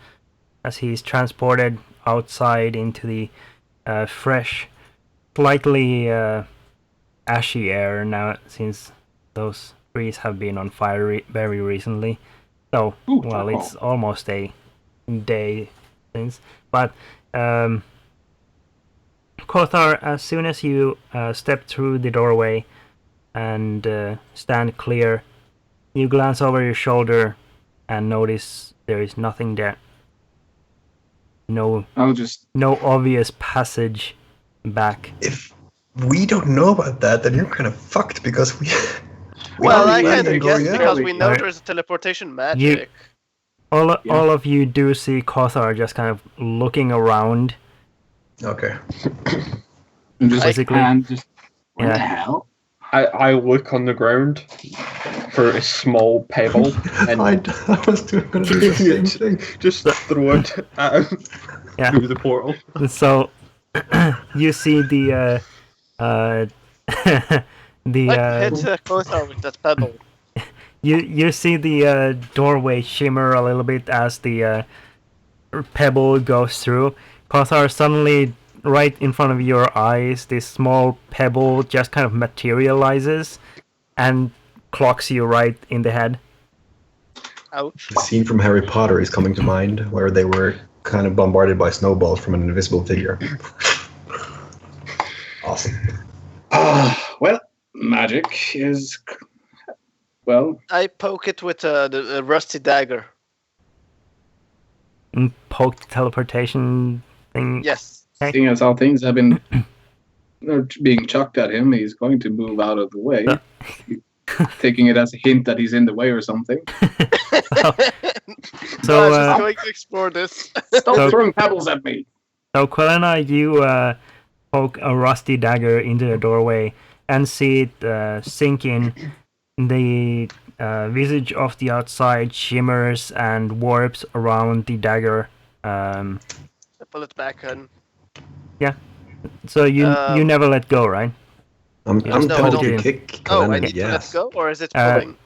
as he's transported outside into the fresh, slightly ashy air now, since those trees have been on fire very recently. So, well, it's almost a day since. But Kothar Kothar, as soon as you step through the doorway and stand clear, you glance over your shoulder and notice there is nothing there. No obvious passage back. If we don't know about that, then you're kind of fucked because we. Well, I kind of guess yeah, because we- we know Alright. there's teleportation magic. All of you do see Kothar just kind of looking around. Okay. And just Basically- and just what Yeah. the hell? I look on the ground for a small pebble and I was going to do the same thing. just throw it at him Yeah. through the portal. So you see the Hit Kothar with that pebble. you see the doorway shimmer a little bit as the pebble goes through. Kothar, suddenly right in front of your eyes, this small pebble just kind of materializes and clocks you right in the head. Ouch. The scene from Harry Potter is coming to mind, where they were kind of bombarded by snowballs from an invisible figure. Awesome. Well, magic is. Well, I poke it with the rusty dagger. And poke the teleportation thing. Yes. seeing as how things have been being chucked at him, he's going to move out of the way. Taking it as a hint that he's in the way or something. So, I was just going to explore this. Stop throwing pebbles at me. So Quelena, you poke a rusty dagger into the doorway and see it sink in. The visage of the outside shimmers and warps around the dagger. I pull it back and So you never let go, right? I'm No, I telling you don't. to kick I Kalena, need yes. to let go, or is it pulling?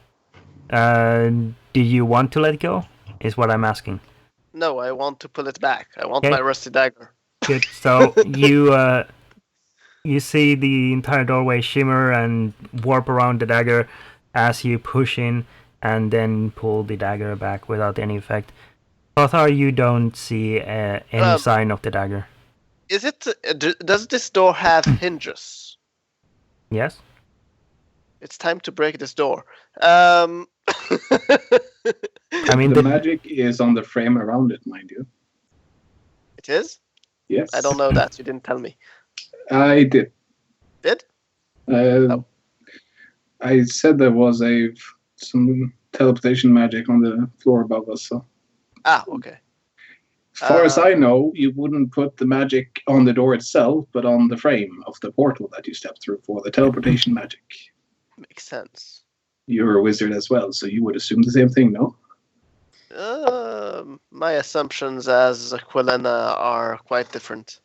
Do you want to let go? Is what I'm asking. No, I want to pull it back. I want Okay. my rusty dagger. Good. So you see the entire doorway shimmer and warp around the dagger as you push in and then pull the dagger back without any effect. Kothar, you don't see any sign of the dagger. Is it? Does this door have hinges? Yes? It's time to break this door. I mean, The magic is on the frame around it, mind you. It is? Yes. I don't know that. You didn't tell me. I did. Did? I said there was some teleportation magic on the floor above us. So, Ah, okay. as far as I know, you wouldn't put the magic on the door itself, but on the frame of the portal that you step through for the teleportation magic. Makes sense. You're a wizard as well, so you would assume the same thing, no? My assumptions as Quelena are quite different.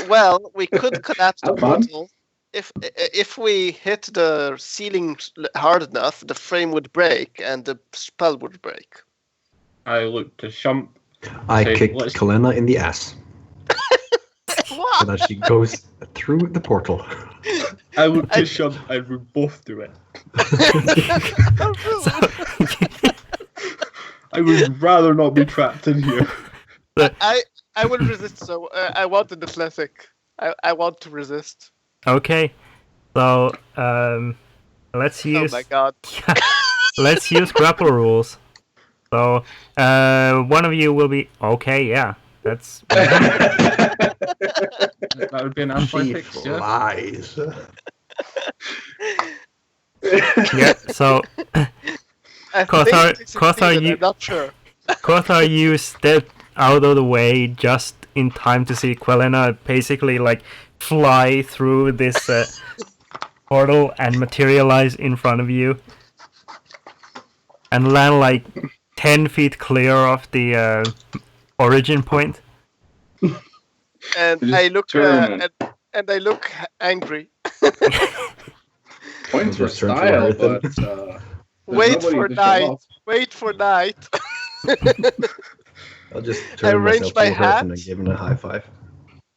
Well, we could collapse the Have fun. portal. If we hit the ceiling hard enough, the frame would break and the spell would break. I look to Shump. I Okay, kick let's- Kalena in the ass so What? that she goes through the portal. I look to Shump and we both do it. I would rather not be trapped in here. I will resist. So I want an athletic. I want to resist. okay. So let's Oh use my god. let's use grapple rules. So one of you will be okay. Yeah, that's That would be an She athletics, yeah? flies. yeah. So I Kothar- think they Kothar, succeeded, you- I'm not sure. Kothar, you step out of the way just in time to see Quelena basically like fly through this portal and materialize in front of you and land like 10 feet clear of the origin point. And Just I look turn. and I look angry. Points for Just turn to style, Ethan. but there's Wait nobody for to show night. off. Wait for night. I'll just I turn arranged myself my to Earth and hat. give him a high five.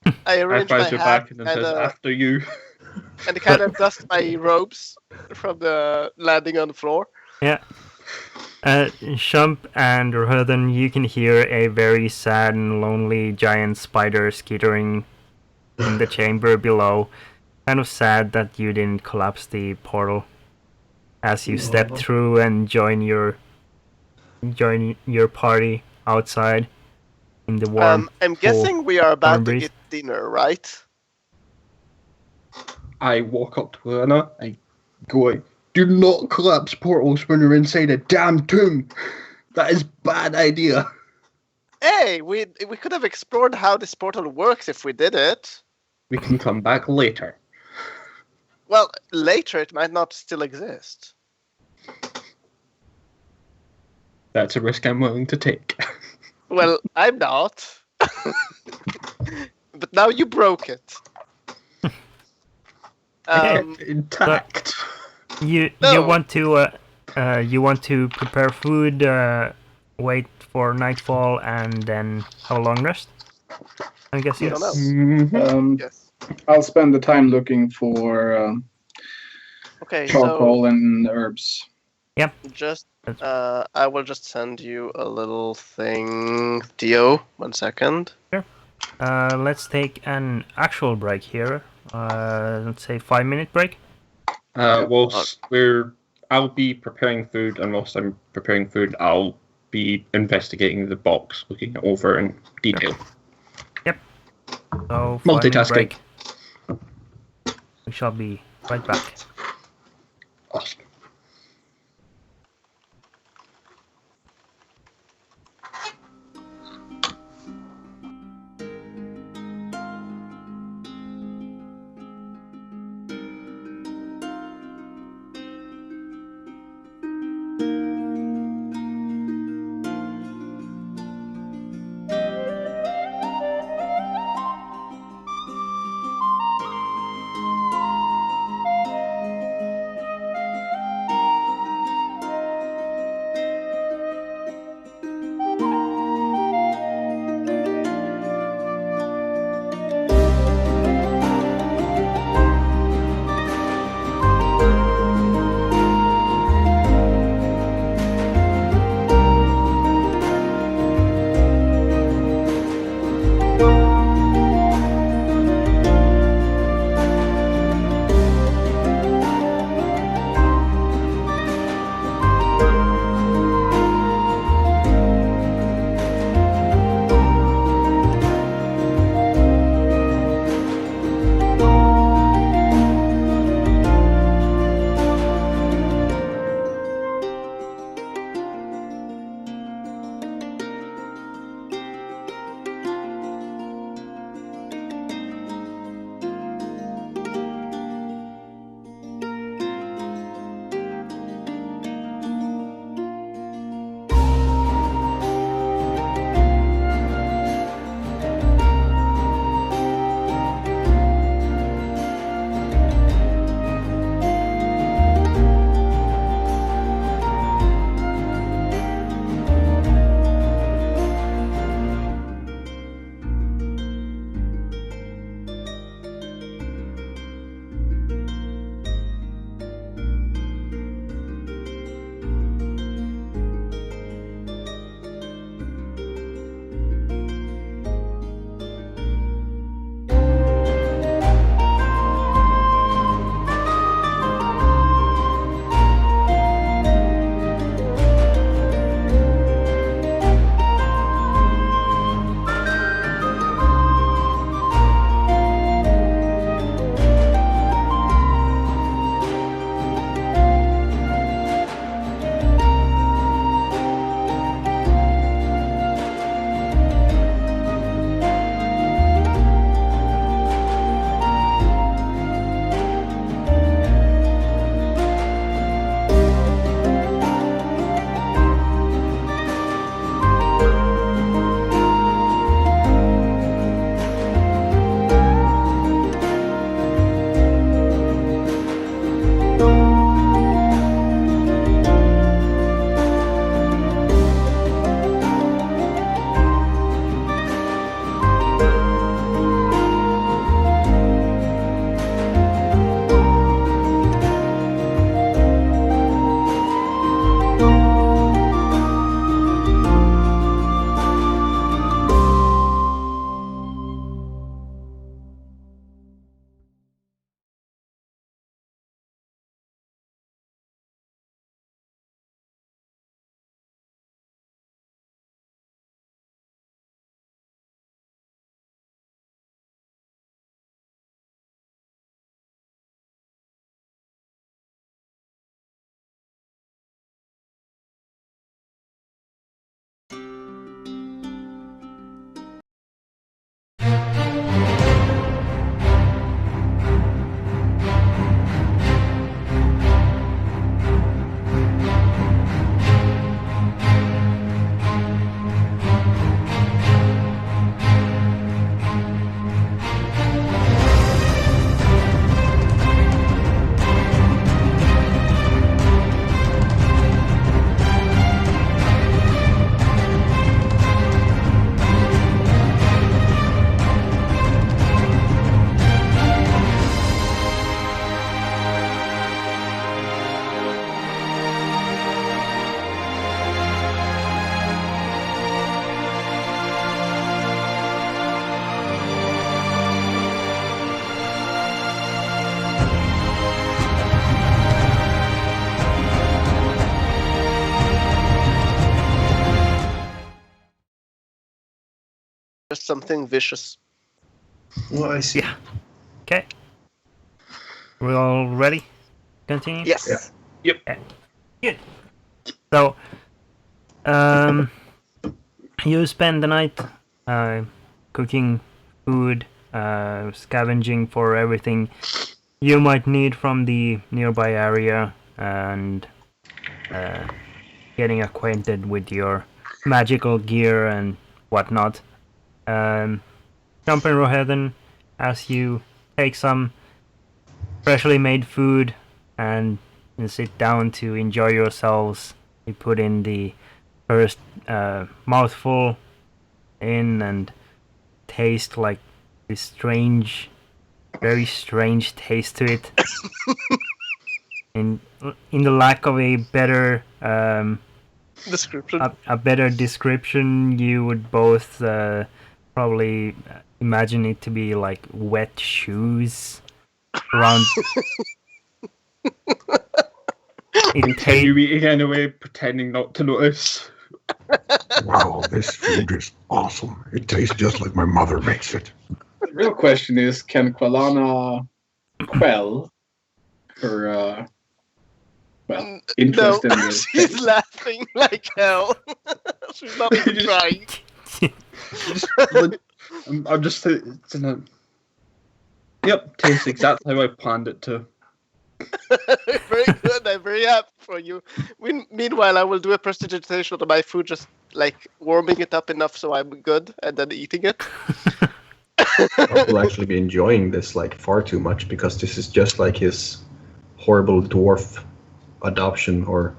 I I arrange my flies you hat back and then and, says, after you. and kind of dust my robes from the landing on the floor. Yeah. Shump and Ruthen, you can hear a very sad and lonely giant spider skittering in the chamber below. Kind of sad that you didn't collapse the portal as you step through and join your party outside in the warm. I'm guessing we are about to breeze. get dinner, right? I walk up to Anna. I go, do not collapse portals when you're inside a damn tomb. That is bad idea. Hey, we could have explored how this portal works if we did it. We can come back later. Well, later it might not still exist. That's a risk I'm willing to take. Well, I'm not. But now you broke it. Intact. You want to prepare food, wait for nightfall, and then have a long rest? I guess I don't know. Mm-hmm. Yes. I'll spend the time looking for Okay, charcoal and herbs. Yep. Just I will just send you a little thing, Theo. 1 second. Let's take an actual break here. Let's say 5-minute break. I'll be preparing food, and whilst I'm preparing food, I'll be investigating the box, looking it over in detail. Yep. So 5-minute Multitasking. break. We shall be right back. Awesome. Just something vicious. Well, I see. Yeah. Okay. We're all ready? Continue? Yes. Good. So, you spend the night cooking food, scavenging for everything you might need from the nearby area, and getting acquainted with your magical gear and whatnot. Jump in Rohedden as you take some freshly made food and sit down to enjoy yourselves. You put in the first mouthful in and taste like this strange, very strange taste to it. in the lack of a better Description. a better description, you would both probably imagine it to be like wet shoes around. Continue eating anyway, pretending not to notice. Wow, this food is awesome. It tastes just like my mother makes it. The real question is, can Qualana quell her interest in this? She's laughing like hell. She's not even trying. I'm just. It's in a. Yep, tastes exactly how I planned it to. Very good. I'm very happy for you. Meanwhile, I will do a prestidigitation of my food, just like warming it up enough so I'm good, and then eating it. Mark will actually be enjoying this like far too much because this is just like his horrible dwarf adoption or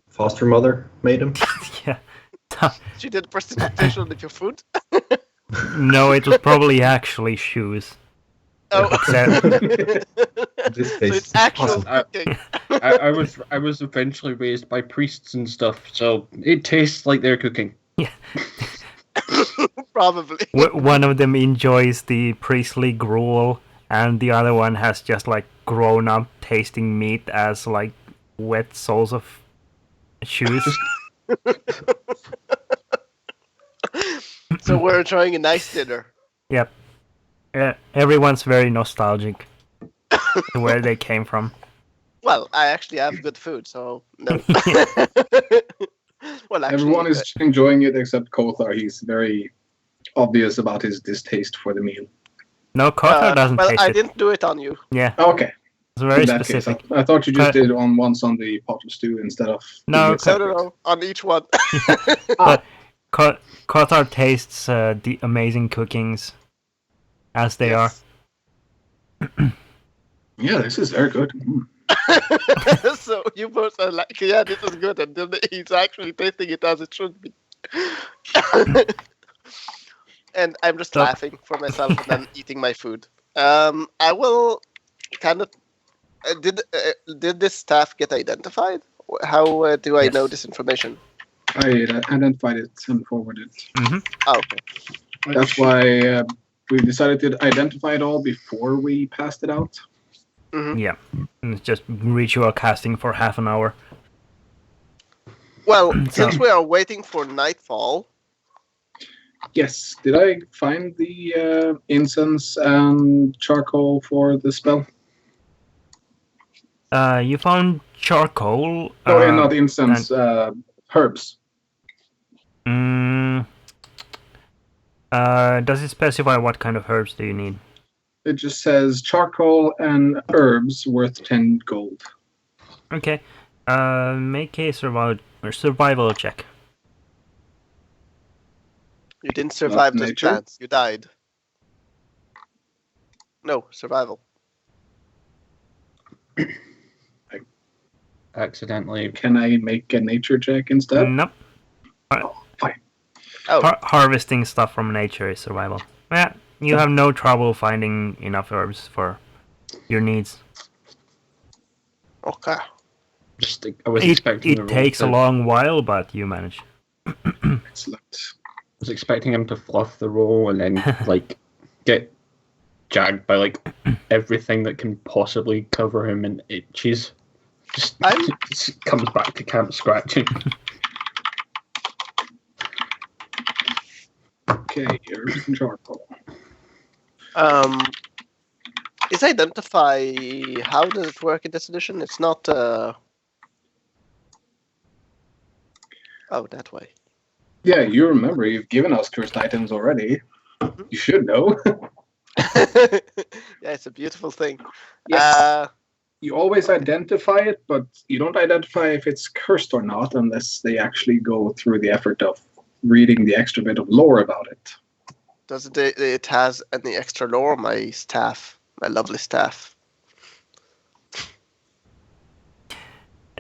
foster mother made him. Yeah. She did prestidigitation of your food. No, it was probably actually shoes. Oh, This so tastes it's actual awesome. cooking. I was eventually raised by priests and stuff, so it tastes like they're cooking. Yeah. Probably. One of them enjoys the priestly gruel, and the other one has just like grown up tasting meat as like wet soles of shoes. So we're enjoying a nice dinner. Yep. Everyone's very nostalgic to where they came from. Well, I actually have good food, so no. Well, actually, Everyone is enjoying it except Kothar. He's very obvious about his distaste for the meal. No, Kothar doesn't well, taste I it. didn't do it on you. Yeah, Okay. it's very In that specific. case, I thought you just did it once on the pot of stew instead of... No, doing it No, on each one. But Kothar tastes the amazing cookings as they are. Yeah, this is very good. So you both are like, yeah, this is good, and then he's actually tasting it as it should be. And I'm just Stop. laughing for myself and then eating my food. I will kind of... did this staff get identified? How do I know this information? I identified it and forwarded it. Oh, okay. That's why we decided to identify it all before we passed it out. Yeah, and it's just ritual casting for half an hour. Well, since we are waiting for nightfall, Yes. Did I find the incense and charcoal for the spell? You found charcoal. Oh, yeah, not incense. Herbs. Does it specify what kind of herbs do you need? It just says charcoal and herbs worth 10 gold. Okay. Make a survival check. you didn't survive Not this nature? dance. You died. No, survival. Accidentally. Can I make a nature check instead? Nope. Fine. Oh, Harvesting stuff from nature is survival. Yeah, you have no trouble finding enough herbs for your needs. okay. Just I was expecting the It roll takes a to- long while, but you manage. Excellent. I was expecting him to fluff the roll and then like get jagged by like everything that can possibly cover him in itches. Just comes back to camp scratching. Okay, herbs and charcoal. Is identify, how does it work in this edition? It's not oh, that way. Yeah, you remember you've given us cursed items already. You should know. Yeah, it's a beautiful thing. Yes. You always identify it, but you don't identify if it's cursed or not unless they actually go through the effort of reading the extra bit of lore about it. Does it has any extra lore? My staff, my lovely staff.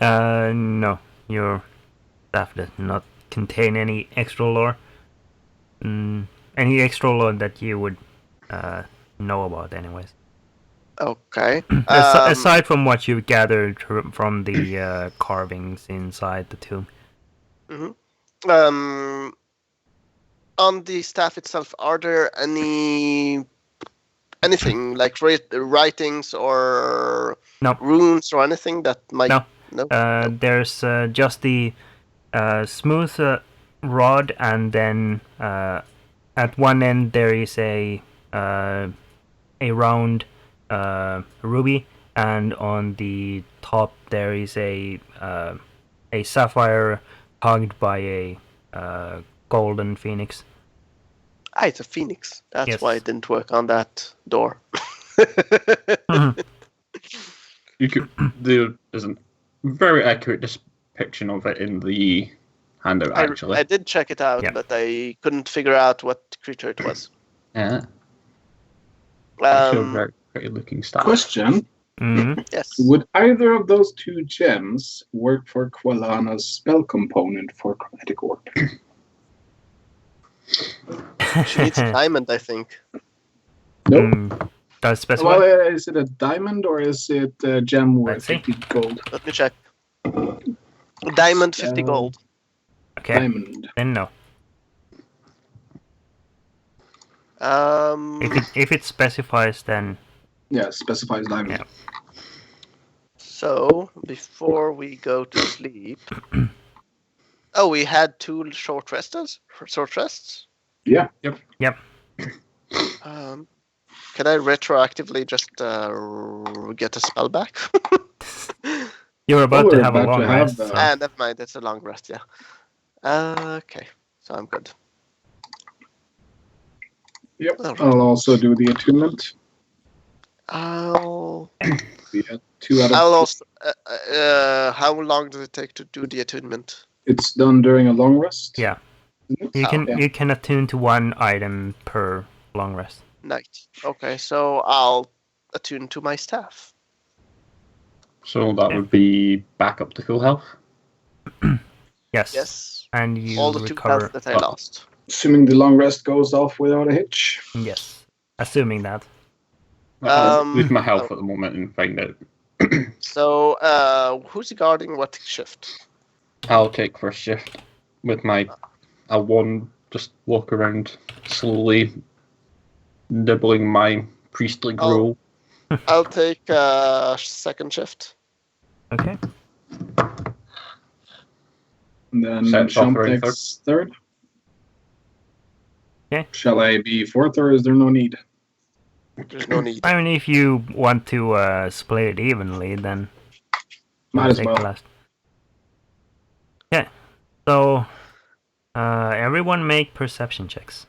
No, your staff does not contain any extra lore. Any extra lore that you would know about, anyways. Okay. Aside from what you gathered from the carvings inside the tomb. Mm-hmm. On the staff itself, are there anything like writings or runes or anything that might? No. There's just the smooth rod, and then at one end there is a round ruby, and on the top there is a sapphire hugged by a golden phoenix. It's a phoenix. That's yes. why it didn't work on that door. There is a very accurate depiction of it in the handout, actually. I did check it out, but I couldn't figure out what creature it was. Yeah. Actually, a very pretty looking style. Question. Mm-hmm. Yes. Would either of those two gems work for Qualana's spell component for Chromatic Orb? She needs a diamond, I think. Nope. Does specify? Well, is it a diamond or is it a gem worth 50 gold? Let me check. Diamond, 50 gold. Okay. Diamond. Then no. If it specifies, then yeah, specifies diamond. Yeah. So before we go to sleep, we had 2 short rests. Short rests. Yeah. Yep. Can I retroactively just get a spell back? You're about to have a long rest. So. Never mind. It's a long rest. Yeah. Okay. So I'm good. Yep. Right. I'll also do the attunement. We had 2 out of I'll also. How long does it take to do the attunement? It's done during a long rest. Yeah. You can attune to 1 item per long rest. Night. Okay, so I'll attune to my staff. So that would be back up to full health? Yes. Yes. And you all the recover 2 health that I lost. Assuming the long rest goes off without a hitch? Yes. Assuming that. I'll lose my health at the moment and find out. So, who's guarding what shift? I'll take first shift with my wand, just walk around slowly, nibbling my priestly gruel. I'll take second shift. Okay. And then Jump takes third. Okay. Shall I be fourth, or is there no need? There's no need. I mean, if you want to split it evenly, then might as well. Last. Yeah. So, everyone make perception checks.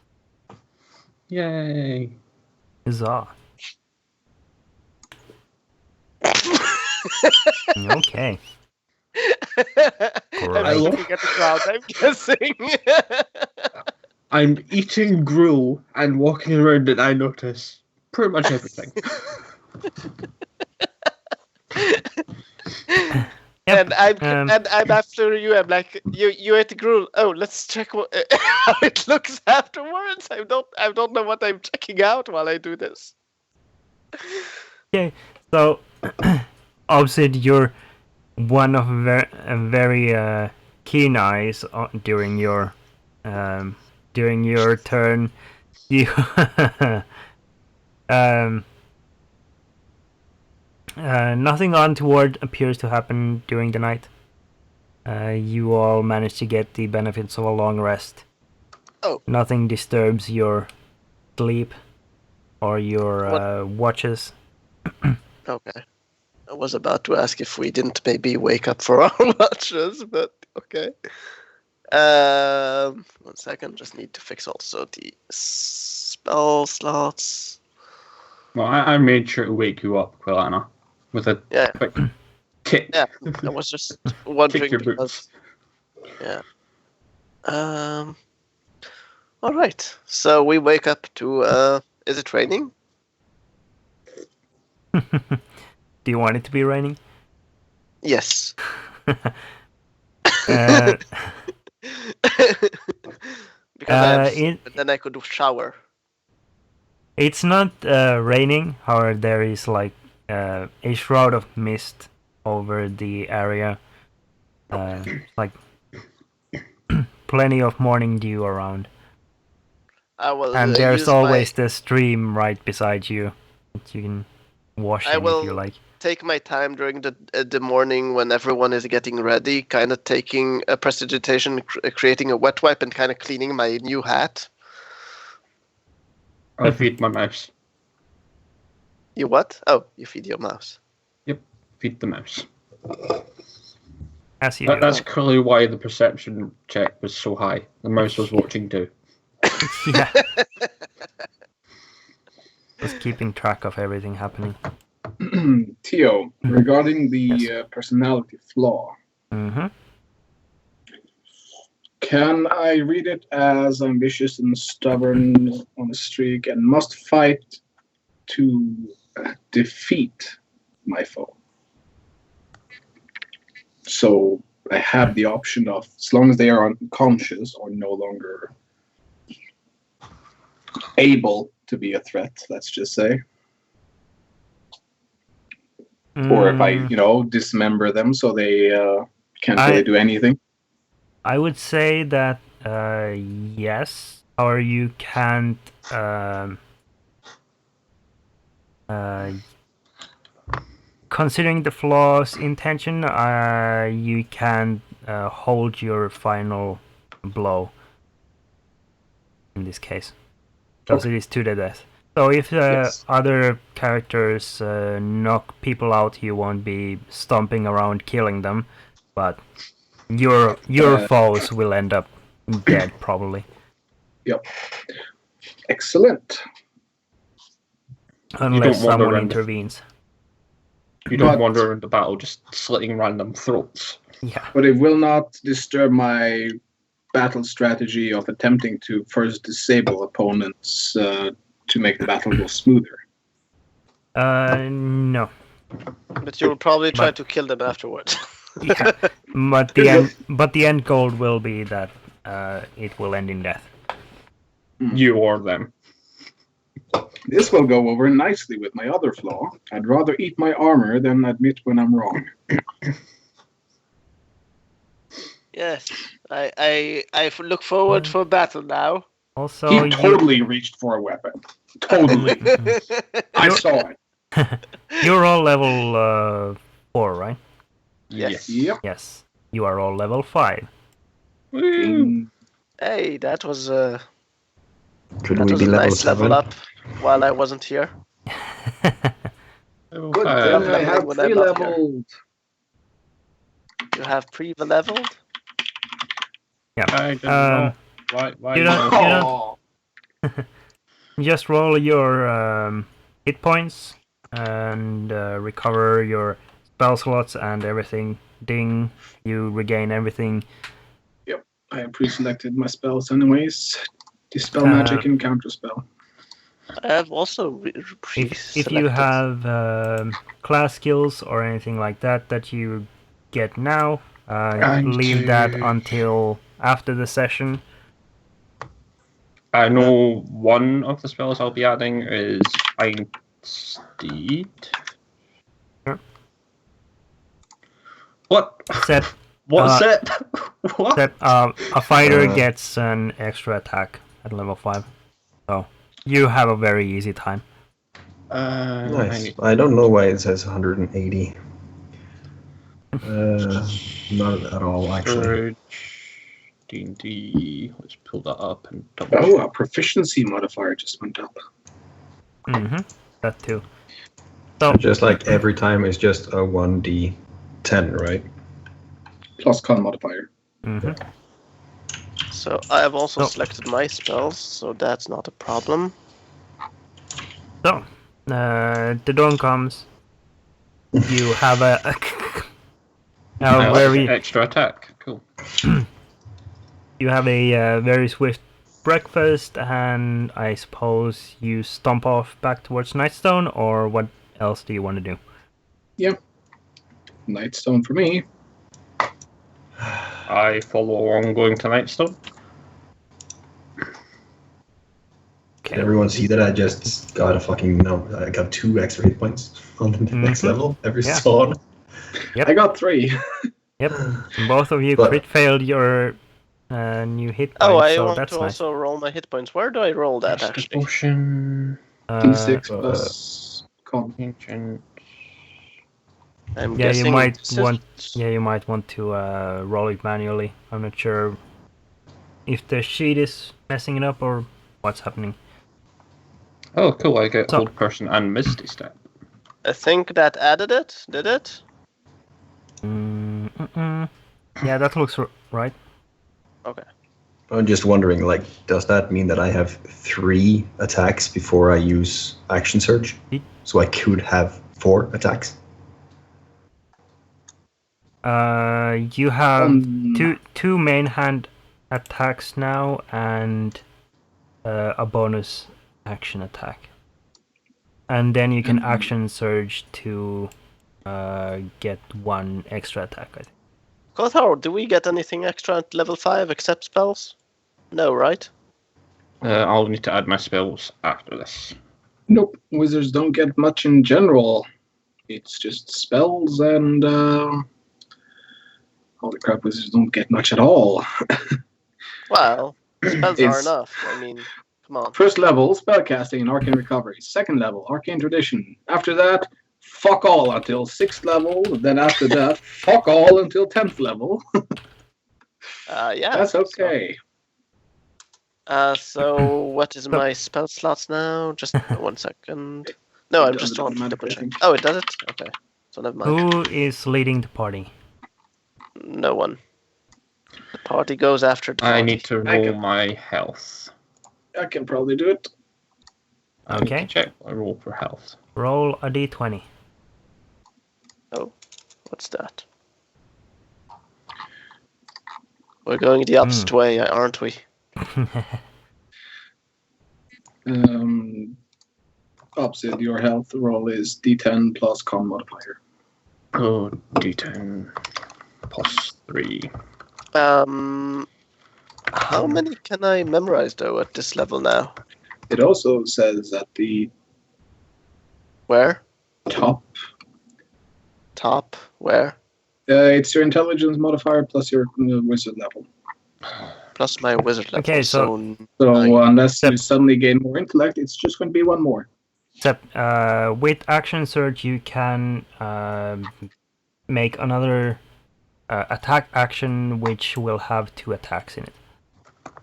Yay! Huzzah! Okay. I'm looking at the crowd, I'm guessing. I'm eating gruel and walking around and I notice pretty much everything. And I'm after you. I'm like, you ate the gruel. Oh, let's check how it looks afterwards. I don't know what I'm checking out while I do this. Okay, so obviously you're one of very keen eyes during your turn. You nothing untoward appears to happen during the night. You all manage to get the benefits of a long rest. Oh. Nothing disturbs your sleep or your watches. Okay. I was about to ask if we didn't maybe wake up for our watches, but okay. 1 second. Just need to fix also the spell slots. Well, I made sure to wake you up, Quilana, with a quick kick. Yeah, I was just wondering Kick your because. boots. Yeah. All right. So we wake up to. Is it raining? Do you want it to be raining? Yes. Because then I could shower. It's not raining, however, there is like a shroud of mist over the area. Like plenty of morning dew around. And there's always the stream right beside you that you can wash in if you like. Take my time during the morning when everyone is getting ready, kind of taking a prestidigitation, creating a wet wipe, and kind of cleaning my new hat. I feed my mouse. You what? Oh, you feed your mouse. Yep, feed the mouse. As you do. That's clearly why the perception check was so high. The mouse was watching too. Yeah. Just keeping track of everything happening. Theo, regarding the personality flaw, can I read it as ambitious and stubborn on a streak and must fight to defeat my foe? So I have the option of, as long as they are unconscious or no longer able to be a threat, let's just say. Or if I, dismember them so they can't really do anything. I would say that yes, or you can't. Considering the flaw's intention, you can hold your final blow. In this case, because it is to the death. So if other characters knock people out, you won't be stomping around killing them, but your foes will end up dead probably. Yep. Excellent. Unless someone intervenes. You don't wander around the battle just slitting random throats. Yeah. But it will not disturb my battle strategy of attempting to first disable opponents to make the battle go smoother. No. But you'll probably try to kill them afterwards. Yeah. But the end goal will be that it will end in death. You or them. This will go over nicely with my other flaw. I'd rather eat my armor than admit when I'm wrong. Yes, I look forward for battle now. Also, he totally reached for a weapon. Totally. I saw it. You're all level 4, right? Yes. Yep. Yes. You are all level 5. Hey, that was Could that we was be a level nice 7? level up while I wasn't here. Good, then I have pre-leveled. You have pre-leveled? Yeah. I don't know. Why you don't just roll your hit points and recover your spell slots and everything. Ding, you regain everything. Yep, I have pre-selected my spells anyways. Dispel magic and counterspell. I have also if you have class skills or anything like that you get now, leave that until after the session. I know one of the spells I'll be adding is Find Steed. Sure. What? Set. What's it? What? That a fighter gets an extra attack at level 5. So you have a very easy time. Nice. I don't know why it says 180. Not at all, actually. D&D. Let's pull that up and double Oh, check. our proficiency modifier just went up. Mm-hmm. That too. So Just like every time it's just a 1d10, right? Plus con modifier. mm-hmm. So I have also Oh. selected my spells, so that's not a problem. So the dawn comes. You have a very Extra attack. Cool. you have a very swift breakfast, and I suppose you stomp off back towards Nightstone, or what else do you want to do? Nightstone for me. I follow along going to Nightstone. Can everyone see that I just got I got 2 extra hit points on the next level every Yeah. spawn. Yep. I got 3. Yep. Both of you But- crit failed your new hit points, Oh, I so want that's to nice. also roll my hit points. Where do I roll that actually? Potion. D6 plus con. Ancient. I'm Yeah, guessing you might this is- want. Yeah, you might want to roll it manually. I'm not sure if the sheet is messing it up or what's happening. Oh, cool. I get So- Hold Person and Misty Step. I think that added it. Did it? Yeah, that looks right. I'm just wondering, like, does that mean that I have 3 attacks before I use action surge? So I could have 4 attacks? You have Um, two main hand attacks now and a bonus action attack, and then you can action surge to get 1 extra attack. I think. Kothar, do we get anything extra at level 5 except spells? No, right? I'll need to add my spells after this. Nope. Wizards don't get much in general. It's just spells and holy crap, wizards don't get much at all. Well, spells are It's- enough. I mean, come on. First level, spellcasting and arcane recovery. Second level, arcane tradition. After that, fuck all until 6th level. Then after that, fuck all until 10th level. Yeah. That's okay. So what is my spell slots now? Just 1 second. No, It I'm does just it trying to automatically, double I check. think. Oh, it does it? Okay. So never mind. Who is leading the party? No one. The party goes after the party. I need to I roll can- my health. I can probably do it. I need Okay. to check my roll for health. Roll a d20. Oh, what's that? We're going the opposite way, aren't we? Opposite, your health roll is D10 plus con modifier. Oh, D10 plus 3. How many can I memorize though at this level now? It also says at the Where? top, Top? Where? it's your intelligence modifier plus your wizard level. Plus my wizard level. Okay, so- So Nine. unless you Yep. suddenly gain more intellect, it's just going to be 1 more. Except with action surge, you can make another attack action, which will have 2 attacks in it.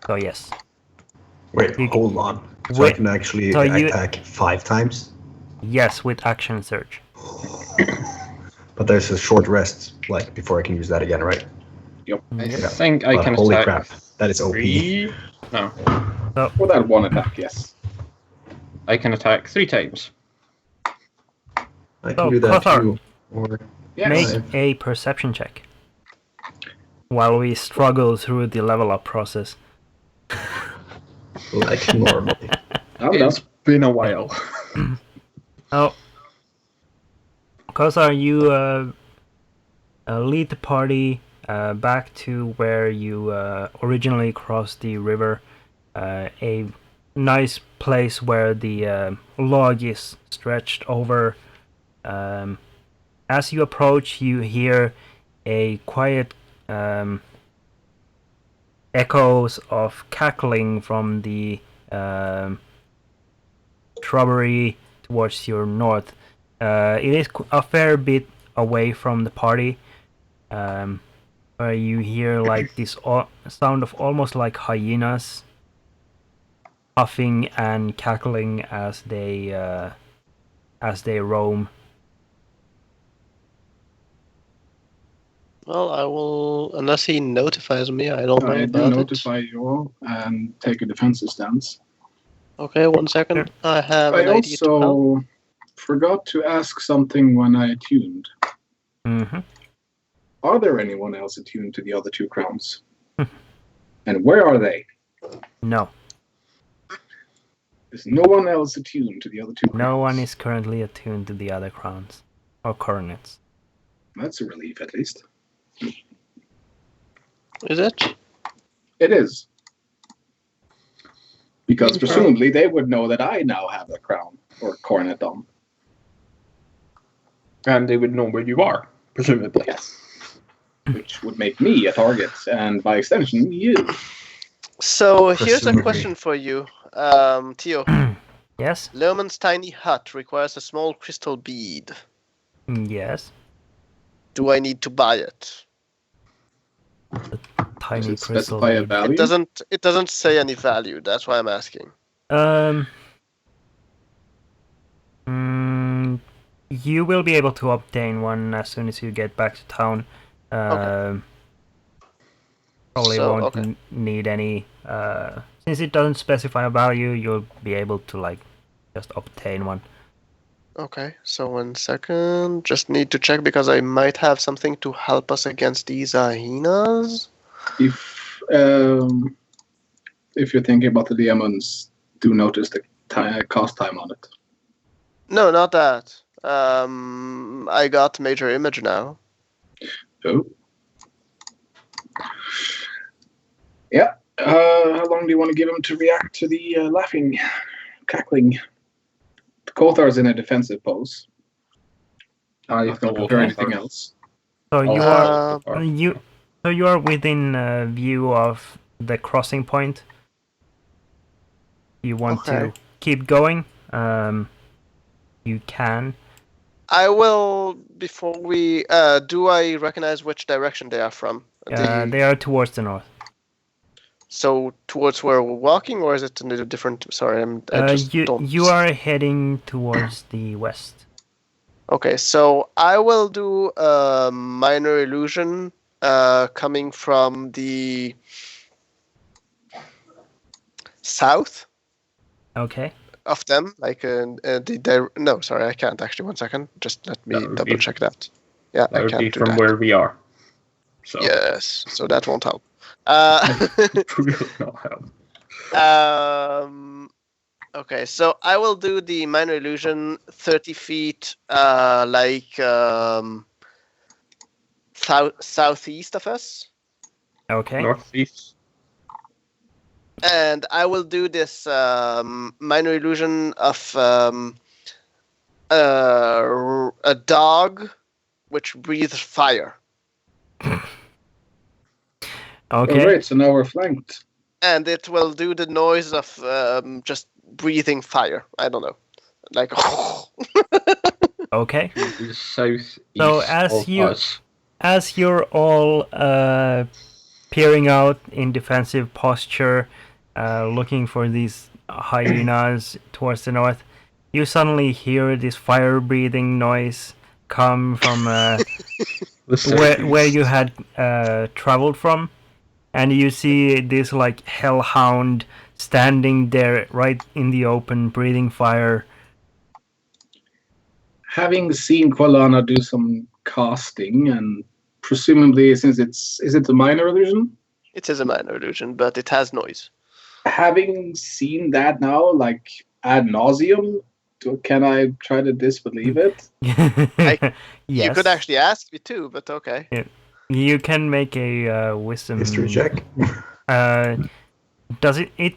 So yes. Wait, You- hold on. So I Wait, can actually so you- attack 5 times? Yes, with action surge. But there's a short rest, like, before I can use that again, right? I Yep. think I But can holy attack crap, that is OP. 3. No, For that 1 attack, yes. I can attack 3 times. I can Oh, do that Kothar. too. Or Yes. Make a perception check. While we struggle through the level up process. like normally. I'm done. It's been a while. Oh, Kozar, you lead the party back to where you originally crossed the river. A nice place where the log is stretched over. As you approach, you hear a quiet echoes of cackling from the shrubbery towards your north. It is a fair bit away from the party, where you hear like this sound of almost like hyenas puffing and cackling as they roam. Well, I will, unless he notifies me, I don't know I do about notify you all and take a defensive stance. it. Okay, 1 second. I have I an idea to help. also forgot to ask something when I attuned. Mm-hmm. Are there anyone else attuned to the other 2 crowns? And where are they? No. Is no one else attuned to the other 2 crowns? No one is currently attuned to the other crowns or coronets. That's a relief, at least. Is it? It is. Because presumably they would know that I now have a crown or coronet on. And they would know where you are, presumably. Yes. Which would make me a target, and by extension, you. So here's a Presumably. question for you, Theo. Yes? Lohman's tiny hut requires a small crystal bead. Yes. Do I need to buy it? Tiny Does it crystal specify a bead. value? It doesn't say any value. That's why I'm asking. You will be able to obtain one as soon as you get back to town. Probably So, won't okay. need any. Since it doesn't specify a value, you'll be able to like just obtain one. Okay, so 1 second. Just need to check because I might have something to help us against these hyenas. If you're thinking about the demons, do notice the cost time on it. No, not that. I got major image now. Oh. Yeah. How long do you want to give him to react to the laughing, cackling? The Kothar's in a defensive pose. You can prepare anything else. So you Uh, are you are within view of the crossing point. You want to Okay. keep going? You can. I will, before we, do I recognize which direction they are from? They are towards the north. So towards where we're walking, or is it in a different? Sorry, I just don't. You are heading towards the west. Okay, so I will do a minor illusion, coming from the south Okay. of them, like no, sorry, I can't actually. 1 second, just let me That would double be- check that. Yeah, That I would can't be do from that. where we are. So Yes, so that won't help. will not help. Okay, so I will do the minor illusion 30 feet, southeast of us. Okay. Northeast. And I will do this minor illusion of a dog which breathes fire. Oh, Okay. great. So now we're flanked. And it will do the noise of just breathing fire. I don't know. Like, Okay. Southeast So as of you- us. As you're all peering out in defensive posture, looking for these hyenas towards the north, you suddenly hear this fire-breathing noise come from The where you southeast. had traveled from, and you see this like hellhound standing there right in the open, breathing fire. Having seen Qualana do some casting, and presumably, since is it a minor illusion? it is a minor illusion, but it has noise. Having seen that now, like ad nauseum, can I try to disbelieve it? Yes. You could actually ask me too, but okay. You can make a wisdom History check. Does it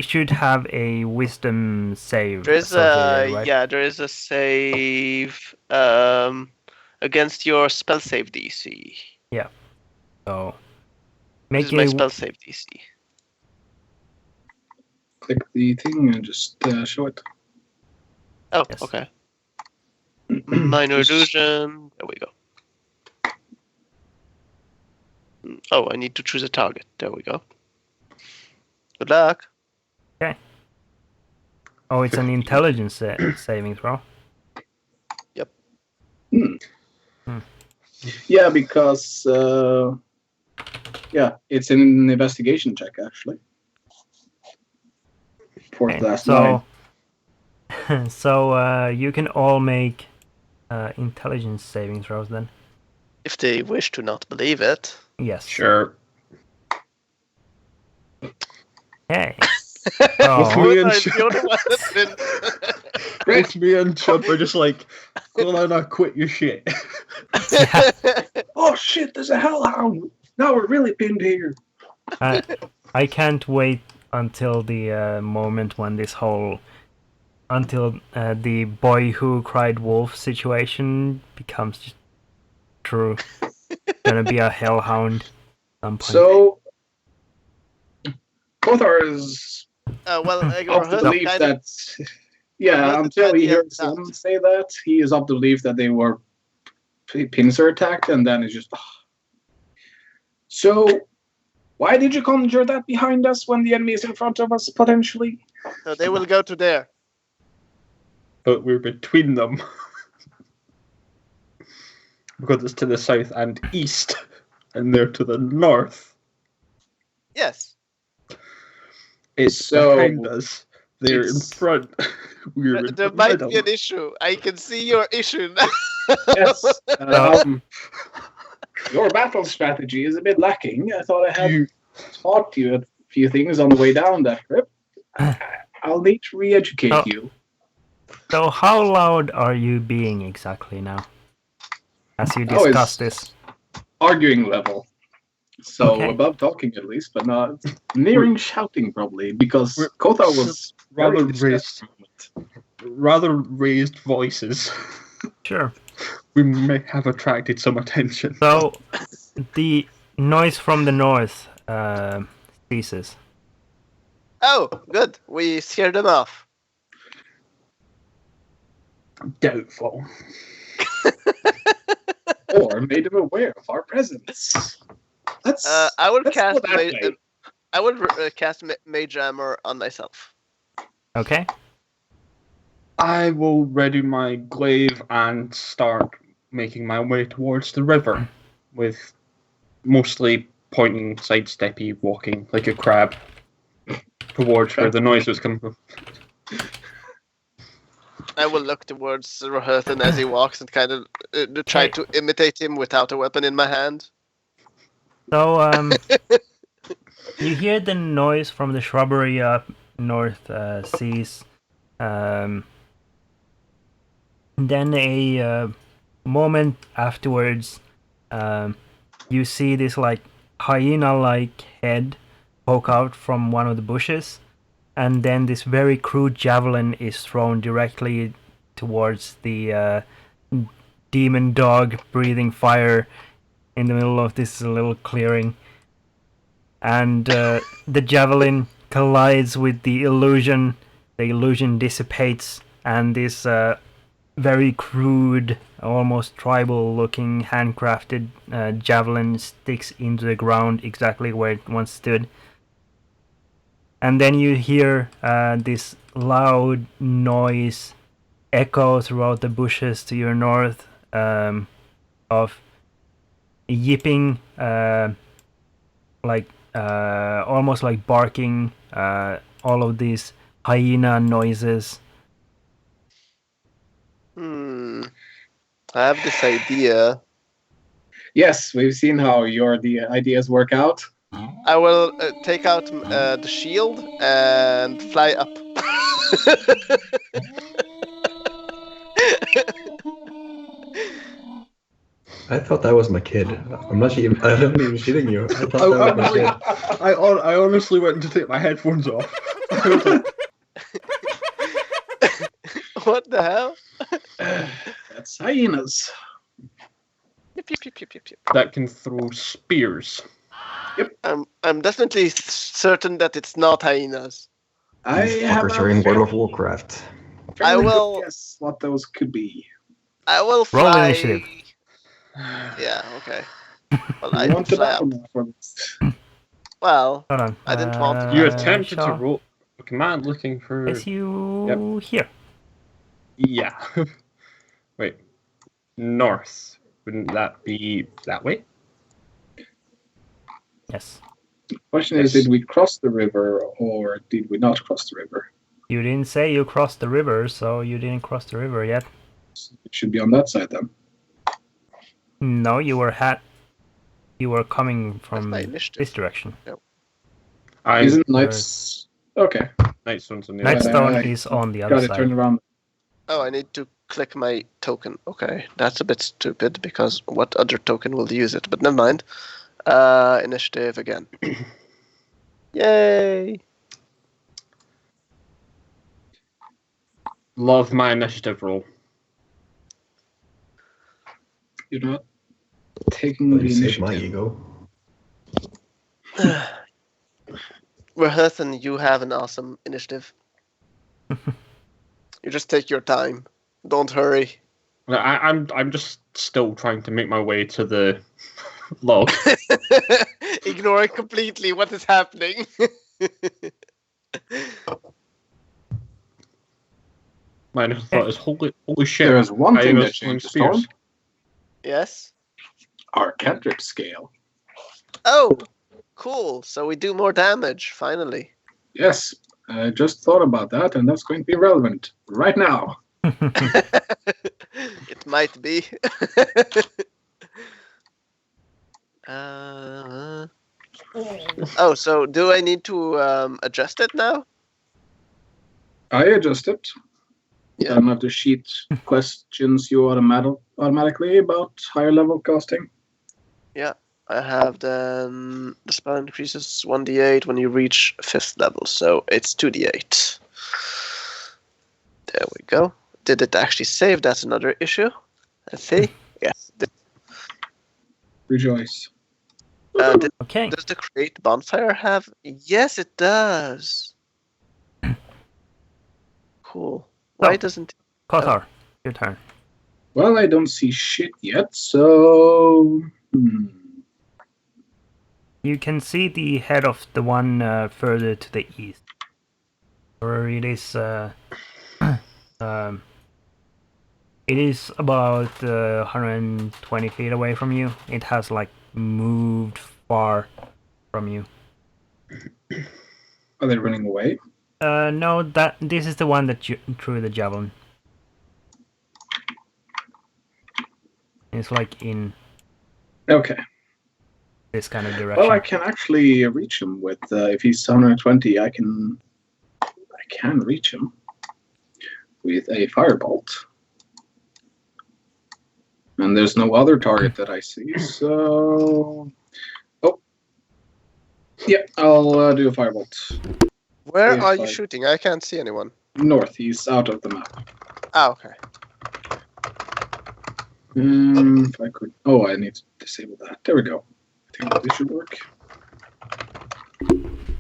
should have a wisdom save There is associated, right? there is a save against your spell save DC. So What make is my a spell save DC? Click the thing and just show it. Oh, Yes. okay. Minor illusion. There we go. Oh, I need to choose a target. There we go. Good luck. Oh, it's an intelligence saving throw. Yeah, because it's an investigation check actually. For the last nine. So you can all make intelligence saving throws then. If they wish to not believe it. Yes. Sure. Hey. Both Oh, me and It's the only one that didn't. Both me and Chub are just like, go on, now quit your shit. yeah. Oh shit! There's a hellhound. Now we're really pinned here. I can't wait until the moment when until the boy who cried wolf situation becomes just true. Gonna be a hellhound at some point. So, Kothar is Well, of the belief that, until he heard someone say that, he is of the belief that they were pincer attacked, and then it's just. So, why did you conjure that behind us when the enemy is in front of us, potentially? So they will go to there. But we're between them. Because it's to the south and east, and they're to the north. Yes. It's So, behind us. They're in front. We're in There the might middle. be an issue. I can see your issue now. Yes. Your battle strategy is a bit lacking. I thought I had taught you a few things on the way down that trip. I'll need to re-educate you. So how loud are you being exactly now? As you discuss this. Arguing level. So Okay. above talking at least, but not nearing shouting probably, because Kothar was rather very distressed. rather raised voices. Sure. We may have attracted some attention. So the noise from the north ceases. Oh, good. We scared them off. Doubtful. Or made him aware of our presence. I would let's cast. go that way. I would cast Mage Armor on myself. Okay. I will ready my glaive and start making my way towards the river, with mostly pointing, sidesteppy, walking like a crab towards where the noise was coming from. I will look towards Rohirthan as he walks and kind of try to imitate him without a weapon in my hand. So you hear the noise from the shrubbery up north cease. Then a moment afterwards, you see this like hyena-like head poke out from one of the bushes, and then this very crude javelin is thrown directly towards the demon dog breathing fire in the middle of this little clearing. And the javelin collides with the illusion dissipates, and this very crude, almost tribal-looking, handcrafted javelin sticks into the ground exactly where it once stood. And then you hear this loud noise echo throughout the bushes to your north of yipping, almost like barking, all of these hyena noises. I have this idea. Yes, we've seen how your ideas work out. I will take out the shield and fly up. I thought that was my kid. I'm not even shitting you. I thought that was my kid. I honestly went to take my headphones off. I was like, What the hell? That's hyenas. Yep. that can throw spears. I'm definitely certain that it's not hyenas. I These have fuckers are in World of Warcraft. I will- guess what those could be. I will Roll fly. initiative. Yeah. Okay. Well, I want to battle now for this. Well, Hold on. I didn't want to. You attempted to Shaw, roll a command looking for. is you here? Yeah. Wait. North. Wouldn't that be that way? Yes. Question is, did we cross the river or did we not cross the river? You didn't say you crossed the river, so you didn't cross the river yet. It should be on that side then. No, you were coming from my initiative. this direction. Isn't Knight's... Okay. Nightstone's on the other Nightstone Right. is on the other Got it side. turned around. Oh, I need to click my token. Okay, that's a bit stupid because what other token will use it? But never mind. Initiative again. Yay! Love my initiative roll. You're not taking the Save my initiative. ego. Rehearthen, you have an awesome initiative. You just take your time. Don't hurry. I'm just still trying to make my way to the log. Ignore completely what is happening. My initial thought is holy shit. There is one I thing was that changed, swinging Storm. Yes? Our cantrip scale. Oh, cool. So we do more damage, finally. Yes, I just thought about that, and that's going to be relevant right now. It might be. Oh, so do I need to adjust it now? I adjust it. Yeah. I don't have to sheet questions you automatically about higher level casting. I have then the spell increases 1d8 when you reach 5th level, so it's 2d8. There we go. Did it actually save? That's another issue. Let's see. Yes. Rejoice. Okay. Does the create bonfire have? Yes, it does. Cool. Why doesn't? Kothar, your turn. Well, I don't see shit yet, so... You can see the head of the one further to the east, where it is. It is about 120 feet away from you. It has like moved far from you. Are they running away? No, this is the one that threw the javelin. It's like in Okay. this kind of direction. Well, I can actually reach him with... if he's 120, I can reach him with a firebolt. And there's no other target that I see, so... Oh. Yeah, I'll do a firebolt. Where Yes, are you I- shooting? I can't see anyone. North, he's out of the map. Ah, okay. If I could... Oh, I need to disable that. There we go. I think this should work.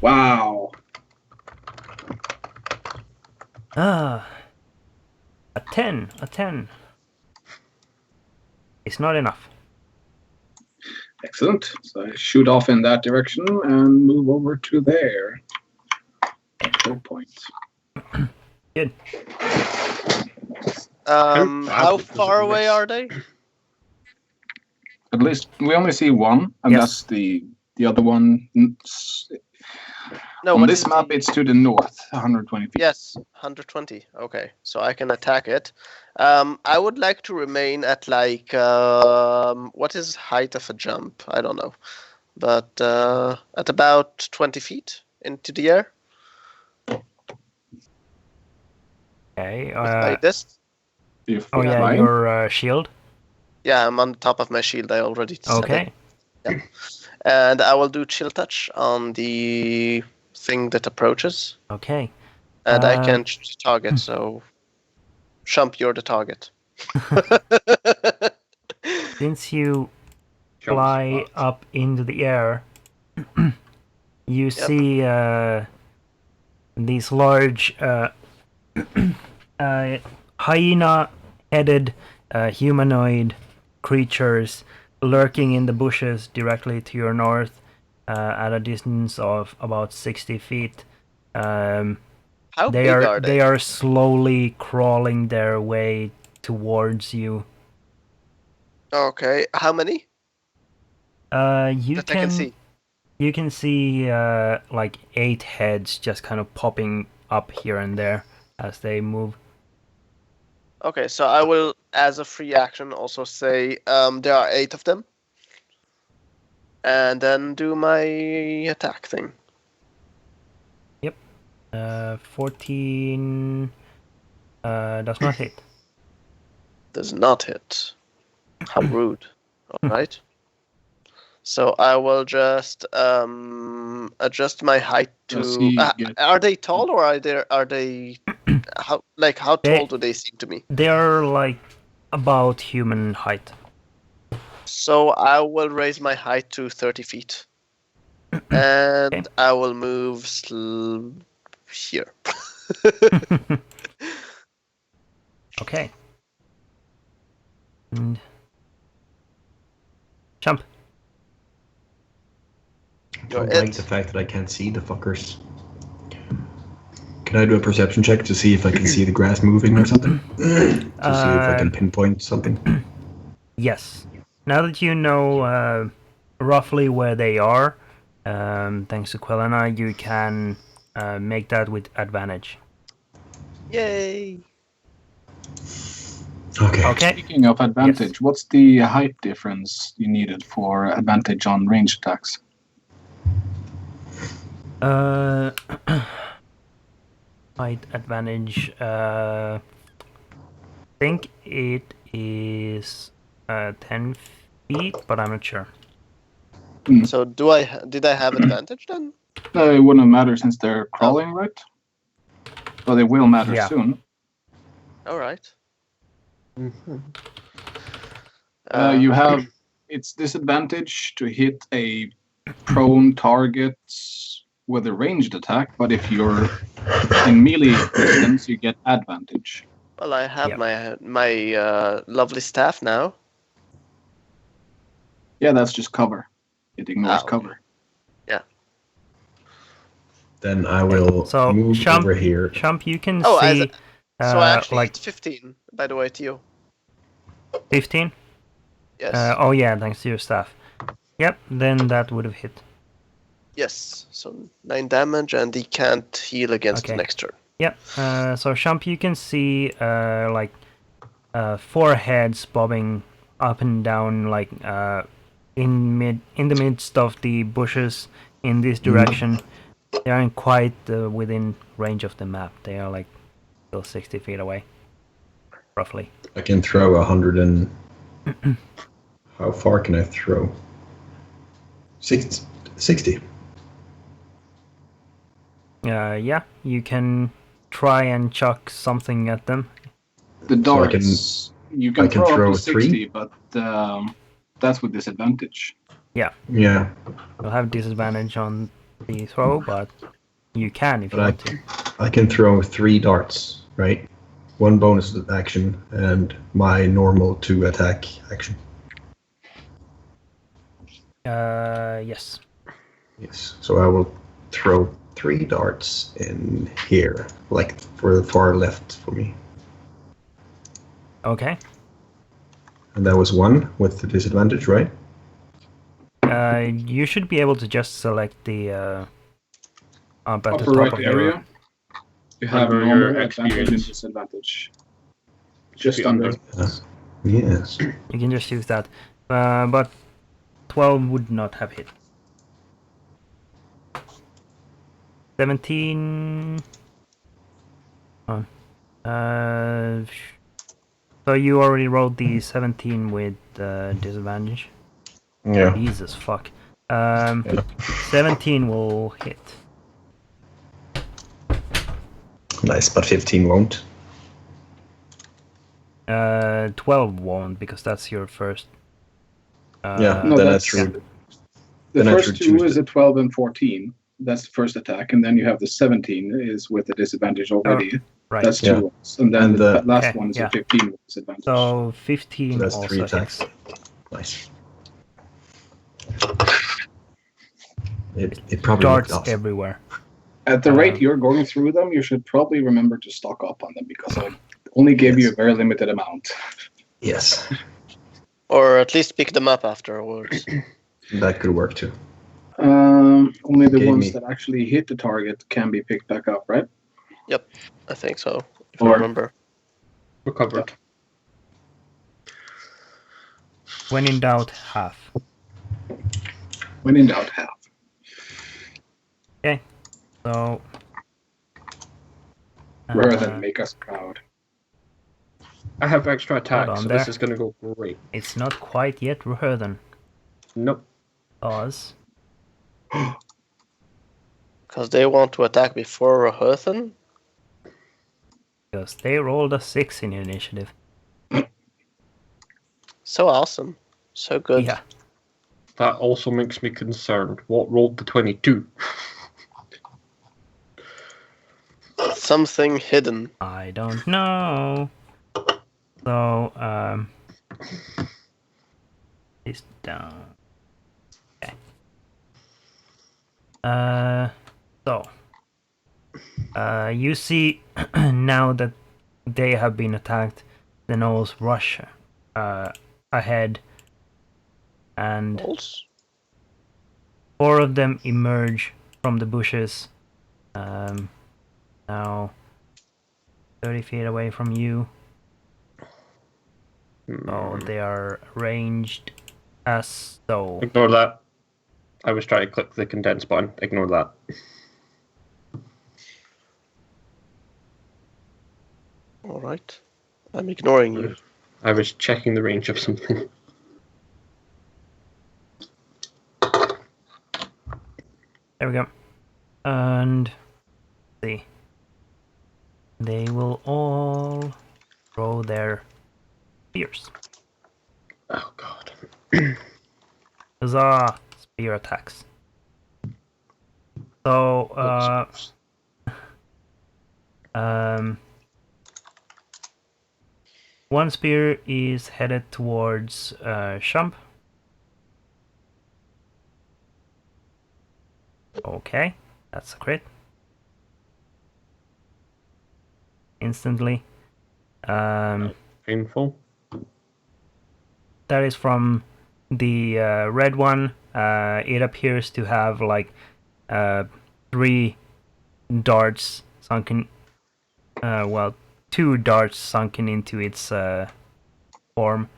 Wow. A 10. It's not enough. Excellent. So I shoot off in that direction and move over to there. Control point. Good. How far away are they? At least we only see one, and Yes. that's the other one. No, On what this is map, it's to the north, 120 feet. Yes, 120. Okay, so I can attack it. I would like to remain at like what is height of a jump? I don't know, but at about 20 feet into the air. Okay. Like this. If Oh we're yeah, flying. your shield. Yeah, I'm on the top of my shield. I already said Okay. it. And I will do chill touch on the thing that approaches, Okay. and I can choose a target. So, Shump, you're the target. Since you Jump fly spot. up into the air, you see these large hyena-headed humanoid creatures lurking in the bushes directly to your north, at a distance of about 60 feet. How They big are are they are slowly crawling their way towards you. Okay, how many You that I can see? You can see like 8 heads just kind of popping up here and there as they move. Okay, so I will, as a free action, also say there are 8 of them, and then do my attack thing. 14 does not hit. Does not hit. How rude. All right. So I will just adjust my height Does to. he get- Are they tall or are they how tall do they seem to me? They are like about human height. So I will raise my height to 30 feet, and Okay. I will move here. Okay. And jump. I You're don't like it. the fact that I can't see the fuckers. Can I do a perception check to see if I can see the grass moving or something? To see if I can pinpoint something? Yes. Now that you know roughly where they are, thanks to Quelena, you can make that with advantage. Yay! Okay. Okay. Speaking of advantage, what's the height difference you needed for advantage on range attacks? Height advantage. Think it is 10 feet, but I'm not sure. So did I have advantage then? It wouldn't matter since they're crawling, right? Well, it will matter Yeah. soon. All right. You have it's disadvantage to hit a prone target with a ranged attack, but if you're in melee distance, you get advantage. Well, I have Yep. my lovely staff now. Yeah, that's just cover. It ignores okay. cover. Then I will So move Shump, over here. Shump, you can Oh, see. So I actually like hit 15, by the way, to you. 15. Yes. Oh yeah, thanks to your staff. Yep. Then that would have hit. Yes. So 9 damage, and he can't heal against the Okay. next turn. Yep. So Shump, you can see like 4 heads bobbing up and down, like in the midst of the bushes in this direction. They aren't quite within range of the map. They are like still 60 feet away, roughly. I can throw 100 and... How far can I throw? 60. Yeah, you can try and chuck something at them. The So I darts, you can I can throw throw up to 60, 3? but that's with disadvantage. Yeah. You'll have disadvantage on the throw, but you can if you But want to. I can throw 3 darts, right? 1 bonus action and my normal 2 attack action. Yes. Yes. So I will throw 3 darts in here, like for the far left for me. Okay. And that was 1 with the disadvantage, right? You should be able to just select the up at the Upper top right of your... area, you have Under normal your advantage and experience. disadvantage. Should Just be under. Yes. You can just use that. But 12 would not have hit. 17... Oh. So you already rolled the 17 with disadvantage? Yeah. Jesus fuck. 17 will hit. Nice, but 15 won't. 12 won't, because that's your first. Yeah, No, then I that's- threw. The Then I first threw 2 is a 12 and 14. That's the first attack, and then you have the 17 is with the disadvantage already. Right. That's 2 Yeah. ones. And then And the the- last Okay, one is yeah. a 15 with disadvantage. So 15 So that's also 3 attacks. hits. Nice. It probably looked Darts awesome. everywhere. At the rate you're going through them, you should probably remember to stock up on them because I only gave you a very limited amount. Yes, Or at least pick them up afterwards. that could work too. Only the Gave ones me- that actually hit the target can be picked back up, right? I think so, if I Or- remember. Recovered. When in doubt, half. When in doubt, half. So. Rather than make us proud. I have extra attack, on so there. this is gonna go great. It's not quite yet Rohirden. Nope. Because Because they want to attack before Rohirthan? they rolled a 6 in initiative. So awesome. So good. Yeah. That also makes me concerned. What rolled the 22? Something hidden. I don't know. So, it's down. Okay. You see now that they have been attacked, the gnolls rush ahead, and Rolls? 4 of them emerge from the bushes. Now 30 feet away from you. Oh, they are ranged as so. Ignore that. I was trying to click the condense button. Ignore that. Alright. I'm ignoring you. I was checking the range of something. There we go. And see. They will all throw their spears. Oh god. Huzzah! Spear attacks. So, one spear is headed towards Shump. Okay, that's a crit. Instantly. Painful. That is from the red one. It appears to have like 3 darts sunken. 2 darts sunken into its form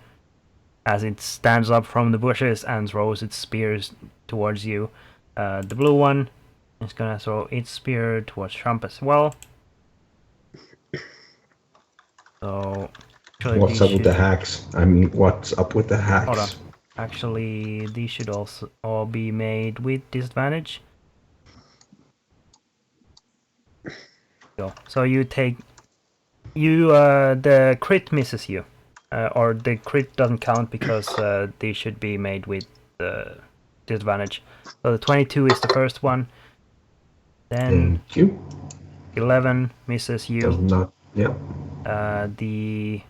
as it stands up from the bushes and throws its spears towards you. The blue one is gonna throw its spear towards Trump as well. So, What's up with the hacks? I mean, what's up with the hacks? Hold on. Actually, these should also all be made with disadvantage. So you take the crit misses you, or the crit doesn't count because they should be made with disadvantage. So the 22 is the first one. Then Thank you. 11 misses Does you. not. Yeah. The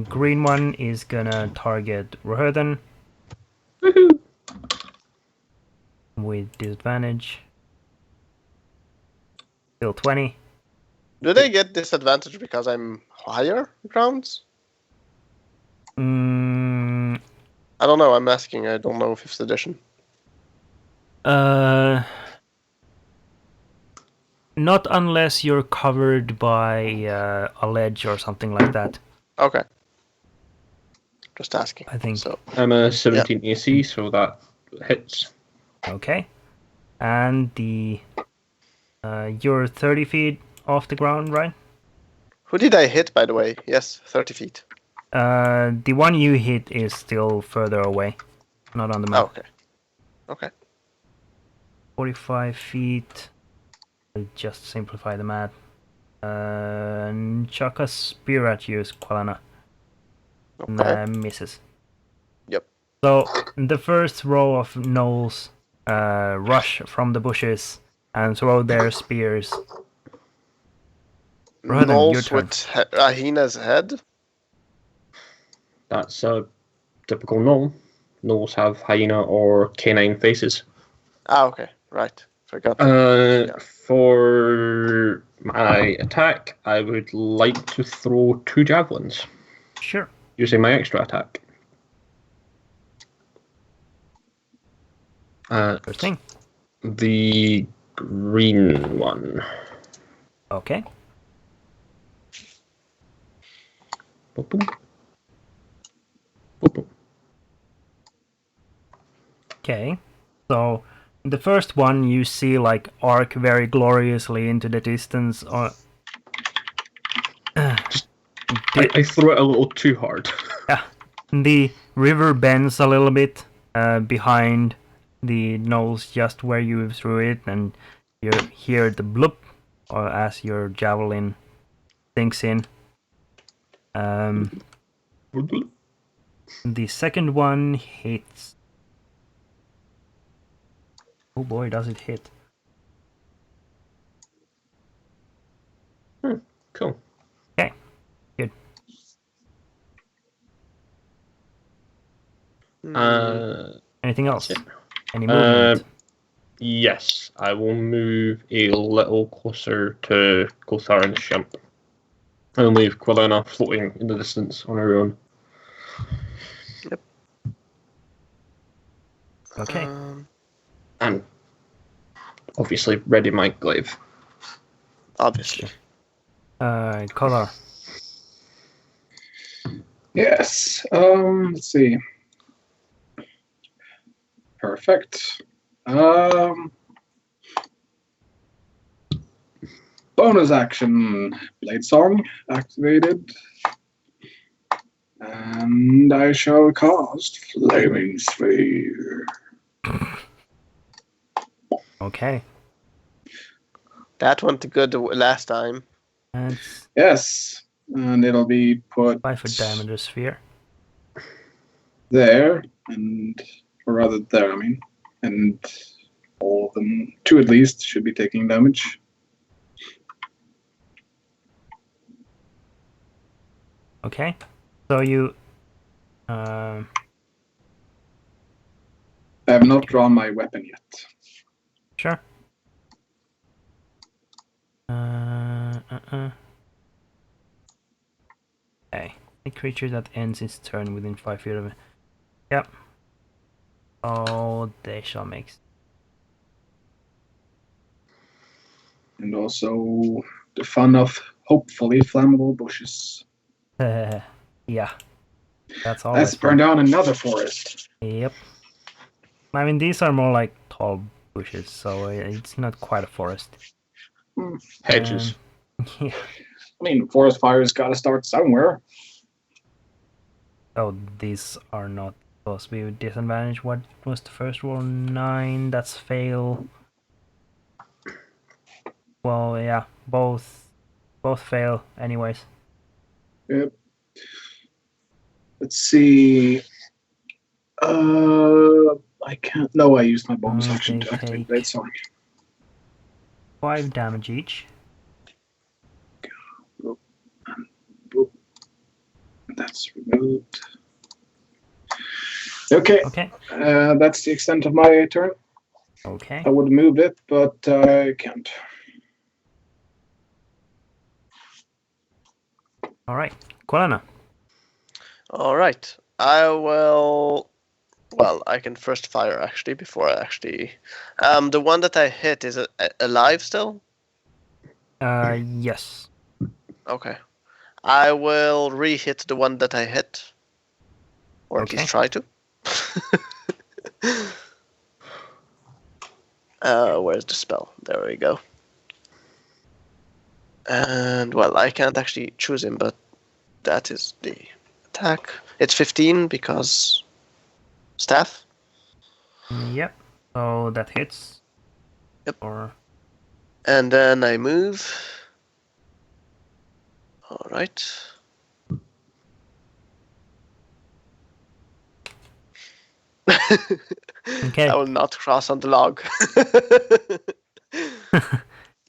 green one is gonna target Rohirden with disadvantage. Still 20. Do they get disadvantage because I'm higher grounds? Mm, I don't know, I'm asking, I don't know 5th edition. not unless you're covered by a ledge or something like that. Okay. Just asking. I think. So I'm a 17 AC, so that hits. Okay. And the you're 30 feet off the ground, right? who did I hit, by the way? Yes, 30 feet. The one you hit is still further away, not on the Oh, map. okay. Okay. 45 feet. I'll just simplify the math. Chuck a spear at you, Squalana. Okay. Misses. Yep. So the first row of gnolls rush from the bushes and throw their spears. Rohirden, your Gnolls turn. with Ahina's head. That's a typical null. gnolls have hyena or canine faces. Ah, okay. Right. Forgot. For my attack, I would like to throw 2 javelins. Sure. Using my extra attack. First thing. The green one. Okay. Boop, boop. Boop, boop. Okay. So the first one you see like arc very gloriously into the distance. I threw it a little too hard. Yeah. The river bends a little bit behind the gnolls just where you threw it, and you hear the bloop as your javelin sinks in. The second one hits. Oh boy, does it hit. Cool. Okay, good. Anything else? Any movement? Yes, I will move a little closer to Kothar and Shump. And leave Quilena floating in the distance on her own. Yep. Okay. And obviously ready my glaive. Obviously. Color. Yes. Let's see. Perfect. Bonus action. Blade Song activated. And I shall cast Flaming Sphere. Okay. That went good last time. And Yes. And it'll be put 5 for diameter sphere. there, or rather there, I mean. And all of them, 2 at least, should be taking damage. Okay. So you... I have not drawn my weapon yet. Sure. Okay. A creature that ends its turn within 5 feet of it. Yep. Oh, they shall make. And also the fun of hopefully flammable bushes. Yeah. That's all. Let's burn down another forest. Yep. I mean, these are more like tall bushes, so it's not quite a forest. Hedges. Yeah. I mean, forest fires got to start somewhere. Oh, these are not supposed to be with disadvantage. What was the first roll? 9. That's fail. Well, yeah, both fail anyways. Yep. Let's see. I can't. No, I used my bonus action to activate Blade Song. 5 damage each. Boop. Boop. That's removed. Okay. Okay. That's the extent of my turn. Okay. I would move it, but I can't. All right. Quilena. All right. I will. Well, I can first fire actually before I actually. The one that I hit is alive still. Yes. Okay. I will re-hit the one that I hit, or at Okay. least try to. Where's the spell? There we go. And well, I can't actually choose him, but that is the attack. It's 15 because staff. Yep. So that hits. Yep. Or And then I move. All right. Okay. I will not cross on the log.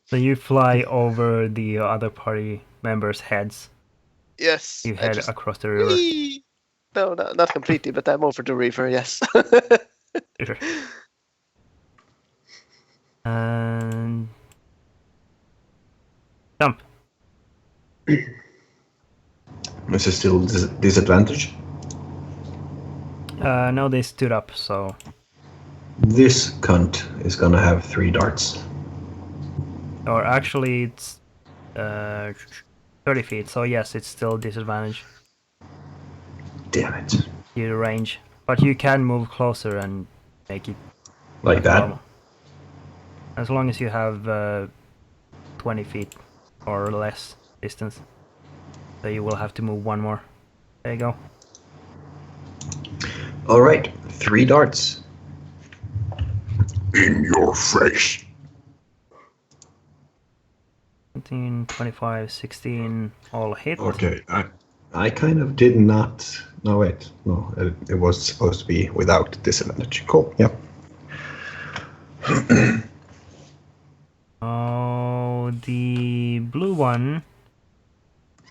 So you fly over the other party members' heads. Yes. You I head just- across the river. Whee! No, not completely, but I'm over the river. Yes. Sure. And jump. This is still disadvantage. No, they stood up, so This cunt is gonna have 3 darts. or actually it's 30 feet. So yes, it's still disadvantage Damn it. due to range, but you can move closer and make it Like that? normal. As long as you have 20 feet or less distance. So you will have to move 1 more. There you go. Alright, 3 darts. In your face. 17, 25, 16, all hit. Okay, I kind of did not... No, wait. No, it was supposed to be without disadvantage. Cool, yep. Oh, the blue one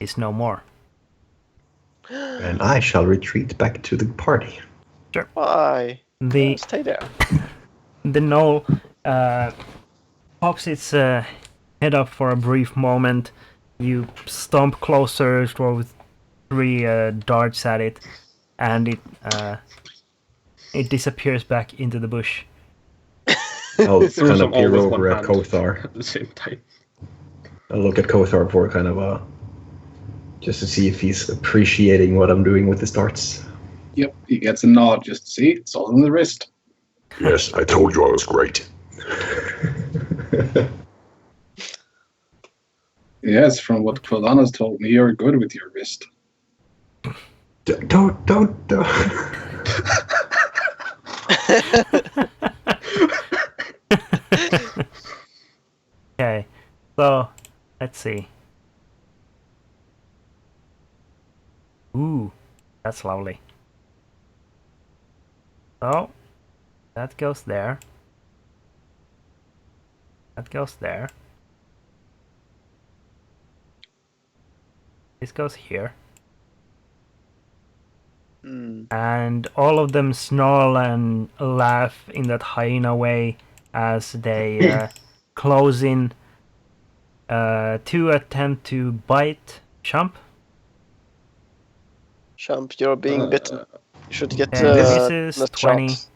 is no more. And I shall retreat back to the party. Why? The Stay there. the gnoll pops its head up for a brief moment. You stomp closer, throw 3 darts at it, and it disappears back into the bush. I'll Throws kind them of all peer with over one at hand Kothar. at the same time. I'll look at Kothar for kind of just to see if he's appreciating what I'm doing with the darts. Yep, he gets a nod. Just see, it's all in the wrist. yes, I told you I was great. Yes, from what Quilana's told me, you're good with your wrist. Don't. Okay, so let's see. Ooh, that's lovely. So that goes there. That goes there. This goes here. And all of them snarl and laugh in that hyena way as they close in to attempt to bite Chump. Champ, you're being bitten. You should get And this is not 20. shot.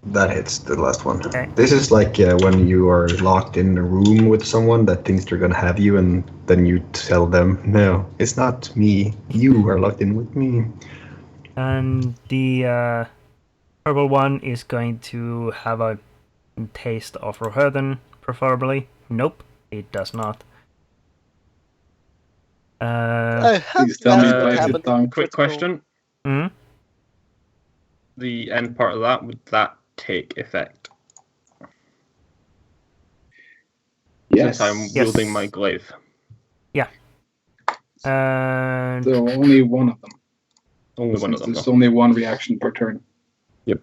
That hits the last one. Okay. This is like when you are locked in a room with someone that thinks they're gonna have you, and then you tell them, "No, it's not me. You are locked in with me." And the purple one is going to have a taste of Rohirden, preferably. Nope, it does not. I have Please tell me that it bites cabin its tongue. Quick critical. question. Hmm? The end part of that, would that take effect? Yes. Since I'm wielding my glaive. And So only one of them. Only one of them. There's though. only one reaction per turn. yeah,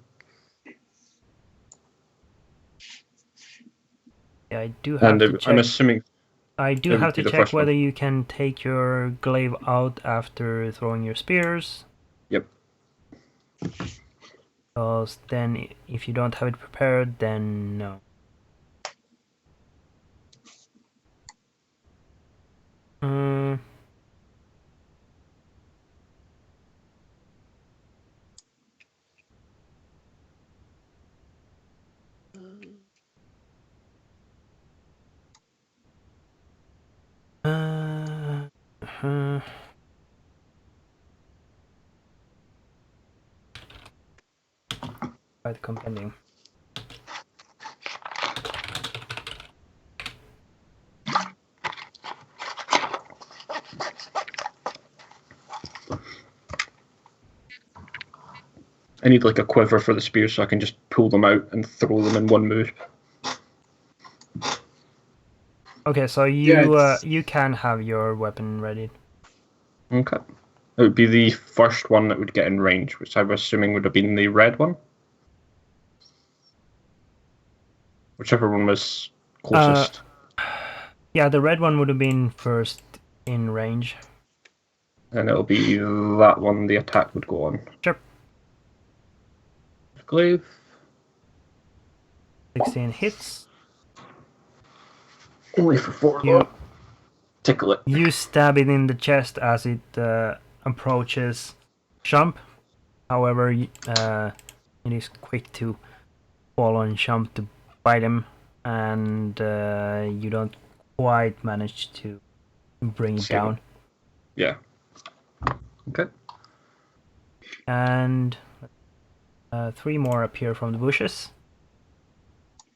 I do have And to I'm check. assuming I do it would have be to the check first one. whether you can take your glaive out after throwing your spears. Yep. Because then, if you don't have it prepared, then no. Right, compendium. I need like a quiver for the spear so I can just pull them out and throw them in one move. Okay, so you can have your weapon ready. Okay. It would be the first one that would get in range, which I'm assuming would have been the red one. Whichever one was closest. Yeah, the red one would have been first in range. And it'll be that one the attack would go on. Sure. Glaive. 16 hits. Only for 4. You- Tickle it. You stab it in the chest as it approaches Shump. However, it is quick to fall on Shump to bite him, and you don't quite manage to bring it Save down. him. Yeah. Okay. And 3 more appear from the bushes.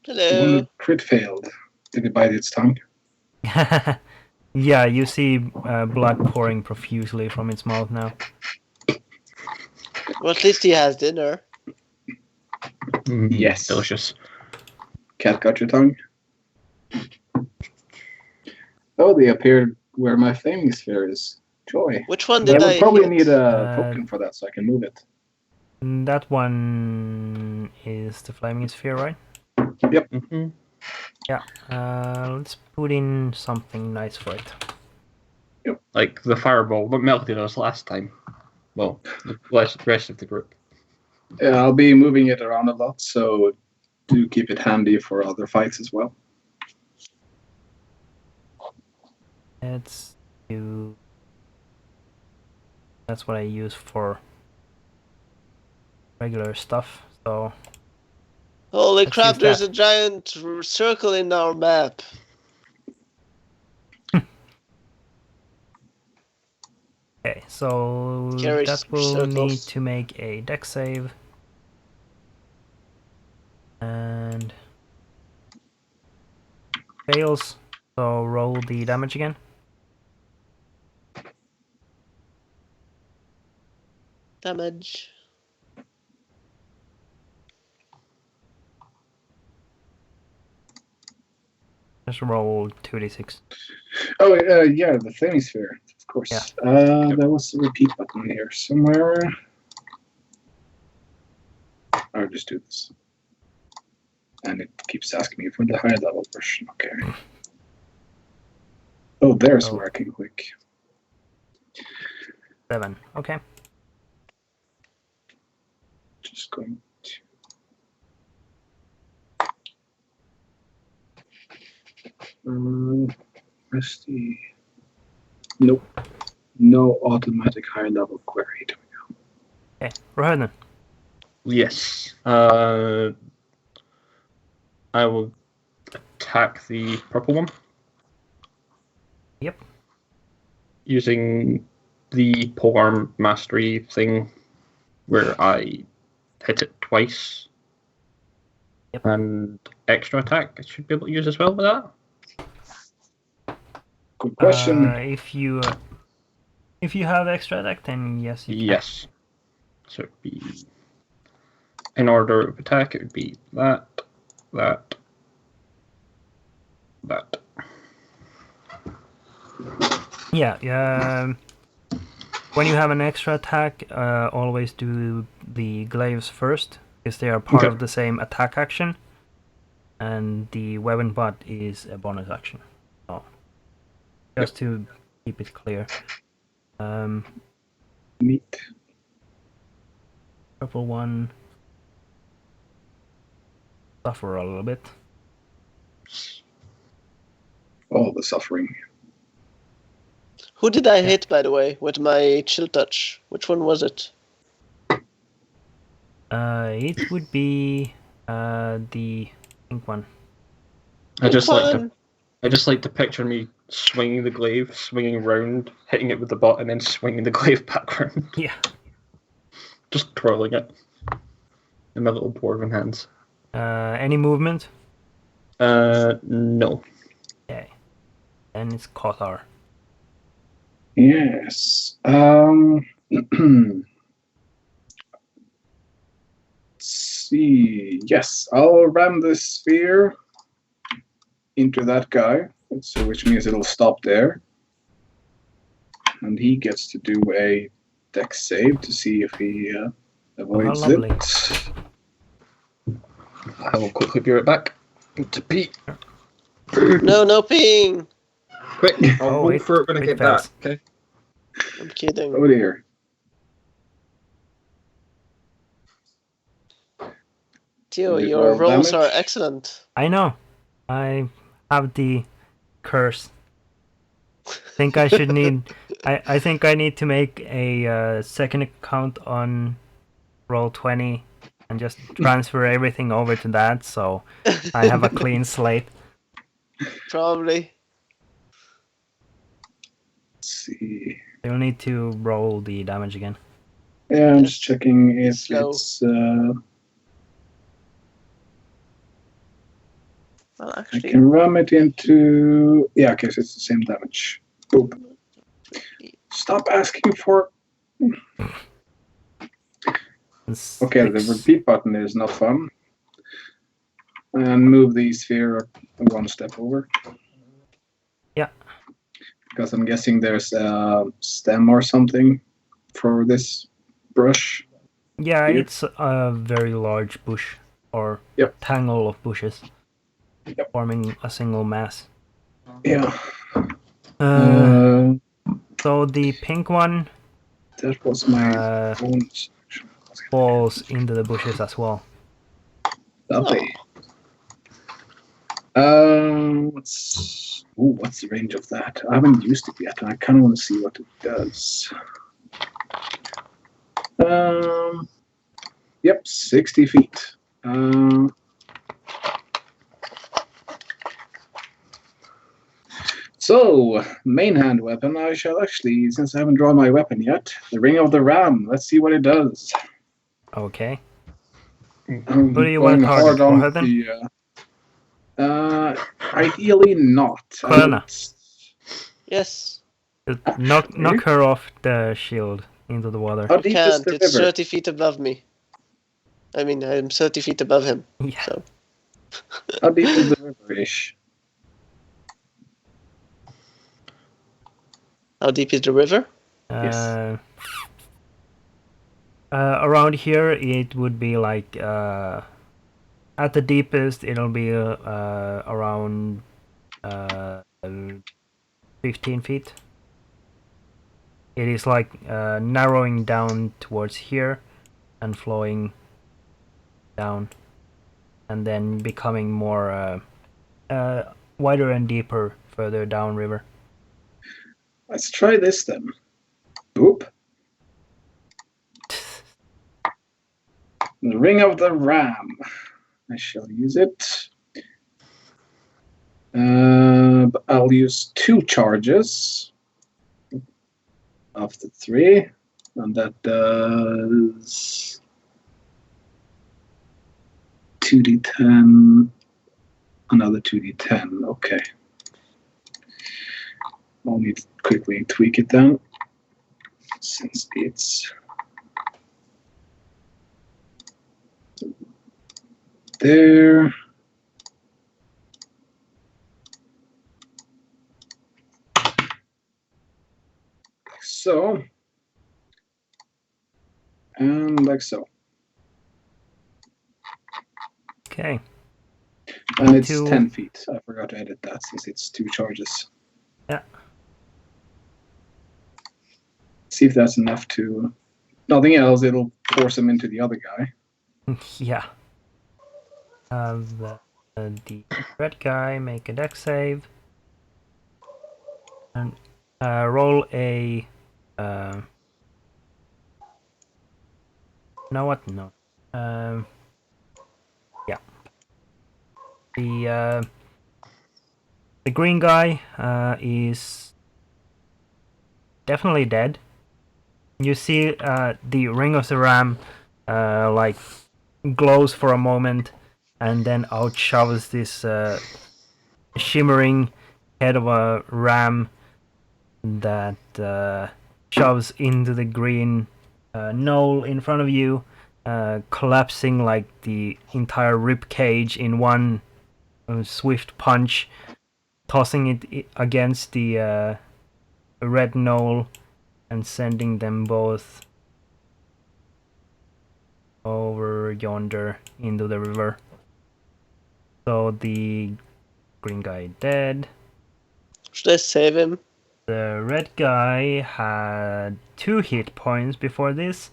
One Hello. that crit failed. Did it bite its tongue? Yeah, you see blood pouring profusely from its mouth now. Well, at least he has dinner. Yes. Delicious. Cat got your tongue? Oh, they appeared where my flaming sphere is. Joy. Which one I did would I probably hit? need a token for that so I can move it. That one is the flaming sphere, right? Mm-hmm. Yeah. Let's put in something nice for it. Like the fireball that melted us last time. Well, the rest of the group. Yeah, I'll be moving it around a lot, so do keep it handy for other fights as well. Let's do. That's what I use for regular stuff. So Holy Let's crap, use there's that. a giant circle in our map. okay, so Carry that will circles. need to make a dex save. And fails. So roll the damage again. Damage. Just roll 2d6. Oh, yeah, the flaming sphere, of course. Yeah. There was a repeat button here somewhere. I'll just do this. And it keeps asking me for the higher level version. Okay. Oh, there's Oh. working quick. 7. Okay. Just going to. Where's the. Nope. No automatic higher level query. Okay. Rohirrim. Yes. I will attack the purple one. Yep. Using the polearm mastery thing where I hit it twice. Yep. And extra attack I should be able to use as well with that. Good question. If you have extra attack, then yes. You can. Yes. So it'd be in order of attack it would be that. Yeah. When you have an extra attack, always do the glaives first, because they are part Okay. of the same attack action, and the weapon butt is a bonus action. So, just to keep it clear. Neat. Purple one suffer a little bit. All the suffering. Who did I hit, by the way, with my chill touch? Which one was it? It would be the pink one. I just Fun. like to picture me swinging the glaive, swinging round, hitting it with the butt, and then swinging the glaive back round. Yeah. Just twirling it in my little dwarven hands. Any movement? No. Okay. Then it's Kothar. Yes. See. Yes, I'll ram the sphere into that guy, so which means it'll stop there. And he gets to do a dex save to see if he avoids lovely. it. I will quickly be right back. To pee. No peeing. Quick, I'll Oh, roll it- for it when I it get fails. back. Okay. I'm kidding. Oh dear. Theo, Did you your roll rolls are damage? excellent. I know. I have the curse. Think I should need. I think I need to make a second account on Roll20 and just transfer everything over to that, so I have a clean slate. Probably. Let's see. You'll need to roll the damage again. Yeah, I'm just checking if Slow. it's. Well, I actually, can ram it into. Yeah, okay, so it's the same damage. Boop. Stop asking for. Okay, the repeat button is not fun. And move the sphere one step over. Yeah. Because I'm guessing there's a stem or something for this brush. Yeah, Here. it's a very large bush, or Yep. tangle of bushes, Yep. forming a single mass. Yeah. So the pink one That was my own section. falls into the bushes as well. Lovely. What's the range of that? I haven't used it yet, and I kind of want to see what it does. Yep, 60 feet. So, main hand weapon, I shall actually, since I haven't drawn my weapon yet, the Ring of the Ram. Let's see what it does. Okay. I'm Who do you want to going target? hard on Rohirrim? ideally not. Krona. yes. Knock her off the shield into the water. How You deep is can't. the It's river? 30 feet above me. I mean, I'm 30 feet above him. Yeah. So. How deep is the river-ish? How deep is the river? Yes. Around here, it would be like at the deepest, it'll be around 15 feet. It is like narrowing down towards here and flowing down, and then becoming more wider and deeper further downriver. Let's try this then. Boop. The Ring of the Ram. I shall use it. But I'll use 2 charges of the 3, and that does 2d10, another 2d10. Okay. I'll need to quickly tweak it then, since it's there. So, and like so. Okay. And it's Two. 10 feet. I forgot to edit that since it's 2 charges. Yeah. See if that's enough to... Nothing else, it'll force him into the other guy. Yeah. The red guy make a dex save. And roll a... No, what? No. Yeah. The green guy is definitely dead. You see the Ring of the Ram like glows for a moment, and then out shoves this shimmering head of a ram that shoves into the green knoll in front of you, collapsing like the entire rib cage in one swift punch, tossing it against the red knoll and sending them both over yonder into the river. So the green guy dead. Should I save him? The red guy had 2 hit points before this,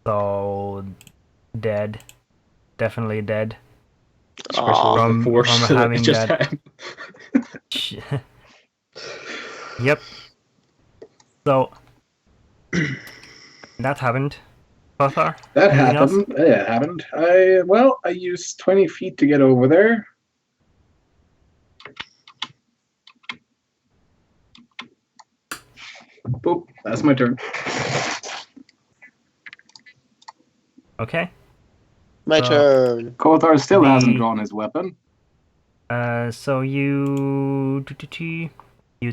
so dead. Definitely dead. Especially with the force from that having just that- hit him. Yep. So that happened. Kothar? That Anything else? happened. It happened. I used 20 feet to get over there. Boop. That's my turn. Okay. My turn. Kothar still The- hasn't drawn his weapon. So you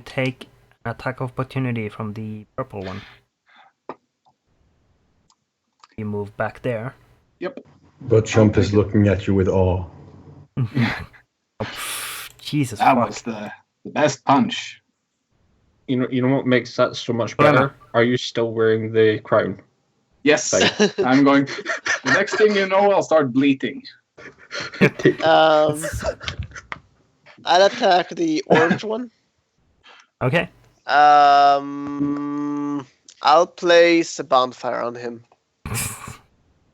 take an attack of opportunity from the purple one. You move back there. Yep. But Chump take is it. looking at you with awe. Jesus That fuck. was the best punch. You know what makes that so much Well, better? Are you still wearing the crown? Yes. I'm going. The next thing you know, I'll start bleating. I'll attack the orange one. Okay. I'll place a bonfire on him.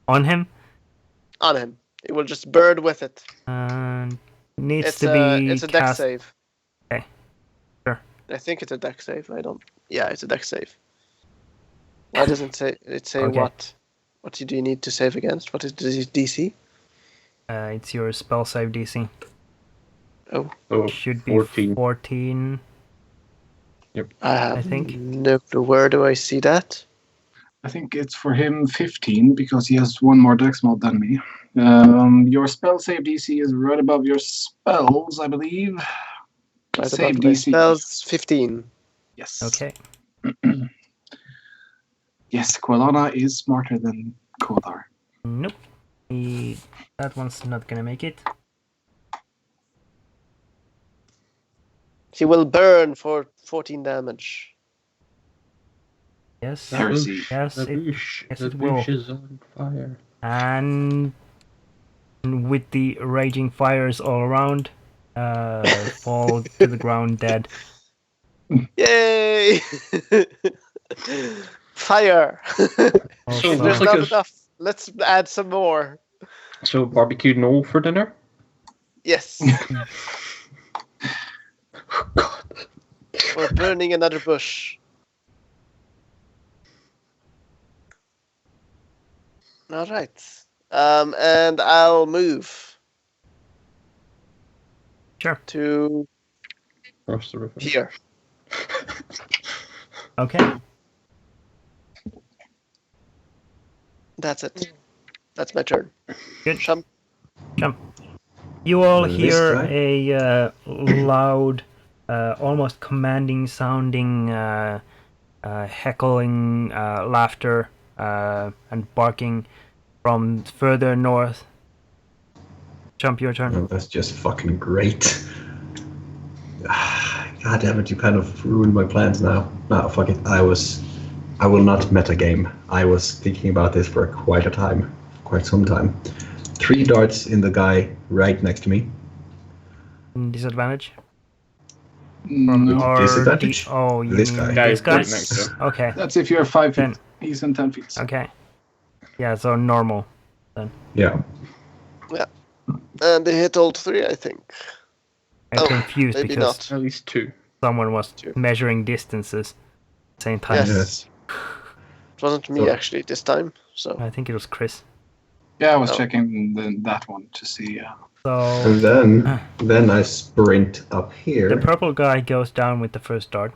On him. On him. It will just burn with it. Needs It's to a be it's a dex cast. save. Okay. Sure. I think it's a dex save. I don't. Yeah, it's a dex save. Why doesn't it say Okay. what? What do you need to save against? What is the DC? It's your spell save DC. Oh, Oh, Should be 14. 14. I have I think. no clue. Where do I see that? I think it's for him 15 because he has one more dex mod than me. Your spell save DC is right above your spells, I believe. Right Save above my DC. spells, 15. Yes. Okay. Yes, Quelana is smarter than Kothar. Nope. That one's not gonna make it. He will burn for 14 damage. Yes. Heresy. Yes, The it, bush, yes, the it will. bush is on fire. And with the raging fires all around, fall to the ground dead. Yay! Fire! Also, So, There's looks like not it's- enough. Let's add some more. So barbecue Noel for dinner? Yes. Oh, God. We're burning another bush. All right. And I'll move Sure. to Cross the river. here. Okay. That's it. That's my turn. Good. Shump. Jump. You all This hear guy? a loud, almost commanding sounding, heckling, laughter, and barking from further north. Jump, your turn. Oh, that's just fucking great. God damn it, you kind of ruined my plans now. No, fuck it. I will not metagame. I was thinking about this for quite some time. 3 darts in the guy right next to me. Disadvantage? No, Or Disadvantage? you This mean guy. Guy this guy? right next to him. Okay. that's if you're 5 feet. Then- He's in 10 feet. Okay. Yeah, so normal. Yeah. And they hit all 3, I think. I'm Oh, confused maybe because not. At least 2. someone was Two. measuring distances at the same time. Yes. It wasn't me So- actually this time. So I think it was Chris. Yeah, I was Oh. checking that one to see. So And then I sprint up here. the purple guy goes down with the first dart.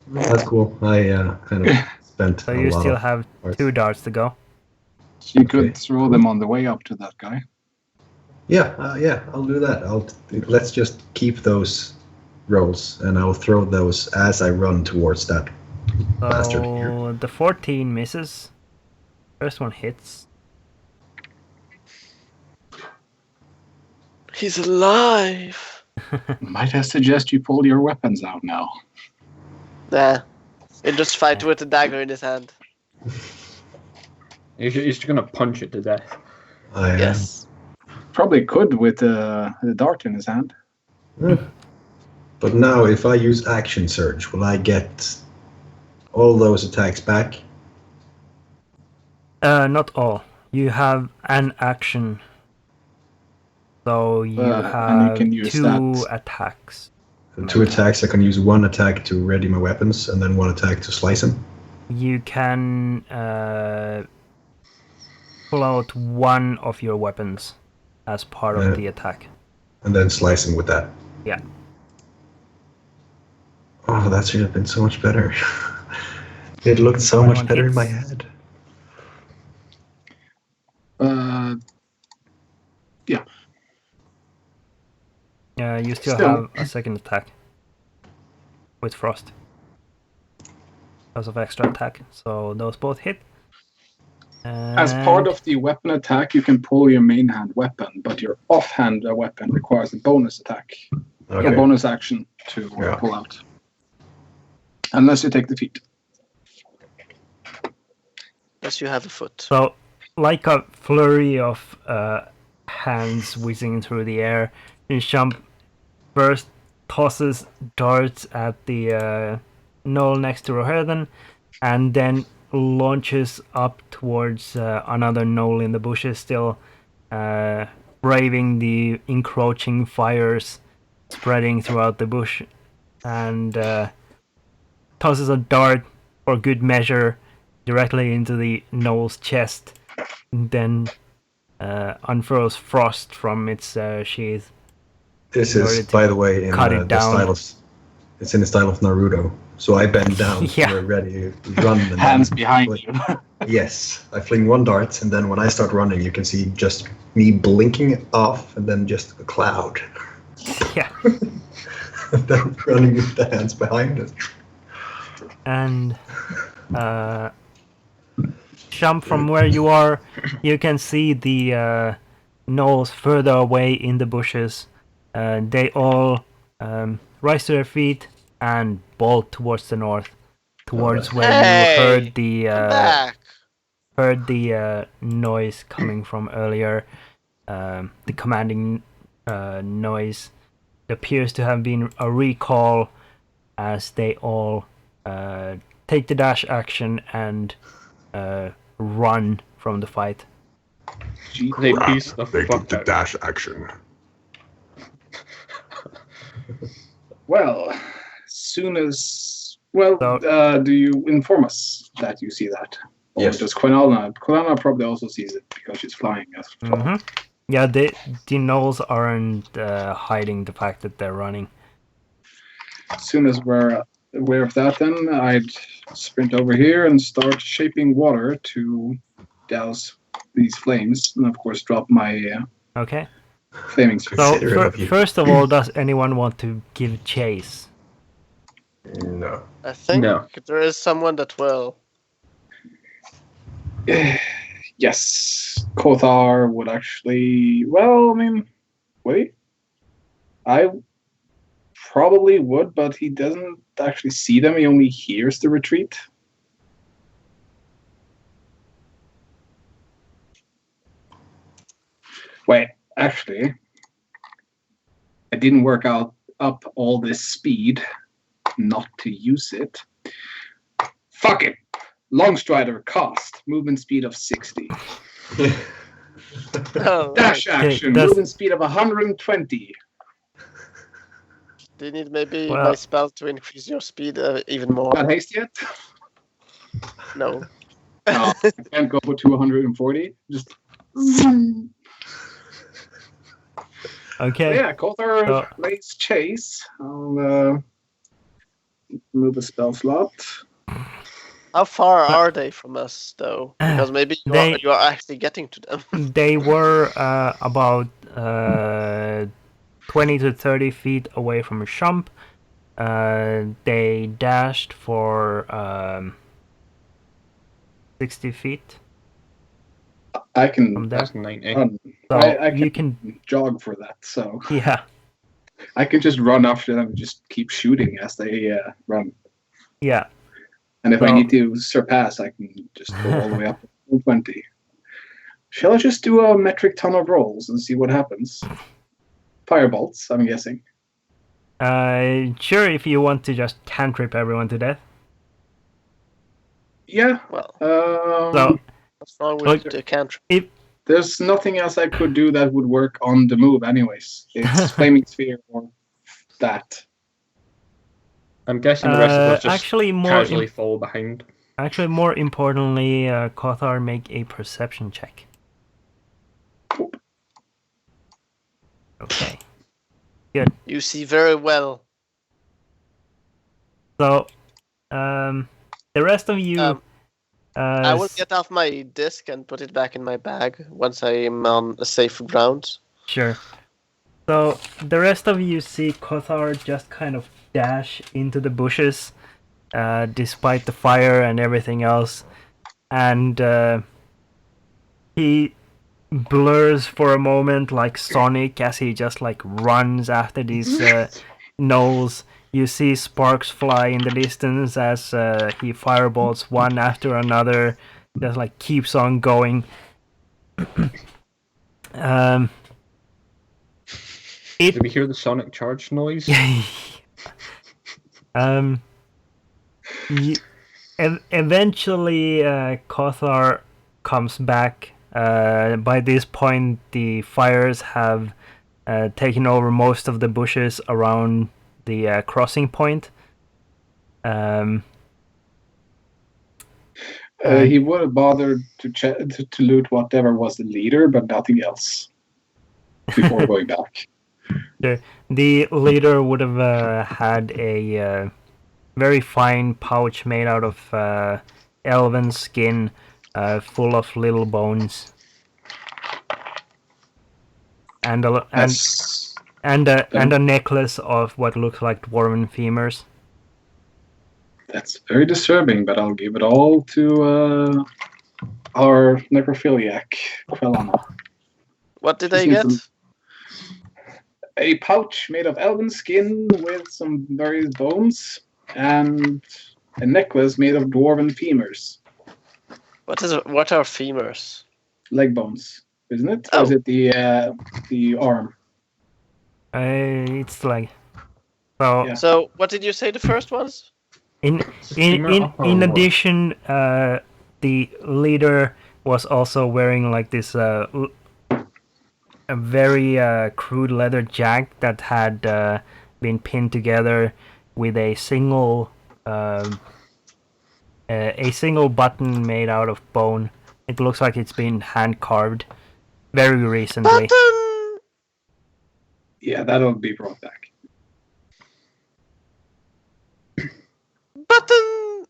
That's cool. I kind of spent So a you lot still of have darts. 2 darts to go. You Okay. could throw them on the way up to that guy. Yeah, I'll do that. Let's just keep those rolls, and I'll throw those as I run towards that bastard here. So the 14 misses. First one hits. he's alive. Might I suggest you pull your weapons out now? Nah. He'll just fight with a dagger in his hand. He's just gonna punch it to death. I Yes. Probably could with the dart in his hand. But now, if I use action surge, will I get all those attacks back? Not all. You have an action. So you And have you can use 2 that. attacks. And 2 attacks, I can use 1 attack to ready my weapons, and then 1 attack to slice him. You can pull out 1 of your weapons as part of the attack. And then slice him with that. Yeah. Oh, that should have been so much better. It looked so much better in my head. Yeah. You still have a second attack with frost. Because of extra attack. So those both hit. As part of the weapon attack, you can pull your main hand weapon, but your offhand weapon requires a bonus attack. Okay. A bonus action to pull out. Unless you take the feat. Unless you have a foot. So, like a flurry of hands whizzing through the air, Jump first tosses darts at the knoll next to Roherden, and then launches up towards another knoll in the bushes, still braving the encroaching fires spreading throughout the bush, and tosses a dart for good measure directly into the knoll's chest, then unfurls frost from its sheath. This is, by the way, in the style of, it's in the style of Naruto. So I bend down, we're ready to run. And hands behind you. Yes, I fling 1 dart, and then when I start running, you can see just me blinking it off, and then just a cloud. Yeah. And then running with the hands behind us. And Jump from where you are, you can see the gnolls further away in the bushes. They all rise to their feet and bolt towards the north, towards where you heard the noise coming from earlier. The commanding noise. It appears to have been a recall, as they all take the dash action and run from the fight. They piece the They fuck took the out. dash action. Well, soon as... Well, do you inform us that you see that? Or Yes. does Quinalna? Quinalna probably also sees it because she's flying as well. Mm-hmm. Yeah, the gnolls aren't hiding the fact that they're running. As soon as we're aware of that, then I'd sprint over here and start shaping water to douse these flames, and of course drop my Okay. flaming sphere. So first of all, does anyone want to give chase? No. I think No. there is someone that will. Yes, Kothar would actually... Well, I mean, wait. I probably would, but he doesn't actually see them. He only hears the retreat. Wait, actually, I didn't work out up all this speed not to use it. Fuck it. Longstrider cost movement speed of 60. Oh, Dash right. action that's- movement speed of 120. Do you need maybe Well- my spell to increase your speed even more? Not haste yet? No. No, I can't go to 240. Just Okay. yeah, Kothar So- plays chase. I'll move a spell slot. How far are they from us, though? Because maybe you are actually getting to them. They were about 20 to 30 feet away from Shump. They dashed for 60 feet I from can there. That's 90. run. So I can you can, jog for that, so yeah, I can just run after them and just keep shooting as they run. yeah. And if I So- need to surpass, I can just go all the way up to 120. Shall I just do a metric ton of rolls and see what happens? Firebolts, I'm guessing. Sure, if you want to just cantrip everyone to death. Yeah. Well, So, what's wrong with Look, the cantrip? There's nothing else I could do that would work on the move, anyways. It's flaming sphere or that. I'm guessing the rest of us just actually, casually fall behind. Actually, more importantly, Kothar, make a perception check. Okay. Good. You see very well. So, the rest of you. I will get off my disc and put it back in my bag once I'm on a safe ground. Sure. So the rest of you see Kothar just kind of dash into the bushes, despite the fire and everything else, and he blurs for a moment like Sonic as he just like runs after these gnolls. You see sparks fly in the distance as he fireballs one after another, just like keeps on going. Did we hear the sonic charge noise? Eventually, Kothar comes back. By this point, the fires have taken over most of the bushes around the crossing point. He would have bothered to loot whatever was the leader, but nothing else before going back. The leader would have had a very fine pouch made out of elven skin, full of little bones, and a necklace of what looks like dwarven femurs. That's very disturbing, but I'll give it all to our necrophiliac, Quelana. What did I get? A pouch made of elven skin with some various bones, and a necklace made of dwarven femurs. What are femurs? Leg bones, isn't it? Oh. Or is it the arm? It's like so. Yeah. So what did you say the first was? In addition, the leader was also wearing like this a very crude leather jacket that had been pinned together with a single button made out of bone. It looks like it's been hand carved very recently. Button! Yeah, that'll be brought back. Button!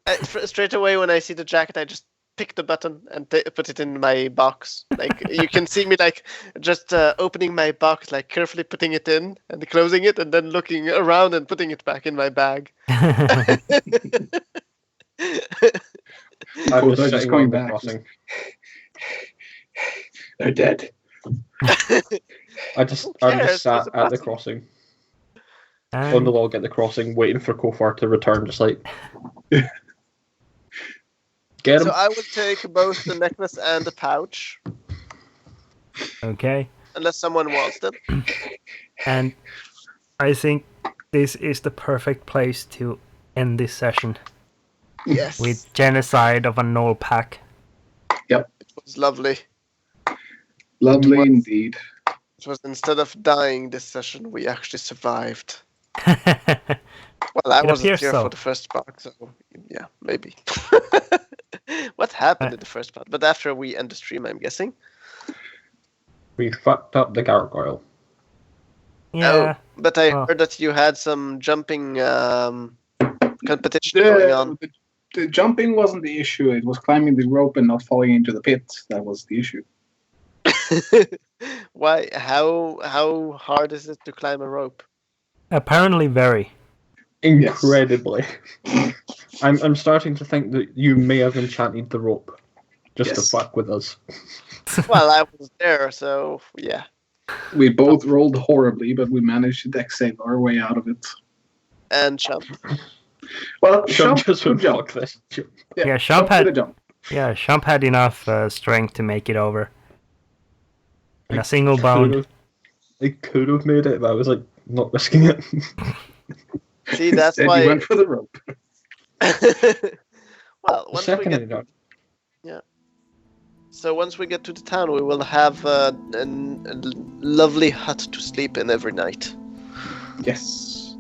Straight away when I see the jacket, I just pick the button and put it in my box. Like you can see me like just opening my box, like carefully putting it in and closing it, and then looking around and putting it back in my bag. I'm just going back. They're dead. I'm just sat at the crossing. On the log at the crossing, waiting for Kofar to return, just like get him. So I will take both the necklace and the pouch. Okay. Unless someone wants them. And I think this is the perfect place to end this session. Yes. With genocide of a gnoll pack. Yep. It was lovely. Lovely indeed. It was instead of dying this session, we actually survived. Well, I wasn't here for the first part, so yeah, maybe. What happened in the first part? But after we end the stream, I'm guessing. We fucked up the gargoyle. Yeah. Oh, but I heard that you had some jumping competition going on. The jumping wasn't the issue. It was climbing the rope and not falling into the pit. That was the issue. Why? How hard is it to climb a rope? Apparently very. Incredibly. Yes. I'm starting to think that you may have enchanted the rope just to fuck with us. Well, I was there, so yeah. We both rolled horribly, but we managed to dex save our way out of it. And jump. Well, Shump just could jump. This. Yeah, Shump had enough strength to make it over. In a single bound. I could have made it, but I was like not risking it. See, that's Instead, why. you went for the rope. Well, once we Second get I got so once we get to the town, we will have a lovely hut to sleep in every night. Yes.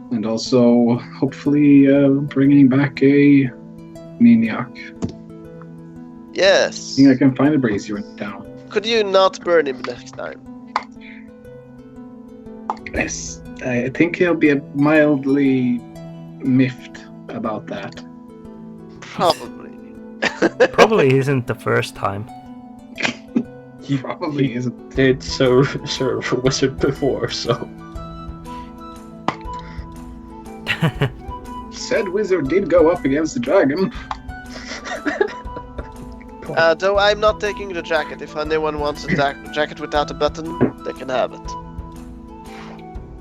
And also, hopefully, bringing back a maniac. Yes. I think I can find a brazier in town. Could you not burn him next time? Yes. I think he'll be mildly miffed about that. Probably. Probably isn't the first time. He probably isn't. did serve a wizard before, so Said wizard did go up against the dragon. Though I'm not taking the jacket. If anyone wants a jacket without a button, they can have it.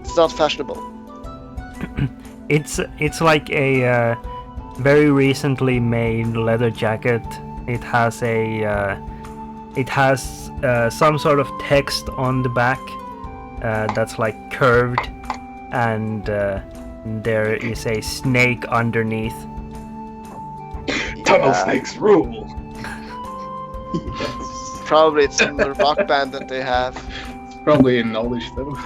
It's not fashionable. It's like a very recently made leather jacket. It has some sort of text on the back that's like curved, and there is a snake underneath. Tunnel snakes rule. Yes. Probably it's some rock band that they have. Probably in knowledge though.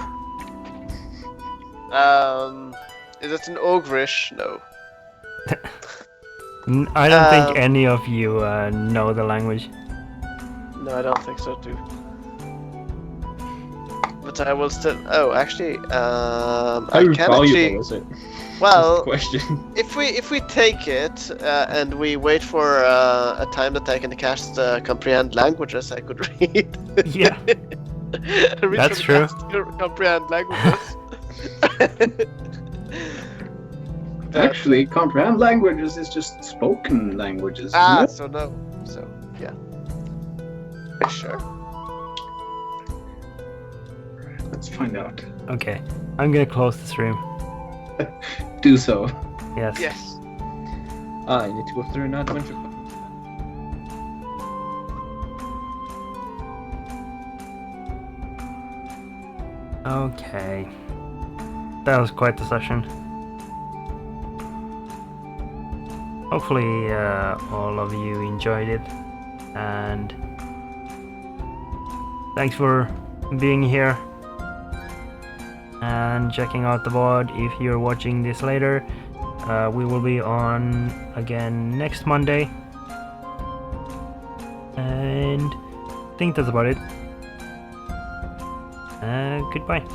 Is it an ogreish? No. I don't think any of you know the language. No, I don't think so too. But I will still. Oh, actually, how I can valuable actually. is it? Well, Question. if we take it and we wait for a time that I can cast comprehend languages, I could read. Yeah, Read that's from true. cast comprehend languages. Actually, comprehend languages is just spoken languages. Ah, Isn't so no. So yeah. Sure. it? Let's find out. Okay, I'm gonna close the stream. Do so. Yes. Yes. I need to go through an adventure. Okay. That was quite the session. Hopefully all of you enjoyed it, and thanks for being here and checking out the VOD. If you're watching this later, we will be on again next Monday, and I think that's about it. Goodbye.